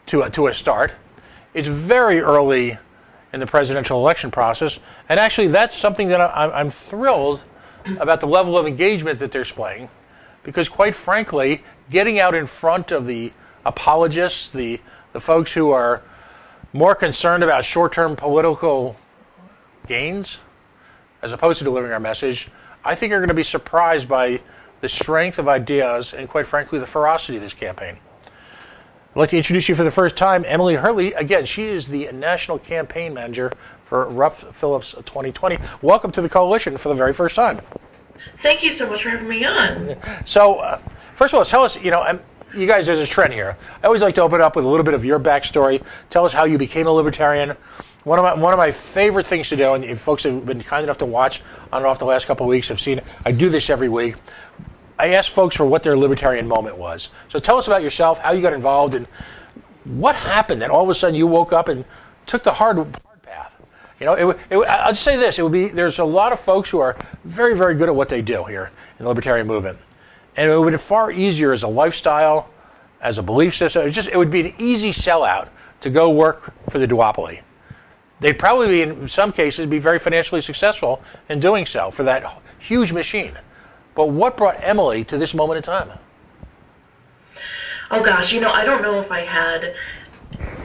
to a start. It's very early in the presidential election process, and actually that's something that I'm thrilled about the level of engagement that they're displaying. Because quite frankly, getting out in front of the apologists, the folks who are more concerned about short-term political gains, as opposed to delivering our message, I think are going to be surprised by the strength of ideas and, quite frankly, the ferocity of this campaign. I'd like to introduce you for the first time, Emily Hurley. Again, she is the national campaign manager for Ruff Phillips 2020. Welcome to the coalition for the very first time.
Thank you so much for having me on.
So, first of all, tell us, you guys, there's a trend here. I always like to open up with a little bit of your backstory. Tell us how you became a libertarian. One of my favorite things to do, and if folks have been kind enough to watch on and off the last couple of weeks, have seen, I do this every week. I ask folks for what their libertarian moment was. So tell us about yourself, how you got involved, and what happened that all of a sudden you woke up and took the hard path. I'll just say this, there's a lot of folks who are very, very good at what they do here in the libertarian movement. And it would be far easier as a lifestyle, as a belief system. It would be an easy sellout to go work for the duopoly. They'd probably be, in some cases, be very financially successful in doing so for that huge machine. But what brought Emily to this moment in time?
Oh gosh, I don't know if I had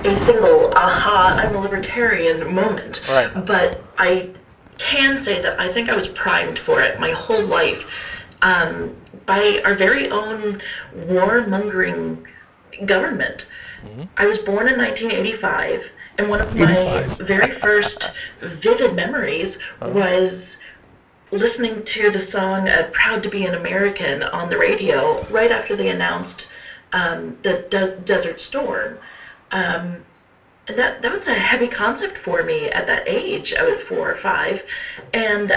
a single aha, I'm a libertarian moment.
Right.
But I can say that I think I was primed for it my whole life by our very own warmongering government. Mm-hmm. I was born in 1985, and one of my very first vivid memories was listening to the song Proud to be an American on the radio right after they announced the Desert Storm. And that was a heavy concept for me at that age. I was 4 or 5. And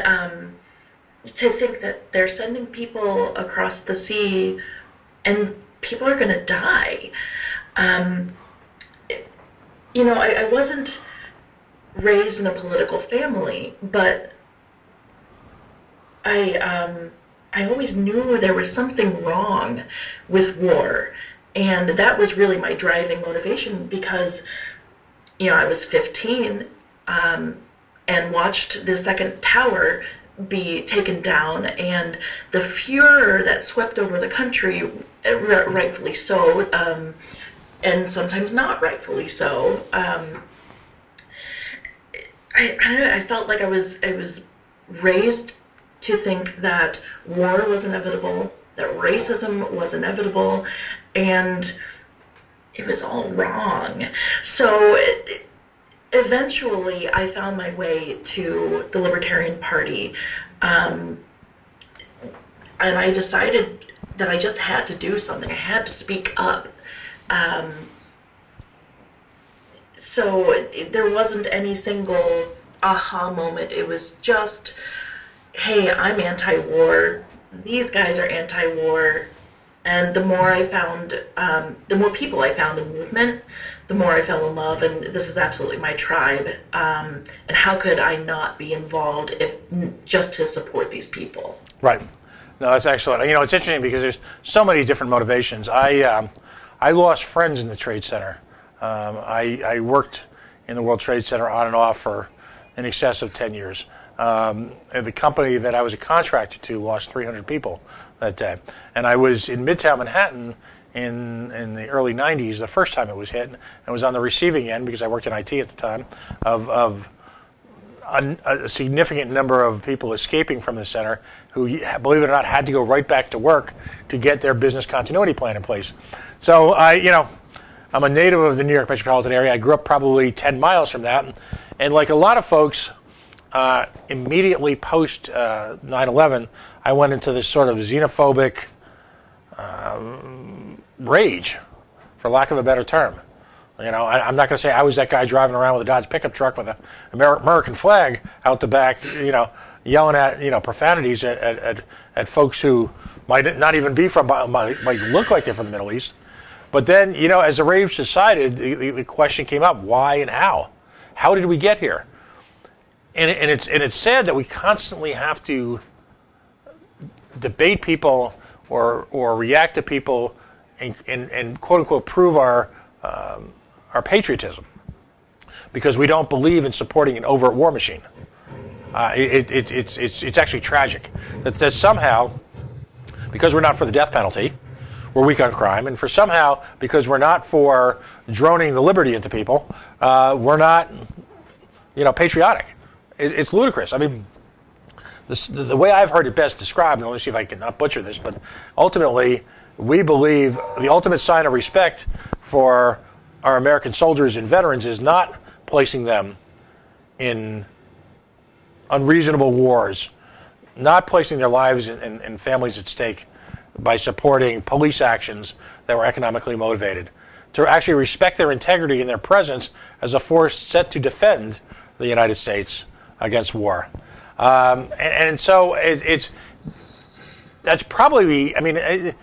to think that they're sending people across the sea and people are going to die. I wasn't raised in a political family, but I always knew there was something wrong with war. And that was really my driving motivation because, I was 15 and watched the second tower be taken down, and the furor that swept over the country, rightfully so, and sometimes not rightfully so. I felt like I was raised to think that war was inevitable, that racism was inevitable, and it was all wrong. So eventually I found my way to the Libertarian Party, and I decided that I just had to do something. I had to speak up. So there wasn't any single aha moment. It was just, hey, I'm anti-war. These guys are anti-war. And the more I found, the more people I found in the movement, the more I fell in love. And this is absolutely my tribe. And how could I not be involved if just to support these people?
Right. No, that's excellent. It's interesting because there's so many different motivations. I lost friends in the Trade Center. I worked in the World Trade Center on and off for in excess of 10 years. And the company that I was a contractor to lost 300 people that day. And I was in Midtown Manhattan in the early 90s, the first time it was hit, and was on the receiving end, because I worked in IT at the time, of a significant number of people escaping from the center who, believe it or not, had to go right back to work to get their business continuity plan in place. So I'm a native of the New York metropolitan area. I grew up probably 10 miles from that. And like a lot of folks, immediately post 9/11, I went into this sort of xenophobic rage, for lack of a better term. I'm not going to say I was that guy driving around with a Dodge pickup truck with an American flag out the back, yelling at, profanities at folks who might not even be from, might look like they're from the Middle East. But then, as the rage subsided, the question came up: why and how? How did we get here? And it's sad that we constantly have to debate people or react to people and quote unquote prove our patriotism, because we don't believe in supporting an overt war machine. It's actually tragic that somehow, because we're not for the death penalty, we're weak on crime, and because we're not for droning the liberty into people, we're not, patriotic. It's ludicrous. I mean, the way I've heard it best described, and let me see if I can not butcher this, but ultimately, we believe the ultimate sign of respect for our American soldiers and veterans is not placing them in unreasonable wars, not placing their lives and families at stake by supporting police actions that were economically motivated, to actually respect their integrity and their presence as a force set to defend the United States against war. And so that's probably, going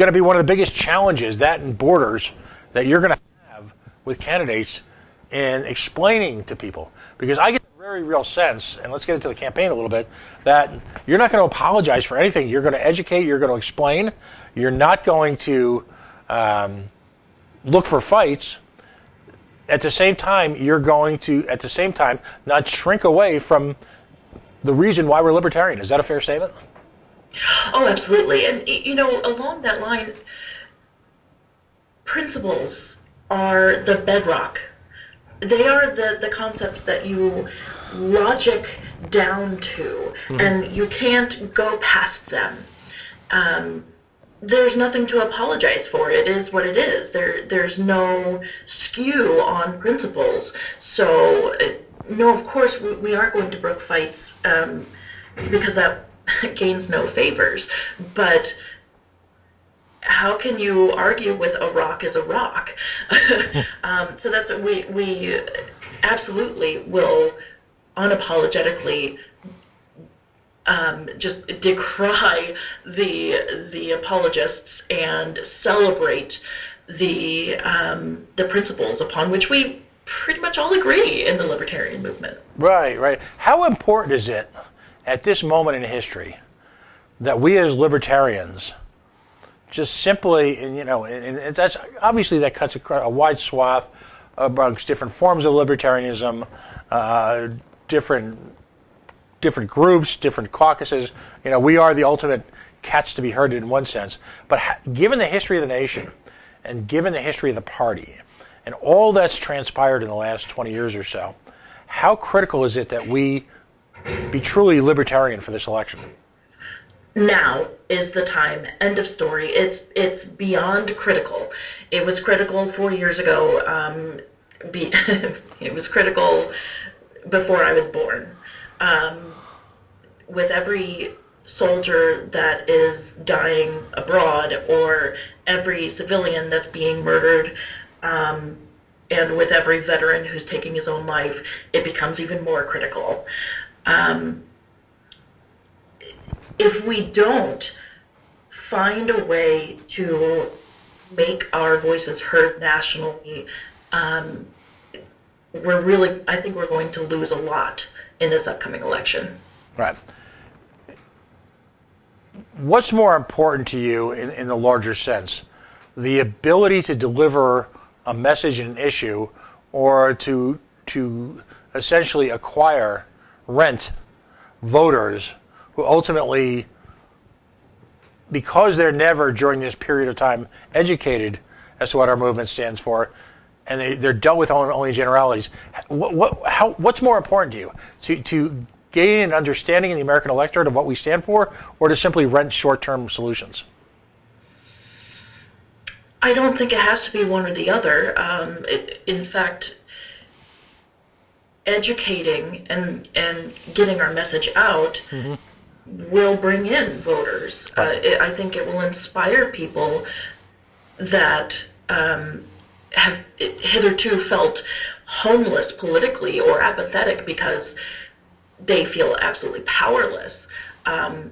to be one of the biggest challenges, that and borders, that you're going to have with candidates in explaining to people. Because I get the very real sense, and let's get into the campaign a little bit, that you're not going to apologize for anything. You're going to educate, you're going to explain, you're not going to look for fights. At the same time, you're going to, not shrink away from the reason why we're libertarian. Is that a fair statement?
Oh, absolutely. And, along that line, principles are the bedrock. They are the concepts that you logic down to, and you can't go past them. There's nothing to apologize for. It is what it is. There's no skew on principles. So, no, of course, we aren't going to brook fights because that gains no favors. But how can you argue with a rock is a rock? So that's we absolutely will unapologetically just decry the apologists and celebrate the principles upon which we pretty much all agree in the libertarian movement.
Right. How important is it at this moment in history that we as libertarians just simply, and that's obviously that cuts a wide swath amongst different forms of libertarianism, different groups, different caucuses. We are the ultimate cats to be herded in one sense. But given the history of the nation, and given the history of the party, and all that's transpired in the last 20 years or so, how critical is it that we be truly libertarian for this election?
Now is the time. End of story. It's beyond critical. It was critical 4 years ago. It was critical before I was born. With every soldier that is dying abroad, or every civilian that's being murdered, and with every veteran who's taking his own life, it becomes even more critical. If we don't find a way to make our voices heard nationally, I think we're going to lose a lot in this upcoming election.
Right. What's more important to you in the larger sense? The ability to deliver a message and an issue, or to essentially rent voters who ultimately, because they're never during this period of time educated as to what our movement stands for, and they're dealt with only generalities. What's more important to you? To gain an understanding in the American electorate of what we stand for, or to simply rent short-term solutions?
I don't think it has to be one or the other. In fact, educating and getting our message out will bring in voters. I think it will inspire people that have hitherto felt homeless politically or apathetic because they feel absolutely powerless. I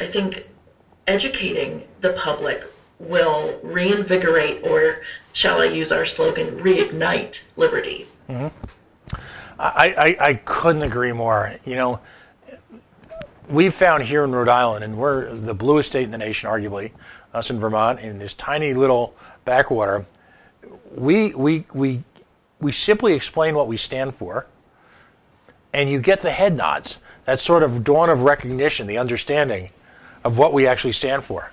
think educating the public will reinvigorate, or shall I use our slogan, reignite liberty.
I couldn't agree more. We've found here in Rhode Island, and we're the bluest state in the nation, arguably, us in Vermont, in this tiny little backwater, we simply explain what we stand for, and you get the head nods, that sort of dawn of recognition, the understanding of what we actually stand for,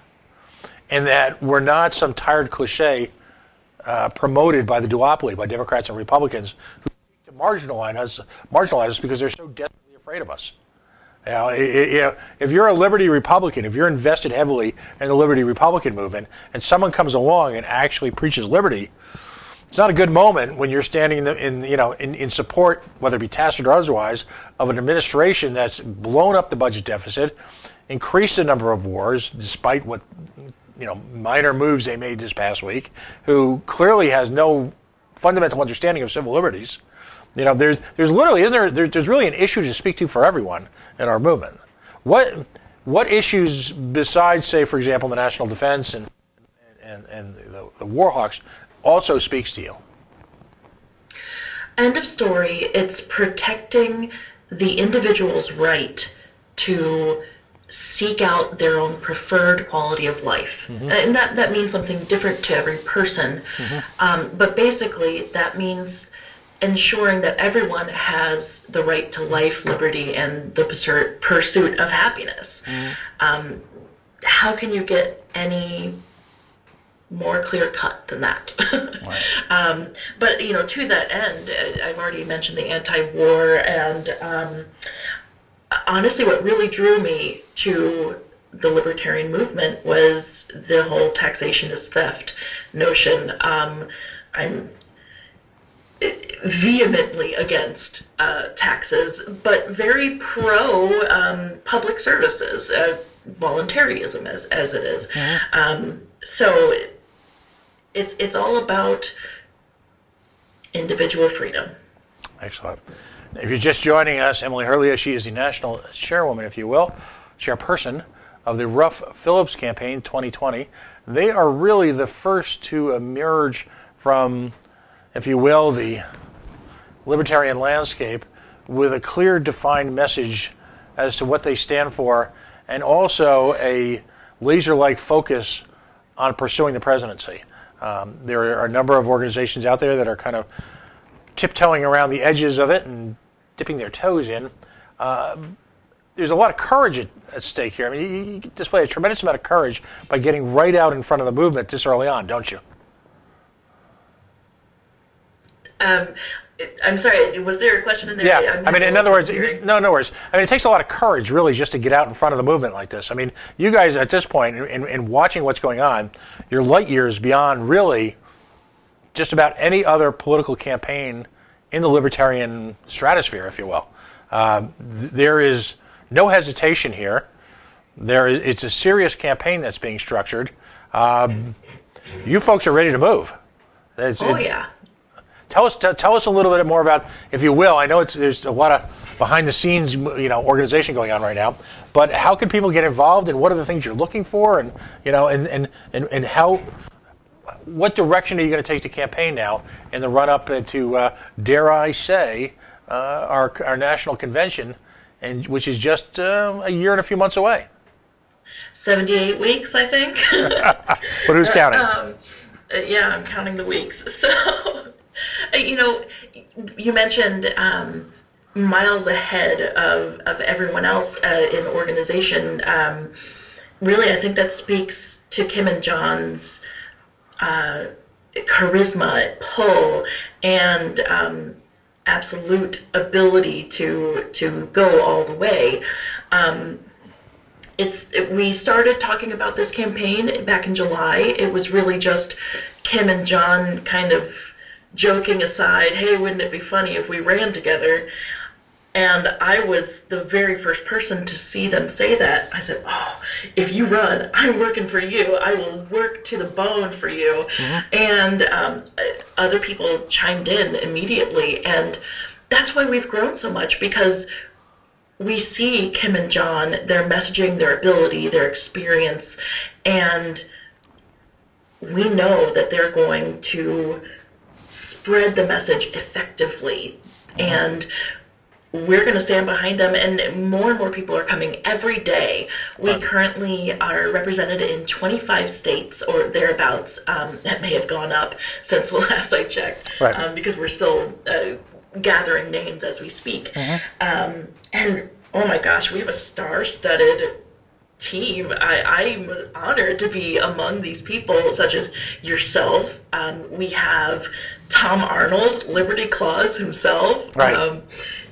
and that we're not some tired cliche promoted by the duopoly, by Democrats and Republicans, who seek to marginalize us because they're so desperately afraid of us. If you're a Liberty Republican, if you're invested heavily in the Liberty Republican movement, and someone comes along and actually preaches liberty, it's not a good moment when you're standing in support, whether it be tacit or otherwise, of an administration that's blown up the budget deficit, increased the number of wars, despite what minor moves they made this past week, who clearly has no fundamental understanding of civil liberties. There's really an issue to speak to for everyone in our movement. What issues besides, say, for example, the national defense and the war hawks also speaks to you?
End of story. It's protecting the individual's right to seek out their own preferred quality of life. And that means something different to every person. But basically, that means ensuring that everyone has the right to life, liberty, and the pursuit of happiness. How can you get any more clear cut than that?
Right.
But to that end, I've already mentioned the anti-war, and honestly, what really drew me to the libertarian movement was the whole taxation is theft notion. I'm vehemently against taxes, but very pro public services, voluntarism as it is. So it's all about individual freedom.
Excellent. If you're just joining us, Emily Hurley, she is the national chairwoman, if you will, chairperson of the Ruff Phillips Campaign 2020. They are really the first to emerge from, if you will, the libertarian landscape with a clear, defined message as to what they stand for, and also a laser-like focus on pursuing the presidency. There are a number of organizations out there that are kind of tiptoeing around the edges of it and dipping their toes in. There's a lot of courage at stake here. I mean, you display a tremendous amount of courage by getting right out in front of the movement this early on, don't you?
I'm sorry, was there a question in there?
Yeah, I mean, in other words, no worries. I mean, it takes a lot of courage, really, just to get out in front of the movement like this. I mean, you guys, at this point, in watching what's going on, you're light years beyond, really, just about any other political campaign in the libertarian stratosphere, if you will. There is no hesitation here. It's a serious campaign that's being structured. You folks are ready to move.
Yeah.
Tell us a little bit more about, if you will. I know there's a lot of behind the scenes, organization going on right now. But how can people get involved, and what are the things you're looking for, and and how, what direction are you going to take the campaign now in the run up to, dare I say, our national convention, and which is just a year and a few months away.
78 weeks, I think.
But who's counting?
Yeah, I'm counting the weeks. So. You mentioned miles ahead of everyone else in the organization. Really, I think that speaks to Kim and John's charisma, pull, and absolute ability to go all the way. We started talking about this campaign back in July. It was really just Kim and John kind of joking aside, hey, wouldn't it be funny if we ran together? And I was the very first person to see them say that. I said, oh, if you run, I'm working for you. I will work to the bone for you. And other people chimed in immediately. And that's why we've grown so much, because we see Kim and John, their messaging, their ability, their experience, and we know that they're going to spread the message effectively, and we're going to stand behind them, and more people are coming every day. We currently are represented in 25 states or thereabouts. That may have gone up since the last I checked, because we're still gathering names as we speak. And oh my gosh, we have a star-studded team. I'm honored to be among these people, such as yourself. We have Tom Arnold, Liberty Claus himself.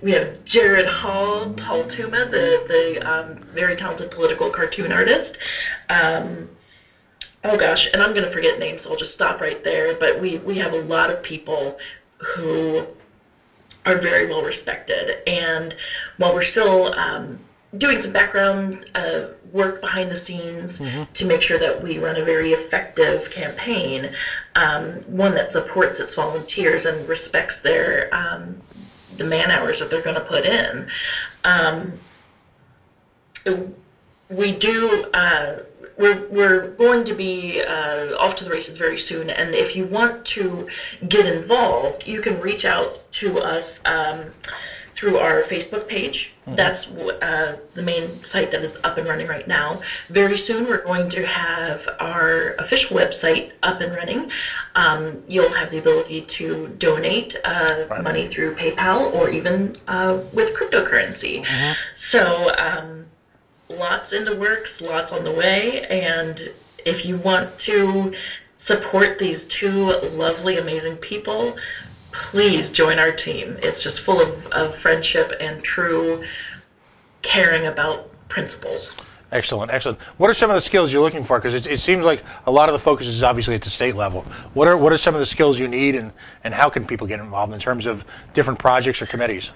We have Jared Hall, Paul Tuma, the very talented political cartoon artist. Oh gosh, and I'm going to forget names, so I'll just stop right there. But we have a lot of people who are very well respected. And while we're still doing some background work behind the scenes to make sure that we run a very effective campaign, one that supports its volunteers and respects their the man hours that they're going to put in. We're going to be off to the races very soon, and if you want to get involved, you can reach out to us through our Facebook page. That's the main site that is up and running right now. Very soon we're going to have our official website up and running. You'll have the ability to donate money through PayPal or even with cryptocurrency. So lots in the works, lots on the way, and if you want to support these two lovely, amazing people, please join our team. It's just full of friendship and true caring about principles.
Excellent, excellent. What are some of the skills you're looking for? Because it seems like a lot of the focus is obviously at the state level. What are some of the skills you need, and how can people get involved in terms of different projects or committees?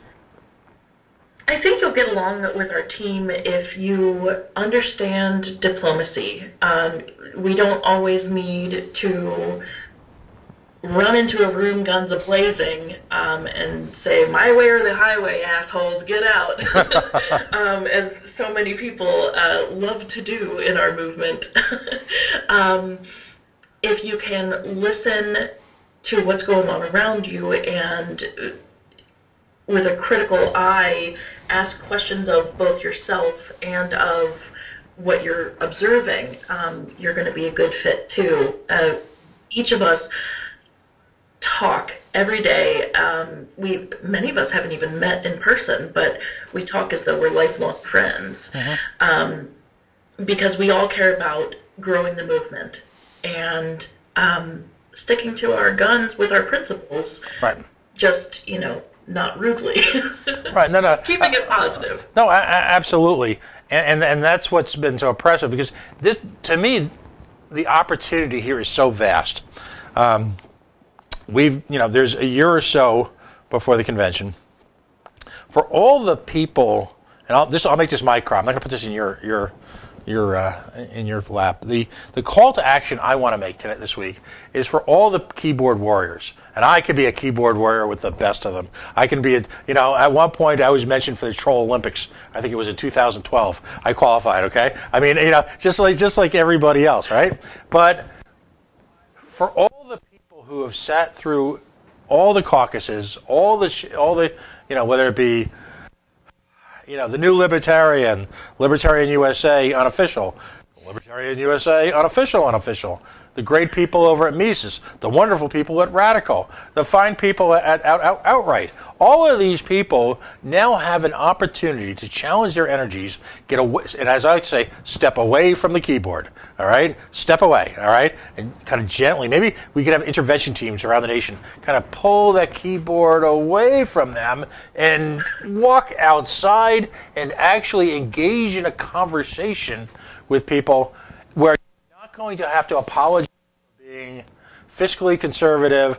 I think you'll get along with our team if you understand diplomacy. We don't always need to run into a room guns a-blazing and say, my way or the highway, assholes, get out, as so many people love to do in our movement. If you can listen to what's going on around you and with a critical eye ask questions of both yourself and of what you're observing, you're going to be a good fit too. Each of us talk every day. Many of us haven't even met in person, but we talk as though we're lifelong friends, because we all care about growing the movement and sticking to our guns with our principles.
Right.
Just, not rudely.
Right. No.
Keeping it positive.
No, absolutely. And that's what's been so impressive, because this, to me, the opportunity here is so vast. There's a year or so before the convention. For all the people, and I'll make this my crop. I'm not going to put this in your lap. The call to action I want to make this week is for all the keyboard warriors. And I could be a keyboard warrior with the best of them. I can be, at one point I was mentioned for the Troll Olympics. I think it was in 2012. I qualified, okay? I mean, just like everybody else, right? But for all the people who have sat through all the caucuses, all the whether it be, the New Libertarian USA unofficial, Libertarian USA unofficial, the great people over at Mises, the wonderful people at Radical, the fine people at Outright. All of these people now have an opportunity to challenge their energies, get away, and as I say, step away from the keyboard. All right, step away. All right, and kind of gently. Maybe we could have intervention teams around the nation, kind of pull that keyboard away from them and walk outside and actually engage in a conversation with people where you're not going to have to apologize for being fiscally conservative,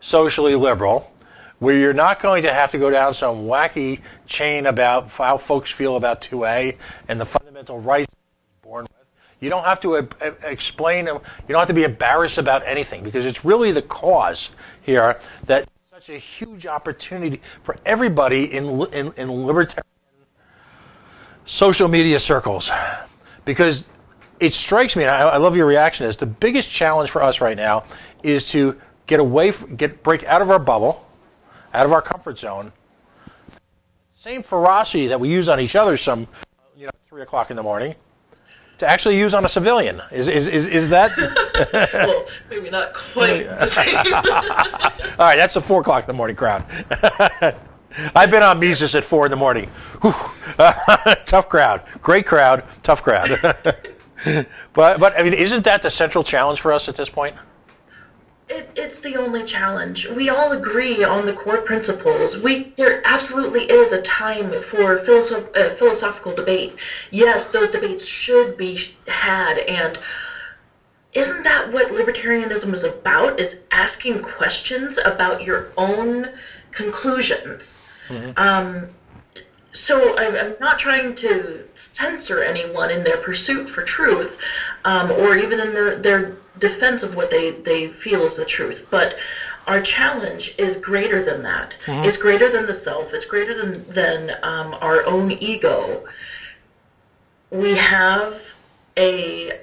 socially liberal, where you're not going to have to go down some wacky chain about how folks feel about 2A and the fundamental rights you're born with. You don't have to explain them. You don't have to be embarrassed about anything, because it's really the cause here that such a huge opportunity for everybody in libertarian social media circles. Because it strikes me, and I love your reaction to this, the biggest challenge for us right now is to break out of our bubble, out of our comfort zone. Same ferocity that we use on each other 3 o'clock in the morning, to actually use on a civilian. Is that?
Well, maybe not quite the same.
All right, that's the 4 o'clock in the morning crowd. I've been on Mises at 4 in the morning. Tough crowd. Great crowd. Tough crowd. But I mean, isn't that the central challenge for us at this point?
It's the only challenge. We all agree on the core principles. There absolutely is a time for philosophical debate. Yes, those debates should be had, and isn't that what libertarianism is about? Is asking questions about your own conclusions. So I'm not trying to censor anyone in their pursuit for truth, or even in their defense of what they feel is the truth. But our challenge is greater than that. It's greater than the self. It's greater than our own ego. We have a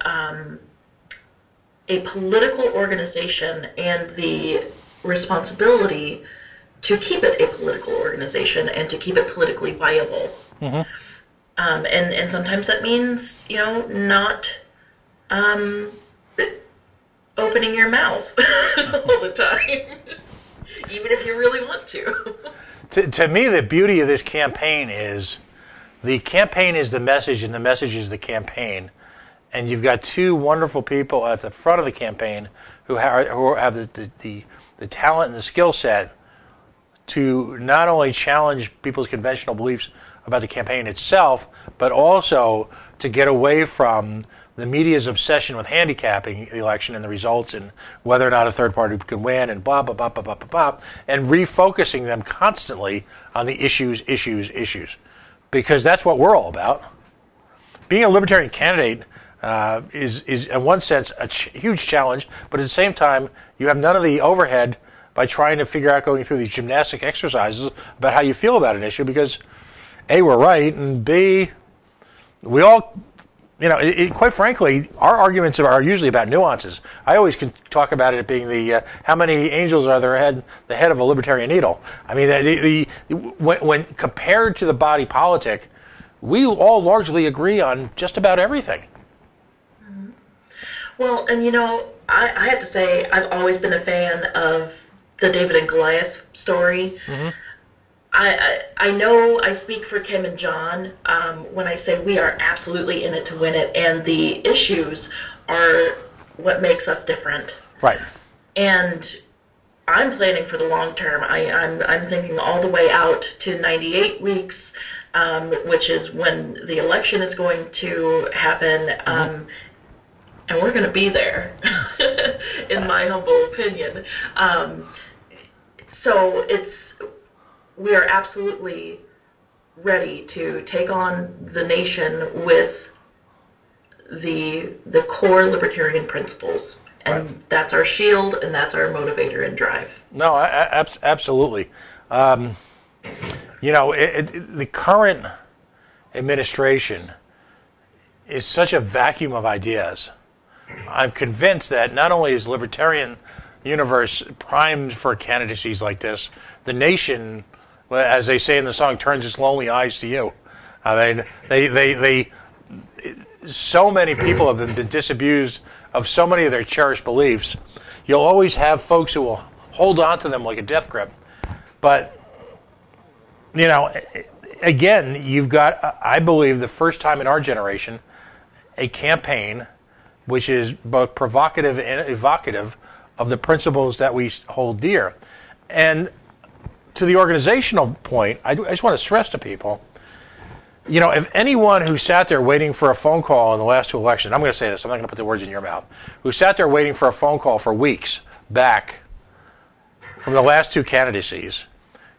political organization and the responsibility to keep it a political organization and to keep it politically viable.
Mm-hmm.
And sometimes that means, not opening your mouth all the time, even if you really want to.
To me, the beauty of this campaign is the campaign is the message and the message is the campaign. And you've got two wonderful people at the front of the campaign who have the talent and the skill set to not only challenge people's conventional beliefs about the campaign itself, but also to get away from the media's obsession with handicapping the election and the results and whether or not a third party can win and blah, blah, blah, blah, blah, blah, blah, and refocusing them constantly on the issues. Because that's what we're all about. Being a libertarian candidate is in one sense a huge challenge, but at the same time, you have none of the overhead by trying to figure out going through these gymnastic exercises about how you feel about an issue because A, we're right, and B, we all, quite frankly, our arguments are usually about nuances. I always can talk about it being the how many angels are there the head of a libertarian needle. I mean, when compared to the body politic, we all largely agree on just about everything.
Well, and I have to say, I've always been a fan of the David and Goliath story.
Mm-hmm.
I know I speak for Kim and John when I say we are absolutely in it to win it, and the issues are what makes us different.
Right.
And I'm planning for the long term. I'm thinking all the way out to 98 weeks, which is when the election is going to happen.
Mm-hmm.
And we're going to be there, in my humble opinion. So we are absolutely ready to take on the nation with the core libertarian principles. And right. That's our shield, and that's our motivator and drive.
No, absolutely. The current administration is such a vacuum of ideas. I'm convinced that not only is the libertarian universe primed for candidacies like this, the nation, as they say in the song, turns its lonely eyes to you. They so many people have been disabused of so many of their cherished beliefs. You'll always have folks who will hold on to them like a death grip. But, again, you've got, I believe, the first time in our generation, a campaign which is both provocative and evocative of the principles that we hold dear. And to the organizational point, I just want to stress to people, if anyone who sat there waiting for a phone call in the last two elections, I'm going to say this, I'm not going to put the words in your mouth, who sat there waiting for a phone call for weeks back from the last two candidacies,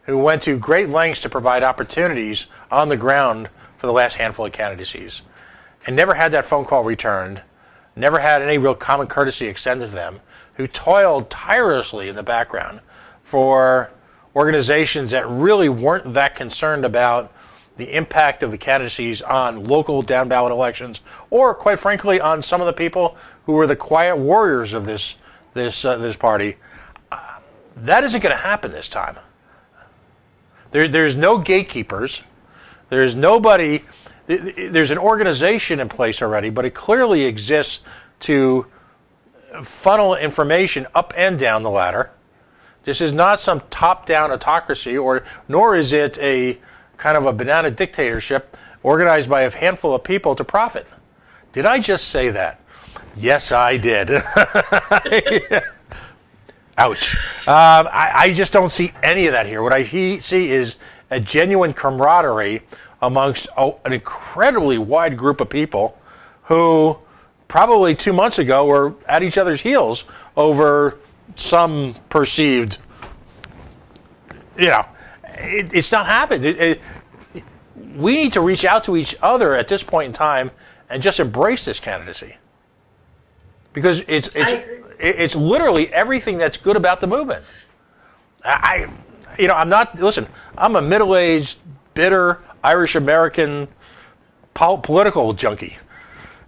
who went to great lengths to provide opportunities on the ground for the last handful of candidacies, and never had that phone call returned, never had any real common courtesy extended to them, who toiled tirelessly in the background for organizations that really weren't that concerned about the impact of the candidacies on local down-ballot elections, or, quite frankly, on some of the people who were the quiet warriors of this party. That isn't going to happen this time. There's no gatekeepers. There's nobody. There's an organization in place already, but it clearly exists to funnel information up and down the ladder. This is not some top-down autocracy, nor is it a kind of a banana dictatorship organized by a handful of people to profit. Did I just say that? Yes, I did. Ouch. I just don't see any of that here. What I see is a genuine camaraderie amongst an incredibly wide group of people who probably 2 months ago were at each other's heels over some perceived, it's not happened. We need to reach out to each other at this point in time and just embrace this candidacy, because it's literally everything that's good about the movement. I'm a middle-aged, bitter Irish American political junkie.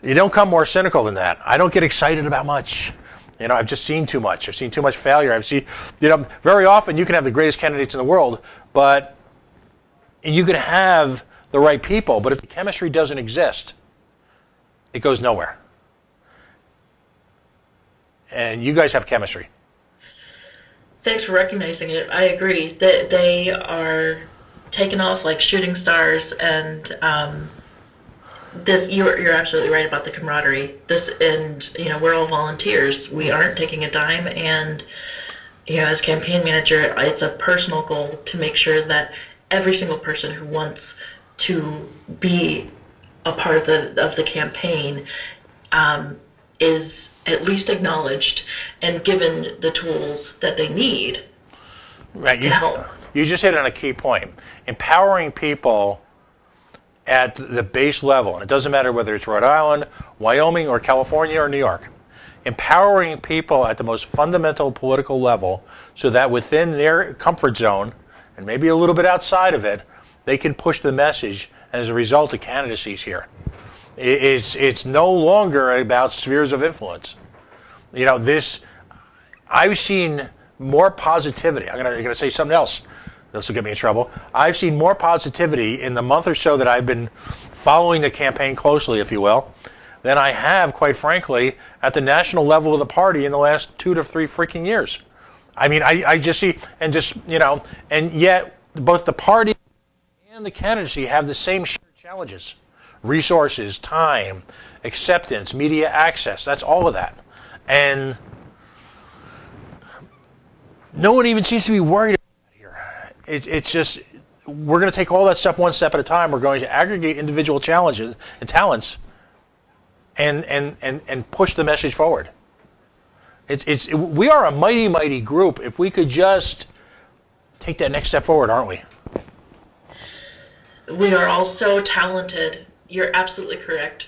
You don't come more cynical than that. I don't get excited about much. You know, I've just seen too much. I've seen too much failure. I've seen, you know, very often you can have the greatest candidates in the world, but you can have the right people, but if the chemistry doesn't exist, it goes nowhere. And you guys have chemistry.
Thanks for recognizing it. I agree that they are taken off like shooting stars, and this you're absolutely right about the camaraderie. This, and you know, we're all volunteers. We aren't taking a dime, and you know, as campaign manager, it's a personal goal to make sure that every single person who wants to be a part of the campaign is at least acknowledged and given the tools that they need to help.
You just hit on a key point. Empowering people at the base level, and it doesn't matter whether it's Rhode Island, Wyoming, or California, or New York. Empowering people at the most fundamental political level so that within their comfort zone, and maybe a little bit outside of it, they can push the message as a result of candidacies here. It's no longer about spheres of influence. You know, I've seen more positivity. I'm gonna say something else. This will get me in trouble. I've seen more positivity in the month or so that I've been following the campaign closely, if you will, than I have, quite frankly, at the national level of the party in the last 2 to 3 freaking years. I mean, I just see, and just, you know, and yet both the party and the candidacy have the same shared challenges. Resources, time, acceptance, media access, that's all of that. And no one even seems to be worried about it here. It's just, we're going to take all that stuff one step at a time. We're going to aggregate individual challenges and talents and push the message forward. We are a mighty, mighty group if we could just take that next step forward, aren't we?
We are all so talented. You're absolutely correct.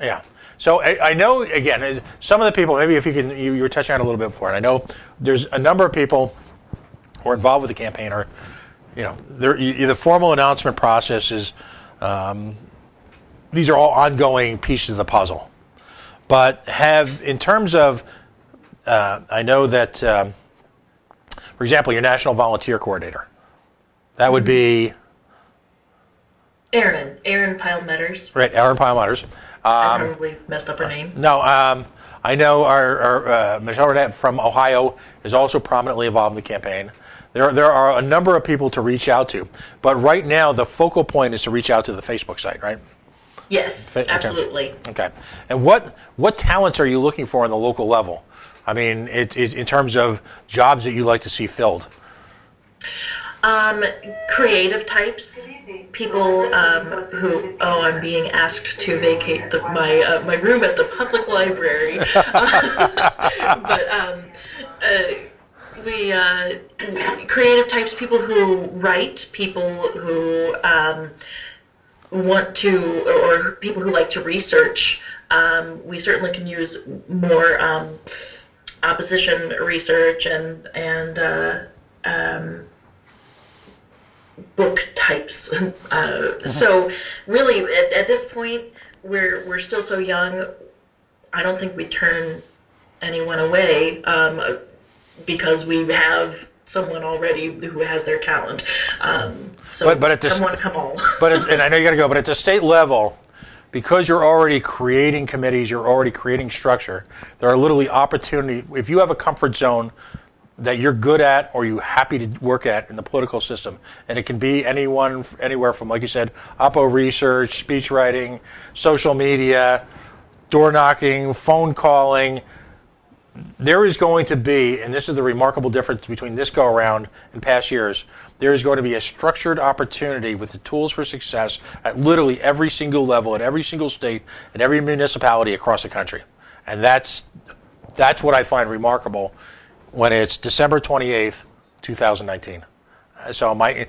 Yeah. So I know, again, some of the people, maybe if you can, you were touching on it a little bit before, and I know there's a number of people who are involved with the campaign, or, you know, the formal announcement process is, these are all ongoing pieces of the puzzle. But in terms of, I know that, for example, your National Volunteer Coordinator, that would be...
Erin Pyle-Metters.
Right, Erin Pyle-Metters.
I probably messed up her name.
No, I know our Michelle Renette from Ohio is also prominently involved in the campaign. There are a number of people to reach out to, but right now the focal point is to reach out to the Facebook site, right?
Yes, absolutely.
Okay. And what talents are you looking for on the local level? I mean, in terms of jobs that you'd like to see filled.
Creative types, people who, I'm being asked to vacate my room at the public library. But creative types, people who write, people who want to, or people who like to research. We certainly can use more opposition research and book types. So really, at this point, we're still so young. I don't think we turn anyone away because we have someone already who has their talent. So
but at
come on, come on.
And I know you got to go. But at the state level, because you're already creating committees, you're already creating structure. There are literally opportunity. If you have a comfort zone that you're good at or you're happy to work at in the political system. And it can be anywhere from, like you said, oppo research, speech writing, social media, door knocking, phone calling. There is going to be, and this is the remarkable difference between this go-around and past years, there is going to be a structured opportunity with the tools for success at literally every single level, at every single state, and every municipality across the country. And that's what I find remarkable when it's December 28th, 2019. So my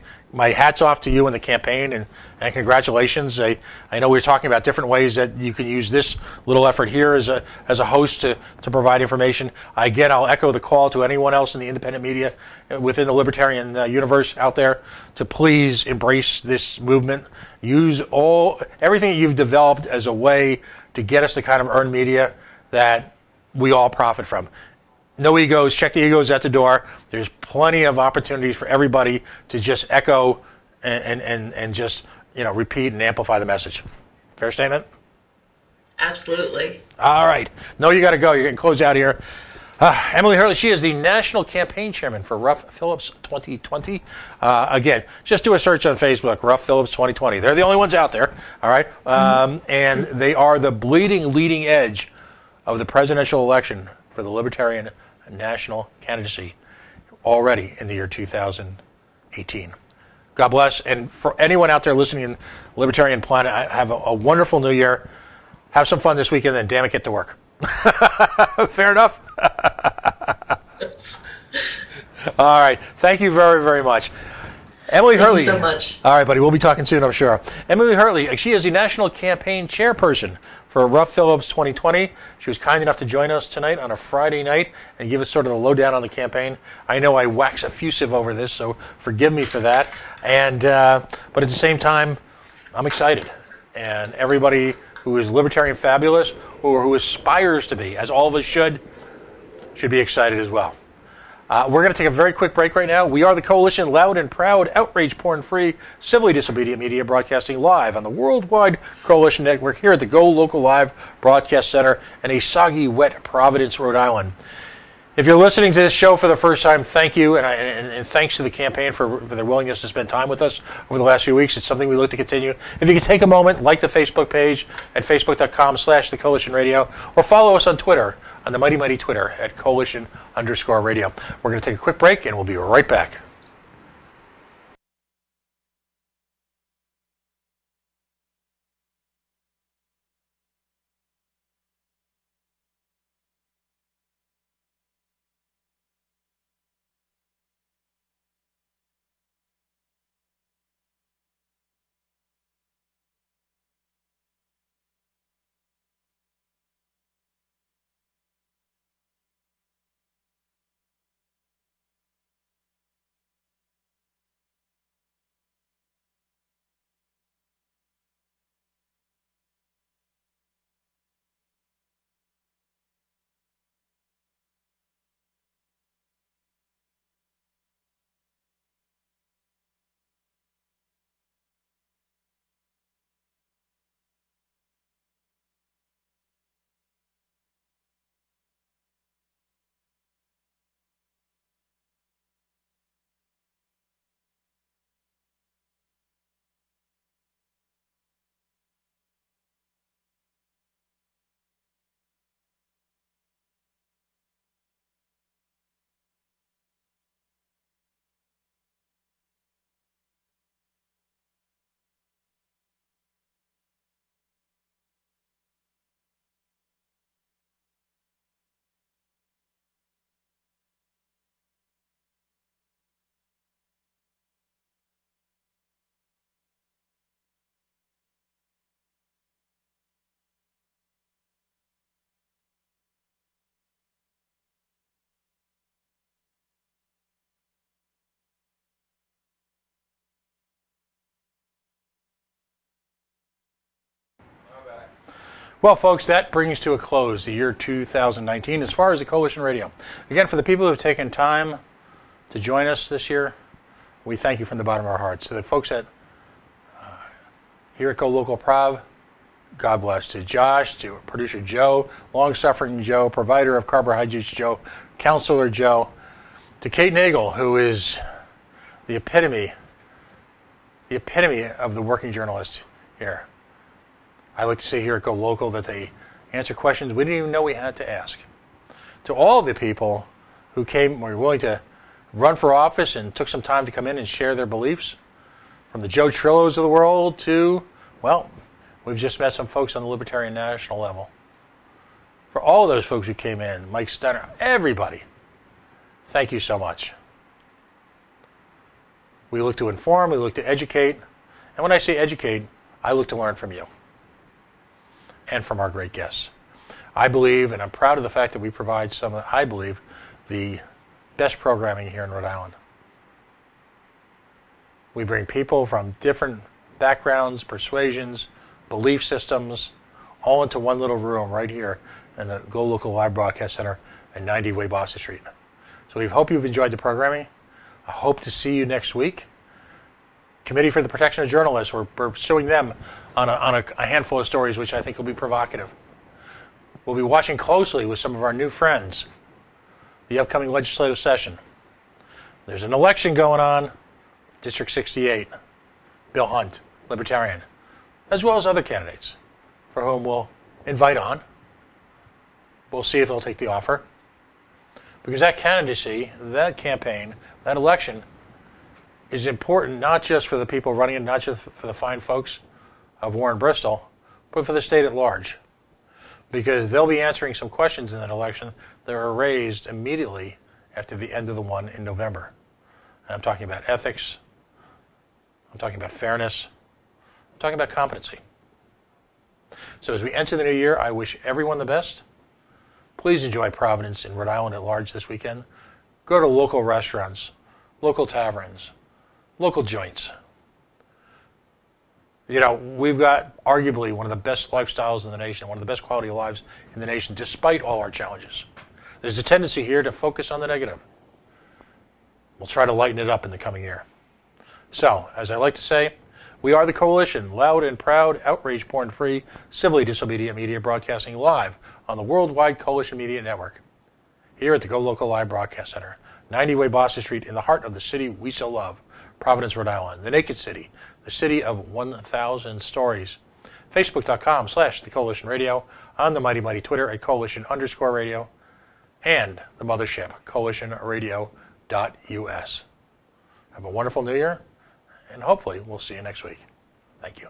hat's off to you and the campaign, and congratulations. I know we were talking about different ways that you can use this little effort here as a host to provide information. Again, I'll echo the call to anyone else in the independent media within the libertarian universe out there to please embrace this movement. Use everything that you've developed as a way to get us the kind of earned media that we all profit from. No egos. Check the egos at the door. There's plenty of opportunities for everybody to just echo and just, repeat and amplify the message. Fair statement?
Absolutely.
All right. No, you got to go. You're getting closed out here. Emily Hurley, she is the National Campaign Chairman for Ruff Phillips 2020. Again, just do a search on Facebook, Ruff Phillips 2020. They're the only ones out there, all right? And they are the bleeding leading edge of the presidential election for the Libertarian National candidacy already in the year 2018. God bless. And for anyone out there listening in Libertarian Planet, have a wonderful new year. Have some fun this weekend, and damn it, get to work. Fair enough? All right. Thank you very, very much. Emily Hurley.
Thank you so much.
All right, buddy. We'll be talking soon, I'm sure. Emily Hurley, she is the National Campaign Chairperson for Ruff Phillips 2020. She was kind enough to join us tonight on a Friday night and give us sort of the lowdown on the campaign. I know I wax effusive over this, so forgive me for that. And but at the same time, I'm excited. And everybody who is libertarian fabulous or who aspires to be, as all of us should be excited as well. We're going to take a very quick break right now. We are the Coalition, loud and proud, outrage porn-free, civilly disobedient media broadcasting live on the Worldwide Coalition Network here at the GoLocal Live Broadcast Center in a soggy, wet Providence, Rhode Island. If you're listening to this show for the first time, thank you, and thanks to the campaign for their willingness to spend time with us over the last few weeks. It's something we look to continue. If you could take a moment, like the Facebook page at facebook.com/The Coalition Radio, or follow us on Twitter, on the mighty, mighty Twitter at Coalition_Radio. We're going to take a quick break, and we'll be right back. Well, folks, that brings to a close the year 2019 as far as the Coalition Radio. Again, for the people who have taken time to join us this year, we thank you from the bottom of our hearts. To the folks at here at GoLocal Prov, God bless. To Josh, to producer Joe, long-suffering Joe, provider of carbohydrates Joe, counselor Joe, to Kate Nagel, who is the epitome of the working journalist here. I like to say here at GoLocal that they answer questions we didn't even know we had to ask. To all the people who were willing to run for office and took some time to come in and share their beliefs, from the Joe Trillos of the world to, well, we've just met some folks on the Libertarian National level. For all of those folks who came in, Mike Stunner, everybody, thank you so much. We look to inform, we look to educate, and when I say educate, I look to learn from you and from our great guests. I believe, and I'm proud of the fact that we provide I believe, the best programming here in Rhode Island. We bring people from different backgrounds, persuasions, belief systems, all into one little room right here in the GoLocal Live Broadcast Center and 90 Way Boston Street. So we hope you've enjoyed the programming. I hope to see you next week. Committee for the Protection of Journalists, we're pursuing them on a handful of stories which I think will be provocative. We'll be watching closely with some of our new friends the upcoming legislative session. There's an election going on, District 68, Bill Hunt, Libertarian, as well as other candidates for whom we'll invite on. We'll see if they'll take the offer. Because that candidacy, that campaign, that election is important not just for the people running it, not just for the fine folks of Warren Bristol, but for the state at large. Because they'll be answering some questions in that election that are raised immediately after the end of the one in November. And I'm talking about ethics, I'm talking about fairness, I'm talking about competency. So as we enter the new year, I wish everyone the best. Please enjoy Providence and Rhode Island at large this weekend. Go to local restaurants, local taverns, local joints. You know, we've got arguably one of the best lifestyles in the nation, one of the best quality of lives in the nation, despite all our challenges. There's a tendency here to focus on the negative. We'll try to lighten it up in the coming year. So, as I like to say, we are the Coalition, loud and proud, outrage-porn-free, civilly disobedient media broadcasting live on the worldwide Coalition Media Network. Here at the GoLocal Live Broadcast Center, 90 Way Boston Street, in the heart of the city we so love, Providence, Rhode Island, the Naked City, the city of 1,000 stories. Facebook.com/The Coalition Radio, on the mighty Twitter at Coalition_radio, and the mothership, coalitionradio.us. Have a wonderful new year, and hopefully we'll see you next week. Thank you.